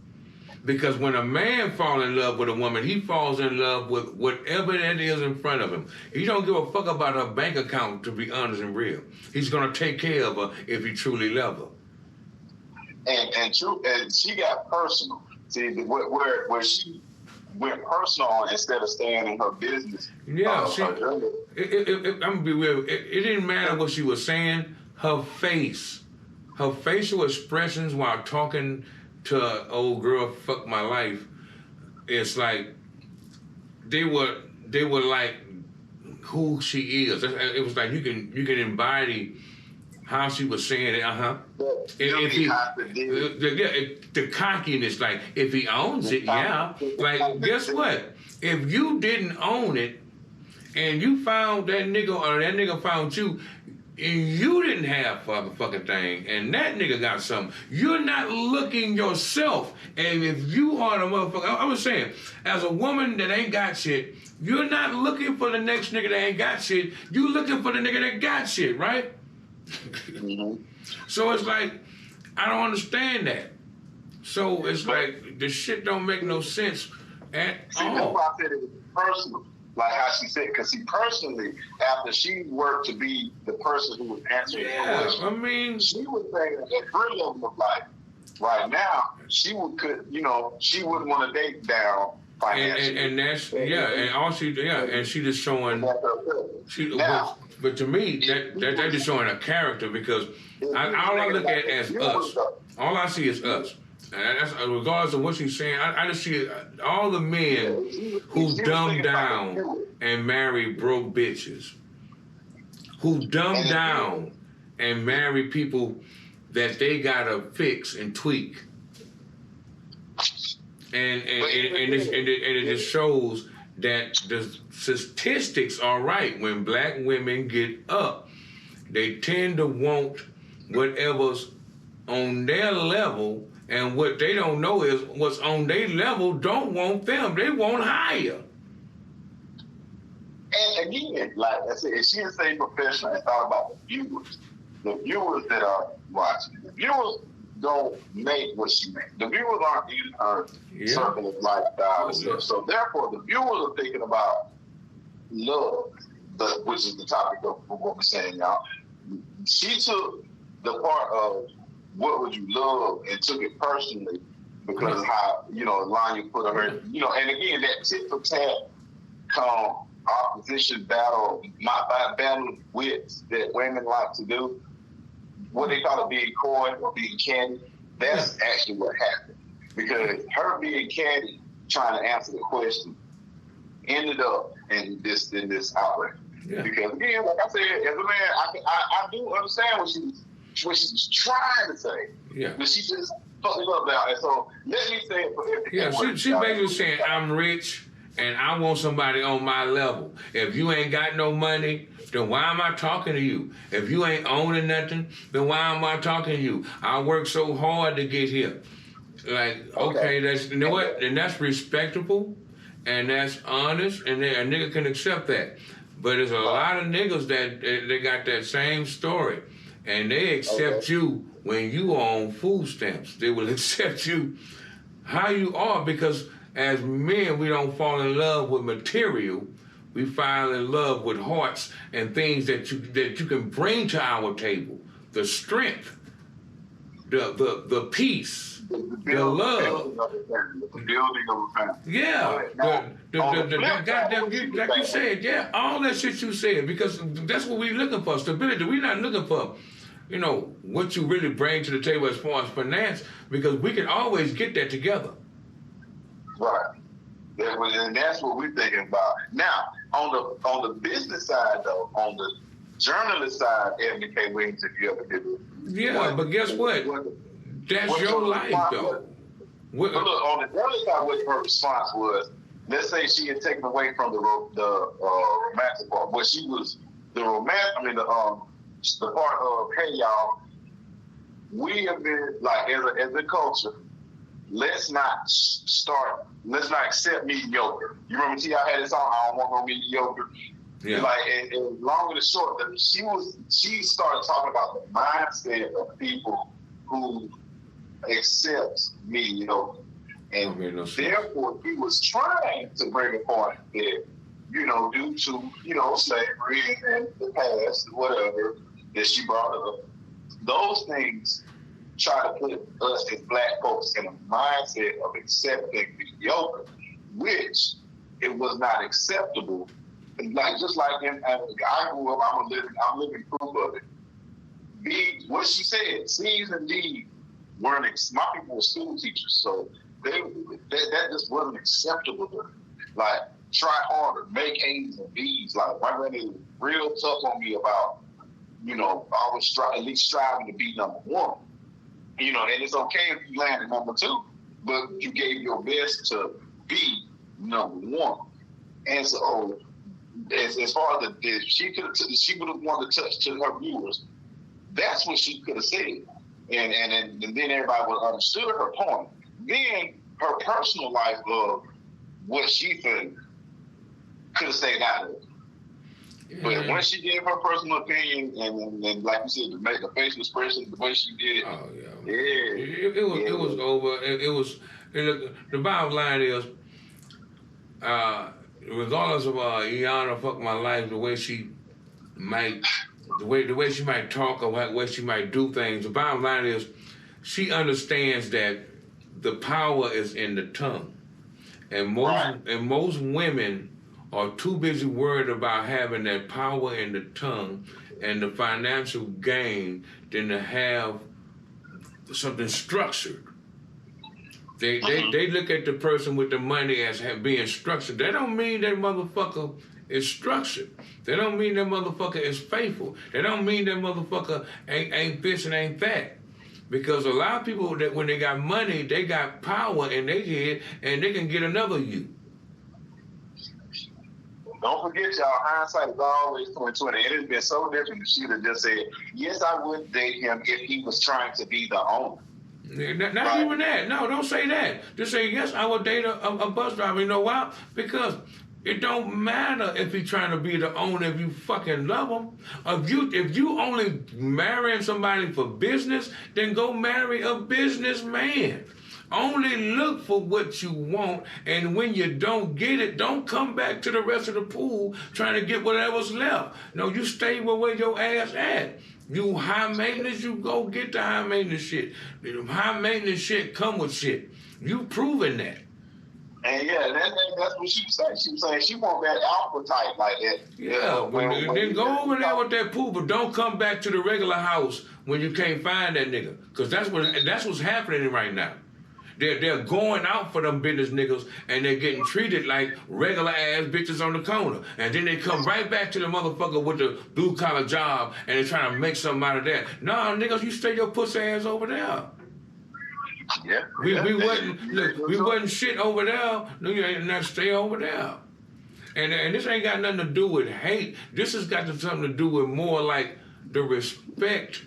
Because when a man falls in love with a woman, he falls in love with whatever that is in front of him. He don't give a fuck about her bank account, to be honest and real. He's gonna take care of her if he truly loves her. And she got personal. See, where she went personal on instead of staying in her business. Yeah, I'm gonna be real. It didn't matter what she was saying. Her facial expressions while talking to an old girl, fuck my life. It's like they were like who she is. It was like you can embody how she was saying it. The cockiness, like if he owns it, yeah. Like guess what? If you didn't own it, and you found that nigga or that nigga found you, and you didn't have fucking thing, and that nigga got something, you're not looking yourself. And if you are the motherfucker, I was saying, as a woman that ain't got shit, you're not looking for the next nigga that ain't got shit. You looking for the nigga that got shit, right? So it's like, I don't understand that. So it's like, the shit don't make no sense at all. That's why I said it was personal. Like how she said, because personally, after she worked to be the person who was answering the question, I mean, she was saying that at her level of life, right now, she wouldn't want to date down financially. And that's and all and she just showing. But to me, that just showing a character because all I look at as us. All I see is us. And that's regardless of what she's saying. I just see all the men who dumb down and marry broke bitches, who dumb down and marry people that they gotta fix and tweak, and it just shows that the statistics are right. When black women get up, they tend to want whatever's on their level. And what they don't know is what's on their level don't want them. They want higher. And again, like I said, if she didn't say professional and thought about the viewers that are watching, the viewers don't make what she makes. The viewers aren't in her circle of lifestyle and stuff. So therefore, the viewers are thinking about love, which is the topic of what we're saying, y'all. She took the part of what would you love and took it personally because of how, Lanya put her, and again, that tit for tat opposition battle, battle of wits that women like to do, what they call it being coy or being candy, that's actually what happened. Because her being candy, trying to answer the question, ended up in this outlet. Yeah. Because again, like I said, as a man, I do understand what she was trying to say. Yeah. But she just fucked it up now. And so let me say it for everything. Yeah, she basically saying, I'm rich and I want somebody on my level. If you ain't got no money, then why am I talking to you? If you ain't owning nothing, then why am I talking to you? I worked so hard to get here. Like, okay, that's, you know what? And that's respectable and that's honest and a nigga can accept that. But there's a lot of niggas that they got that same story and they accept you when you are on food stamps. They will accept you how you are because as men, we don't fall in love with material. We fall in love with hearts and things that you can bring to our table. The strength, the peace, the love. The building of a family. Yeah, goddamn, like you said, yeah, all that shit you said, because that's what we looking for, stability. We're not looking for, you know, what you really bring to the table as far as finance, because we can always get that together. Right. And that's what we're thinking about. Now, on the business side, though, on the journalist side, Ebony K. Williams, if you ever did it. Yeah, but guess what? That's your life, though. But look, on the journalist side, what her response was, let's say she had taken away from the romantic part, but she was the part of, hey, y'all, we have been, like, as a culture, let's not accept mediocre. You remember T.I. had this song, I don't want no mediocre. Yeah. Like, and long and short, she started talking about the mindset of people who accept mediocre. And therefore, he was trying to bring a point that, you know, due to, you know, slavery and the past, whatever, that she brought up, those things try to put us as black folks in a mindset of accepting mediocre, which it was not acceptable. Like just like I grew up, I'm living proof of it. What she said, C's and D's weren't. My people were school teachers, so that just wasn't acceptable to them. Like try harder, make A's and B's. Like my granny was real tough on me about, you know, always at least striving to be number one. You know, and it's okay if you landed number two, but you gave your best to be number one. And so, as far as she would have wanted to touch to her viewers. That's what she could have said, and then everybody would have understood her point. Then her personal life of what she could have stayed out of it. But when she gave her personal opinion, and like you said, to make the facial expression, the way she did it, it was over. The bottom line is, regardless of Iyanla fuck my life, the way she might talk or the way she might do things, the bottom line is, she understands that the power is in the tongue, and most women are too busy worried about having that power in the tongue and the financial gain than to have something structured. They look at the person with the money as being structured. That don't mean that motherfucker is structured. That don't mean that motherfucker is faithful. That don't mean that motherfucker ain't this and ain't that. Because a lot of people that when they got money, they got power in their head and they can get another you. Don't forget, y'all, hindsight is always 20/20. It has been so different if she'd have just said, yes, I would date him if he was trying to be the owner. Not even that. No, don't say that. Just say, yes, I would date a bus driver. You know why? Because it don't matter if he's trying to be the owner if you fucking love him. If you only marrying somebody for business, then go marry a businessman. Only look for what you want, and when you don't get it, don't come back to the rest of the pool trying to get whatever's left. No, you stay where your ass at. You high maintenance, you go get the high maintenance shit. High maintenance shit come with shit. You proving that. And yeah, that's what she was saying. She was saying she want that alpha type like that. Yeah, then go over there with that pool, but don't come back to the regular house when you can't find that nigga. Because that's what's happening right now. They're going out for them business niggas and they're getting treated like regular ass bitches on the corner. And then they come right back to the motherfucker with the blue collar job and they're trying to make something out of that. Nah, niggas, you stay your pussy ass over there. Yeah. We wasn't shit over there. No, you ain't not stay over there. And this ain't got nothing to do with hate. This has got something to do with more like the respect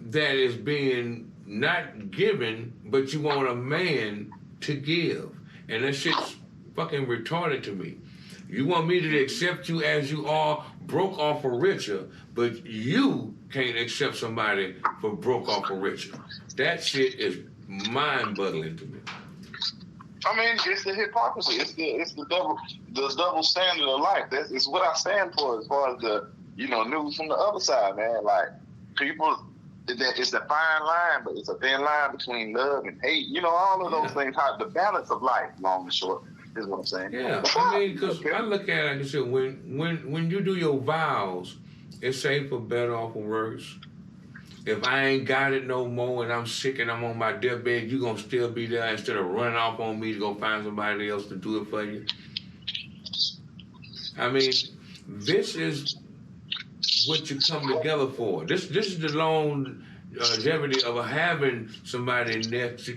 that is being not given, but you want a man to give. And that shit's fucking retarded to me. You want me to accept you as you are, broke off or richer, but you can't accept somebody for broke off or richer. That shit is mind-boggling to me. I mean, it's the hypocrisy. It's the double standard of life. It's what I stand for as far as the news from the other side, man. Like people, it's a fine line, but it's a thin line between love and hate. All of those things. How the balance of life, long and short, is what I'm saying. Yeah, I mean, because I look at it like I said, when you do your vows, it's say for better or for worse. If I ain't got it no more and I'm sick and I'm on my deathbed, you gonna still be there instead of running off on me to go find somebody else to do it for you. I mean, this is what you come together for. This is the longevity of having somebody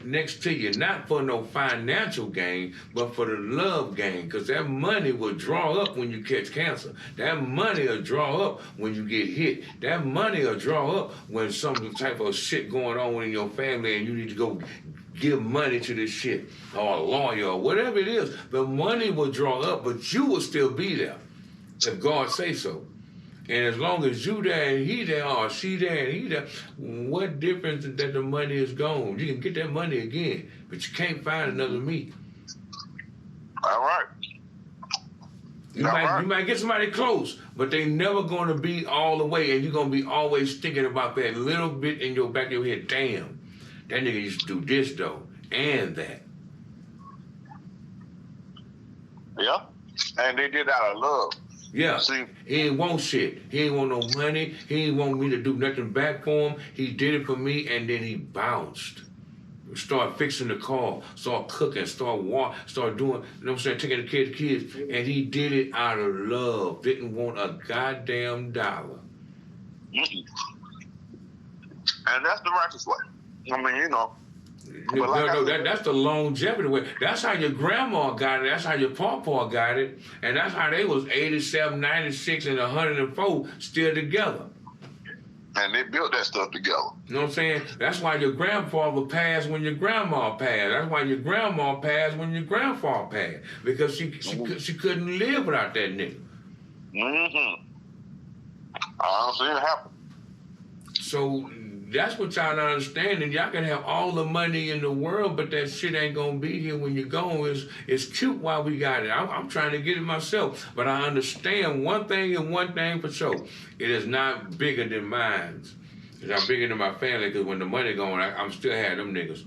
next to you, not for no financial gain, but for the love gain, because that money will draw up when you catch cancer. That money will draw up when you get hit. That money will draw up when some type of shit going on in your family and you need to go give money to this shit, or a lawyer, or whatever it is. The money will draw up, but you will still be there if God say so. And as long as you there and he there, or she there and he there, what difference is that the money is gone? You can get that money again, but you can't find another me. All right. You might get somebody close, but they never going to be all the way, and you're going to be always thinking about that little bit in your back of your head. Damn, that nigga used to do this, though, and that. Yeah, and they did out of love. Yeah, see, he ain't want shit. He ain't want no money. He ain't want me to do nothing back for him. He did it for me, and then he bounced. Start fixing the car, start cooking, start doing, you know what I'm saying, taking the kids, and he did it out of love. Didn't want a goddamn dollar. And that's the righteous way. I mean, that's the longevity way. That's how your grandma got it. That's how your papa got it. And that's how they was 87, 96, and 104 still together. And they built that stuff together. You know what I'm saying? That's why your grandfather passed when your grandma passed. That's why your grandma passed when your grandfather passed. Because she couldn't live without that nigga. Mm-hmm. I don't see it happen. So that's what y'all not understanding. Y'all can have all the money in the world, but that shit ain't gonna be here when you're gone. It's cute while we got it. I'm trying to get it myself, but I understand one thing and one thing for sure. It is not bigger than mine. It's not bigger than my family, because when the money gone, I'm still having them niggas.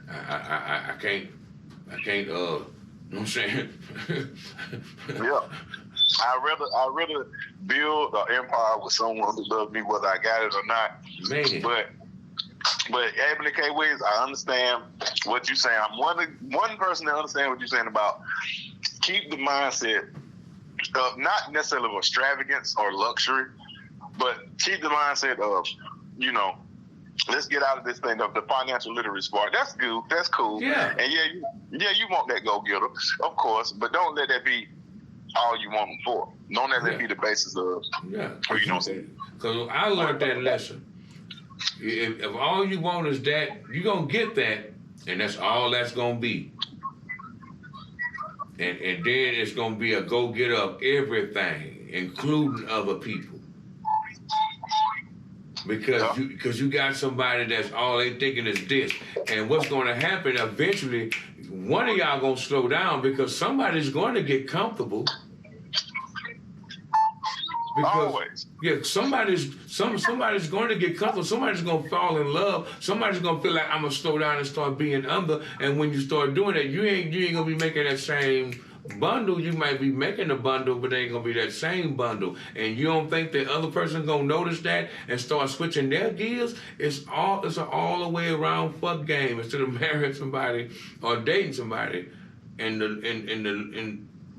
I can't, you know what I'm saying? Yeah. I'd rather build an empire with someone who loves me whether I got it or not. Man. But Ebony K. Wiz, I understand what you're saying. I'm one person that understands what you're saying about keep the mindset of not necessarily of extravagance or luxury, but keep the mindset of, let's get out of this thing of the financial literacy part. That's good. That's cool. Yeah. And you want that go-getter, of course, but don't let that be all you want them for. Don't let that be the basis of who you don't see. Because I learned that lesson. If all you want is that, you're going to get that, and that's all that's going to be. And then it's going to be a go-getter of everything, including other people. Because you got somebody that's all they thinking is this. And what's going to happen eventually, one of y'all going to slow down because somebody's going to get comfortable. Always. Yeah, somebody's going to get comfortable. Somebody's going to fall in love. Somebody's going to feel like I'm going to slow down and start being under. And when you start doing that, you ain't going to be making that same bundle, you might be making a bundle, but it ain't gonna be that same bundle. And you don't think the other person gonna notice that and start switching their gears? It's an all the way around fuck game instead of marrying somebody or dating somebody in the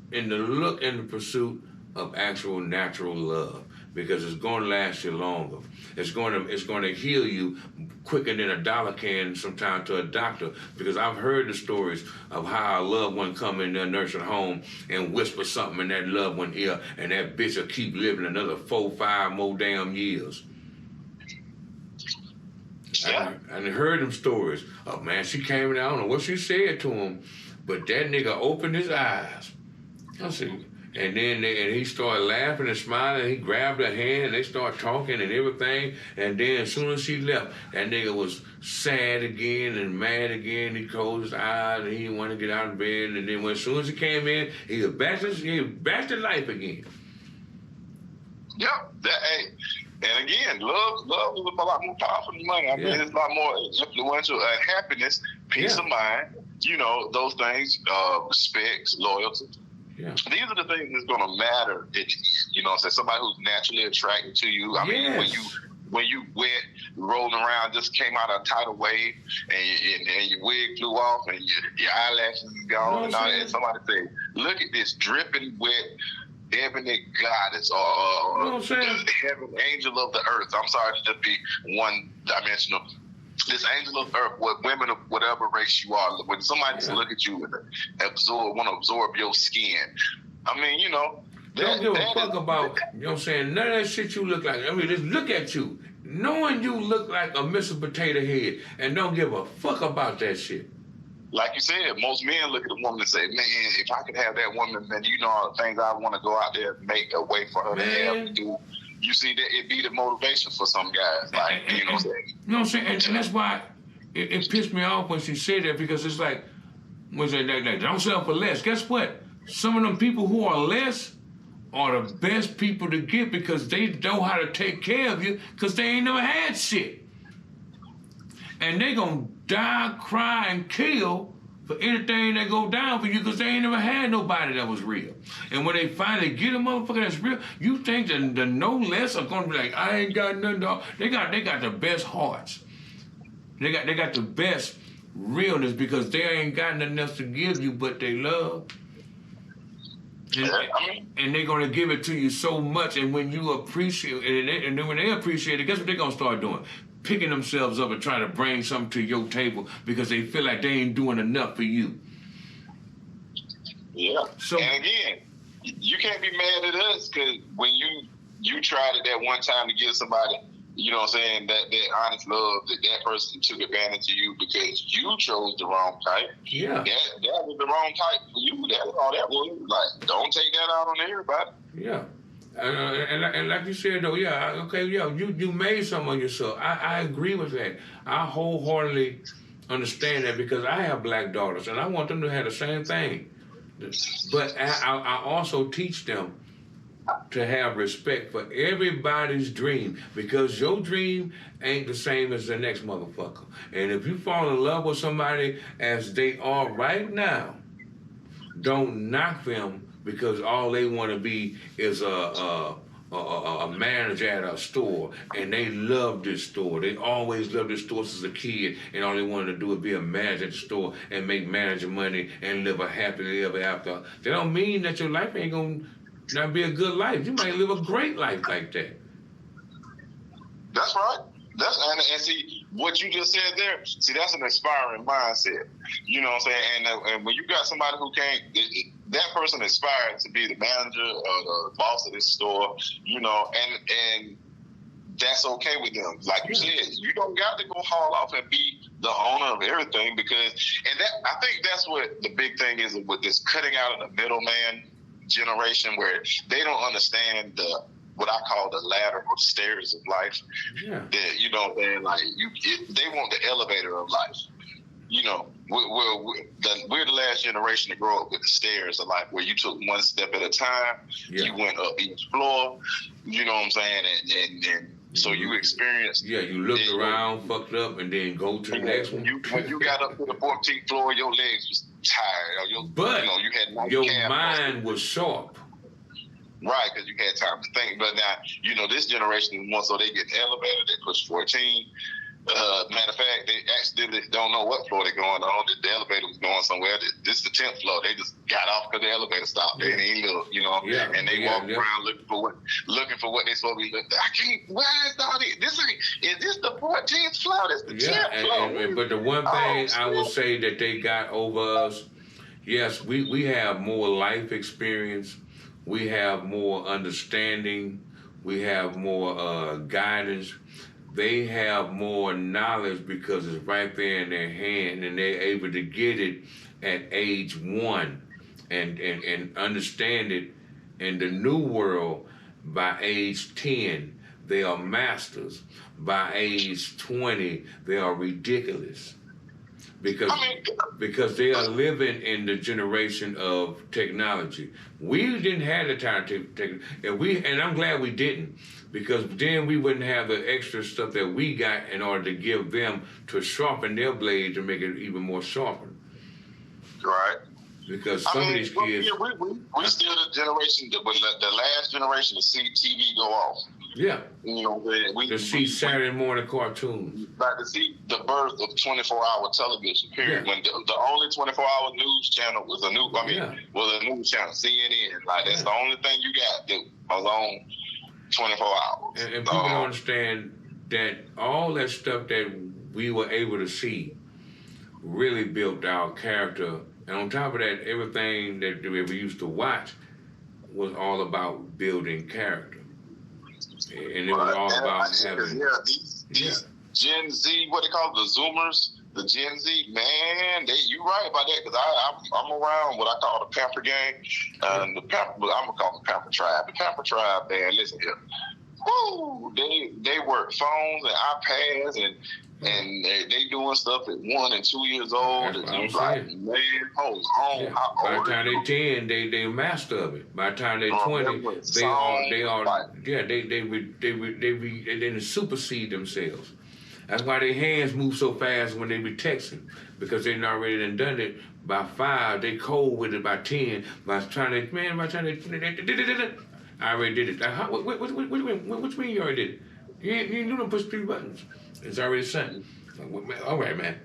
look and the pursuit of actual natural love, because it's going to last you longer. It's going to heal you quicker than a dollar can sometimes to a doctor, because I've heard the stories of how a loved one come in their nursing home and whisper something in that loved one ear, and that bitch will keep living another 4, 5 more damn years. Yeah. I heard them stories. Oh man, she came in, I don't know what she said to him, but that nigga opened his eyes. I see. And then he started laughing and smiling, and he grabbed her hand, and they started talking and everything. And then as soon as she left, that nigga was sad again and mad again. He closed his eyes and he didn't want to get out of bed. And then as soon as he came in, he was back to life again. Yep. And again, love is a lot more powerful than money. I mean, it's a lot more influential. Happiness, peace of mind, those things, respect, loyalty. Yeah. These are the things that's going to matter. Somebody who's naturally attracted to you. I mean, when you wet, rolling around, just came out of a tidal wave, and your wig flew off, and your eyelashes is gone, and all that. And somebody say, "Look at this dripping wet ebony goddess, or heaven angel of the earth." I'm sorry to just be one dimensional. This angel of earth, what women of whatever race you are, when somebody just look at you and want to absorb your skin, I mean, don't give a fuck about, none of that shit you look like. I mean, just look at you, knowing you look like a Mr. Potato Head, and don't give a fuck about that shit. Like you said, most men look at a woman and say, man, if I could have that woman, then all the things I want to go out there and make a way for her to have to do. You see, that it be the motivation for some guys, like, you know what I'm saying? You know what I'm saying? And that's why it pissed me off when she said that, because it's like, when they don't sell for less. Guess what? Some of them people who are less are the best people to get, because they know how to take care of you, because they ain't never had shit. And they gonna die, cry, and kill for anything that go down for you, because they ain't never had nobody that was real. And when they finally get a motherfucker that's real, you think that the no less are gonna be like, I ain't got nothing to offer. They got the best hearts. They got the best realness, because they ain't got nothing else to give you but they love. And they're gonna give it to you so much, and when you appreciate it, and then when they appreciate it, guess what they're gonna start doing? Picking themselves up and trying to bring something to your table, because they feel like they ain't doing enough for you. Yeah. So, and again, you can't be mad at us, because when you tried it that one time to give somebody, you know what I'm saying, that honest love, that person took advantage of you because you chose the wrong type. Yeah. That was the wrong type for you. That was all that was. Like, don't take that out on everybody. Yeah. And like you said, though, you made something of yourself. I agree with that. I wholeheartedly understand that, because I have black daughters, and I want them to have the same thing. But I also teach them to have respect for everybody's dream, because your dream ain't the same as the next motherfucker. And if you fall in love with somebody as they are right now, don't knock them, because all they want to be is a manager at a store, and they love this store. They always loved this store since a kid, and all they wanted to do was be a manager at the store and make manager money and live a happily ever after. That don't mean that your life ain't gonna not be a good life. You might live a great life like that. That's right. And see what you just said there. See, that's an inspiring mindset. You know what I'm saying? And when you got somebody who can't, that person aspired to be the manager or the boss of this store. And that's okay with them. Like you said, you don't got to go haul off and be the owner of everything, I think that's what the big thing is with this cutting out of the middleman generation, where they don't understand what I call the ladder or stairs of life. Yeah. That, like they want the elevator of life. We're the last generation to grow up with the stairs of life, where you took one step at a time. Yeah. You went up each floor. You know what I'm saying? And so you experienced. Yeah, you looked around, fucked up, and then go to the next one. When you got up to the 14th floor, your legs was tired. Or but you had night your cab mind was sharp. Right, because you had time to think. But now, this generation is more so they get the elevator, they push 14. Matter of fact, they accidentally don't know what floor they're going on. The elevator was going somewhere. This is the 10th floor. They just got off because the elevator stopped. They didn't look, and they walk around looking for what they're supposed to be looking. I can't. Why is all this? Is this the 14th floor? This the 10th floor. But the one thing I will say that they got over us, yes, we have more life experience. We have more understanding. We have more guidance. They have more knowledge because it's right there in their hand, and they're able to get it at age 1 and understand it in the new world by age 10. They are masters. By age 20, they are ridiculous. Because they are living in the generation of technology. We didn't have the time to take, and I'm glad we didn't, because then we wouldn't have the extra stuff that we got in order to give them to sharpen their blade to make it even more sharper. Right. Because some of these kids, we still the generation, the last generation to see TV go off. Yeah. To see Saturday morning cartoons. Like to see the birth of 24-hour television, period. Yeah. When the only 24-hour news channel was a news channel, CNN. Like, that's the only thing you got that was on 24 hours. And people don't understand that all that stuff that we were able to see really built our character. And on top of that, everything that we used to watch was all about building character. And it was all about having... These Gen Z, what they call the Zoomers, the Gen Z, man, you right about that, because I'm around what I call the Pamper Gang. I'm going to call it the Pamper Tribe. The Pamper Tribe, man, listen here. Woo! They work phones and iPads and they doing stuff at 1 and 2 years old. That's and you like, man, hold on. Yeah. By the time they 10, they master of it. By the time they 20, they didn't supersede themselves. That's why their hands move so fast when they be texting, because they already done it. By 5, they cold with it. By 10, by the time they I already did it. What mean you already did it? You don't push 3 buttons. It's already sent. All right, man.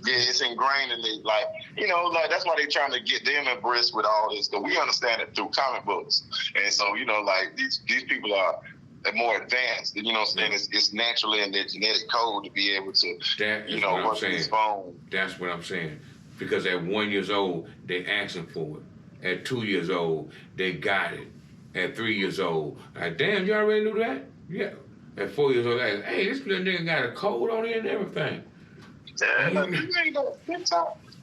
Yeah, it's ingrained in it. Like that's why they're trying to get them abreast with all this. Because we understand it through comic books, and so these people are more advanced. It's naturally in their genetic code to be able to work this phone. That's what I'm saying. Because at 1 year old, they asking for it. At 2 years old, they got it. At 3 years old, like, damn, you already knew that? Yeah. At 4 years old, like, hey, this little nigga got a code on it and everything. You know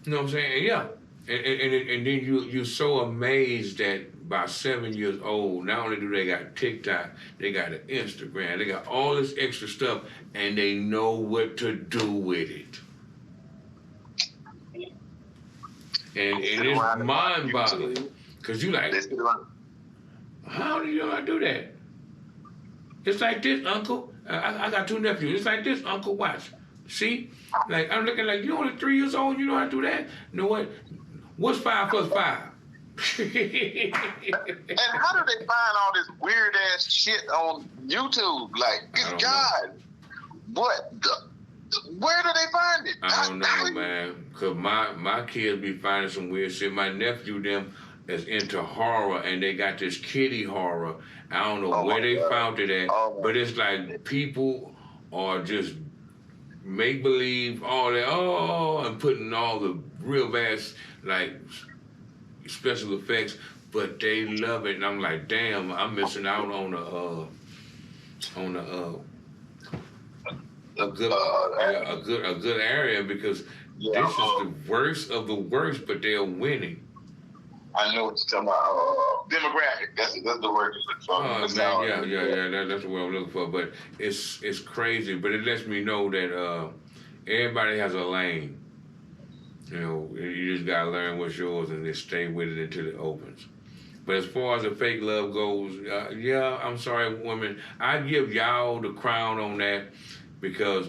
what I'm saying? Yeah. And then you're so amazed that by 7 years old, not only do they got TikTok, they got an Instagram, they got all this extra stuff, and they know what to do with it. And it's mind-boggling. Because you like, how do you know how to do that? It's like this, Uncle. I got 2 nephews. It's like this, Uncle. Watch. See? Like, I'm looking like, you only 3 years old, you know how to do that? You know what? What's 5 plus 5? And how do they find all this weird ass shit on YouTube? Like, good God. Where do they find it? I don't know, man. Because my kids be finding some weird shit. My nephew, them, is into horror, and they got this kiddie horror. I don't know where they found it at, but it's like people are just make-believe, all that, and putting all the real vast, like, special effects, but they love it, and I'm like, damn, I'm missing out on a good area, because this is the worst of the worst, but they're winning. I know what you're talking about. Demographic. That's the word you're looking for. That's the word I'm looking for. But it's crazy. But it lets me know that everybody has a lane. You just gotta learn what's yours and just stay with it until it opens. But as far as the fake love goes, I'm sorry, women. I give y'all the crown on that, because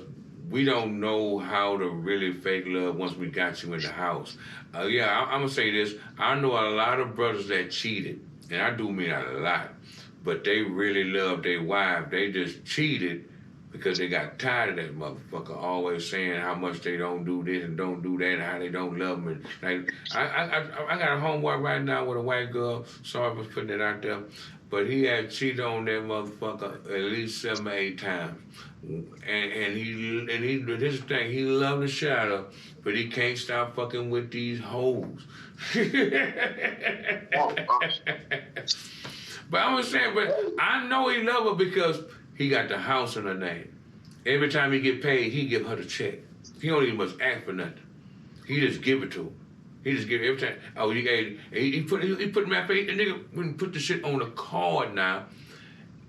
we don't know how to really fake love once we got you in the house. Yeah, I'm gonna say this. I know a lot of brothers that cheated, and I do mean a lot, but they really love their wife. They just cheated because they got tired of that motherfucker always saying how much they don't do this and don't do that and how they don't love them. And like, I got a homeboy right now with a white girl. Sorry for putting it out there. But he had cheated on that motherfucker at least 7 or 8 times. And he did his thing. He loved the shadow, but he can't stop fucking with these hoes. But I'm just saying, but I know he love her because he got the house in her name. Every time he get paid, he give her the check. He don't even must ask for nothing. He just give it to her. He just give it every time. Oh, he put my face. The nigga wouldn't put the shit on a card now,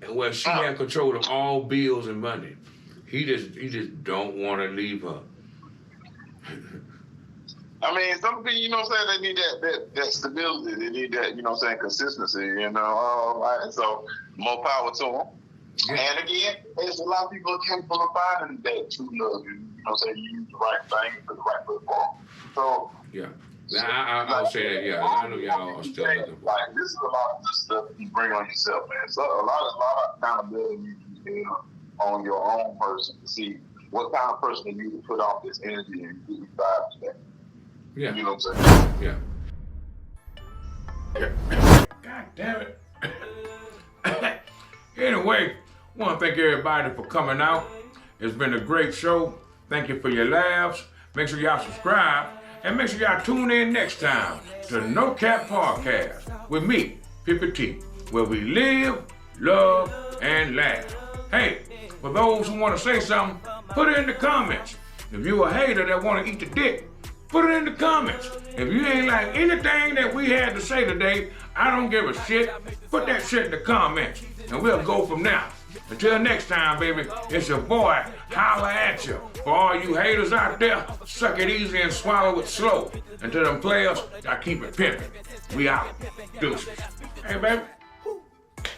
where she had control of all bills and money. He just don't want to leave her. I mean, some people, you know what I'm saying, they need that stability. They need that, you know what I'm saying, consistency, you know. Right? So, more power to them. Yeah. And again, there's a lot of people capable of finding that true love. You know what I'm saying? You use the right thing for the right football. So, yeah. I'll say that, yeah. I know y'all are still looking for. Like, this is a lot of the stuff you bring on yourself, man. So, a lot of accountability you have on your own person to see what kind of person you to put off this energy and give you vibe to that. Yeah. You know what I'm saying? Yeah. God damn it. Anyway, I want to thank everybody for coming out. It's been a great show. Thank you for your laughs. Make sure y'all subscribe. And make sure y'all tune in next time to No Cap Podcast with me, Pippa T, where we live, love, and laugh. Hey, for those who want to say something, put it in the comments. If you a hater that want to eat the dick, put it in the comments. If you ain't like anything that we had to say today, I don't give a shit. Put that shit in the comments, and we'll go from there. Until next time, baby, it's your boy, holla at you. For all you haters out there, suck it easy and swallow it slow. And to them players, I keep it pimping. We out. Deuces. Hey, baby,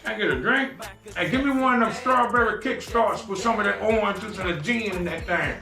I get a drink? Hey, give me one of them strawberry kickstarts with some of that orange juice and a gin in that thing.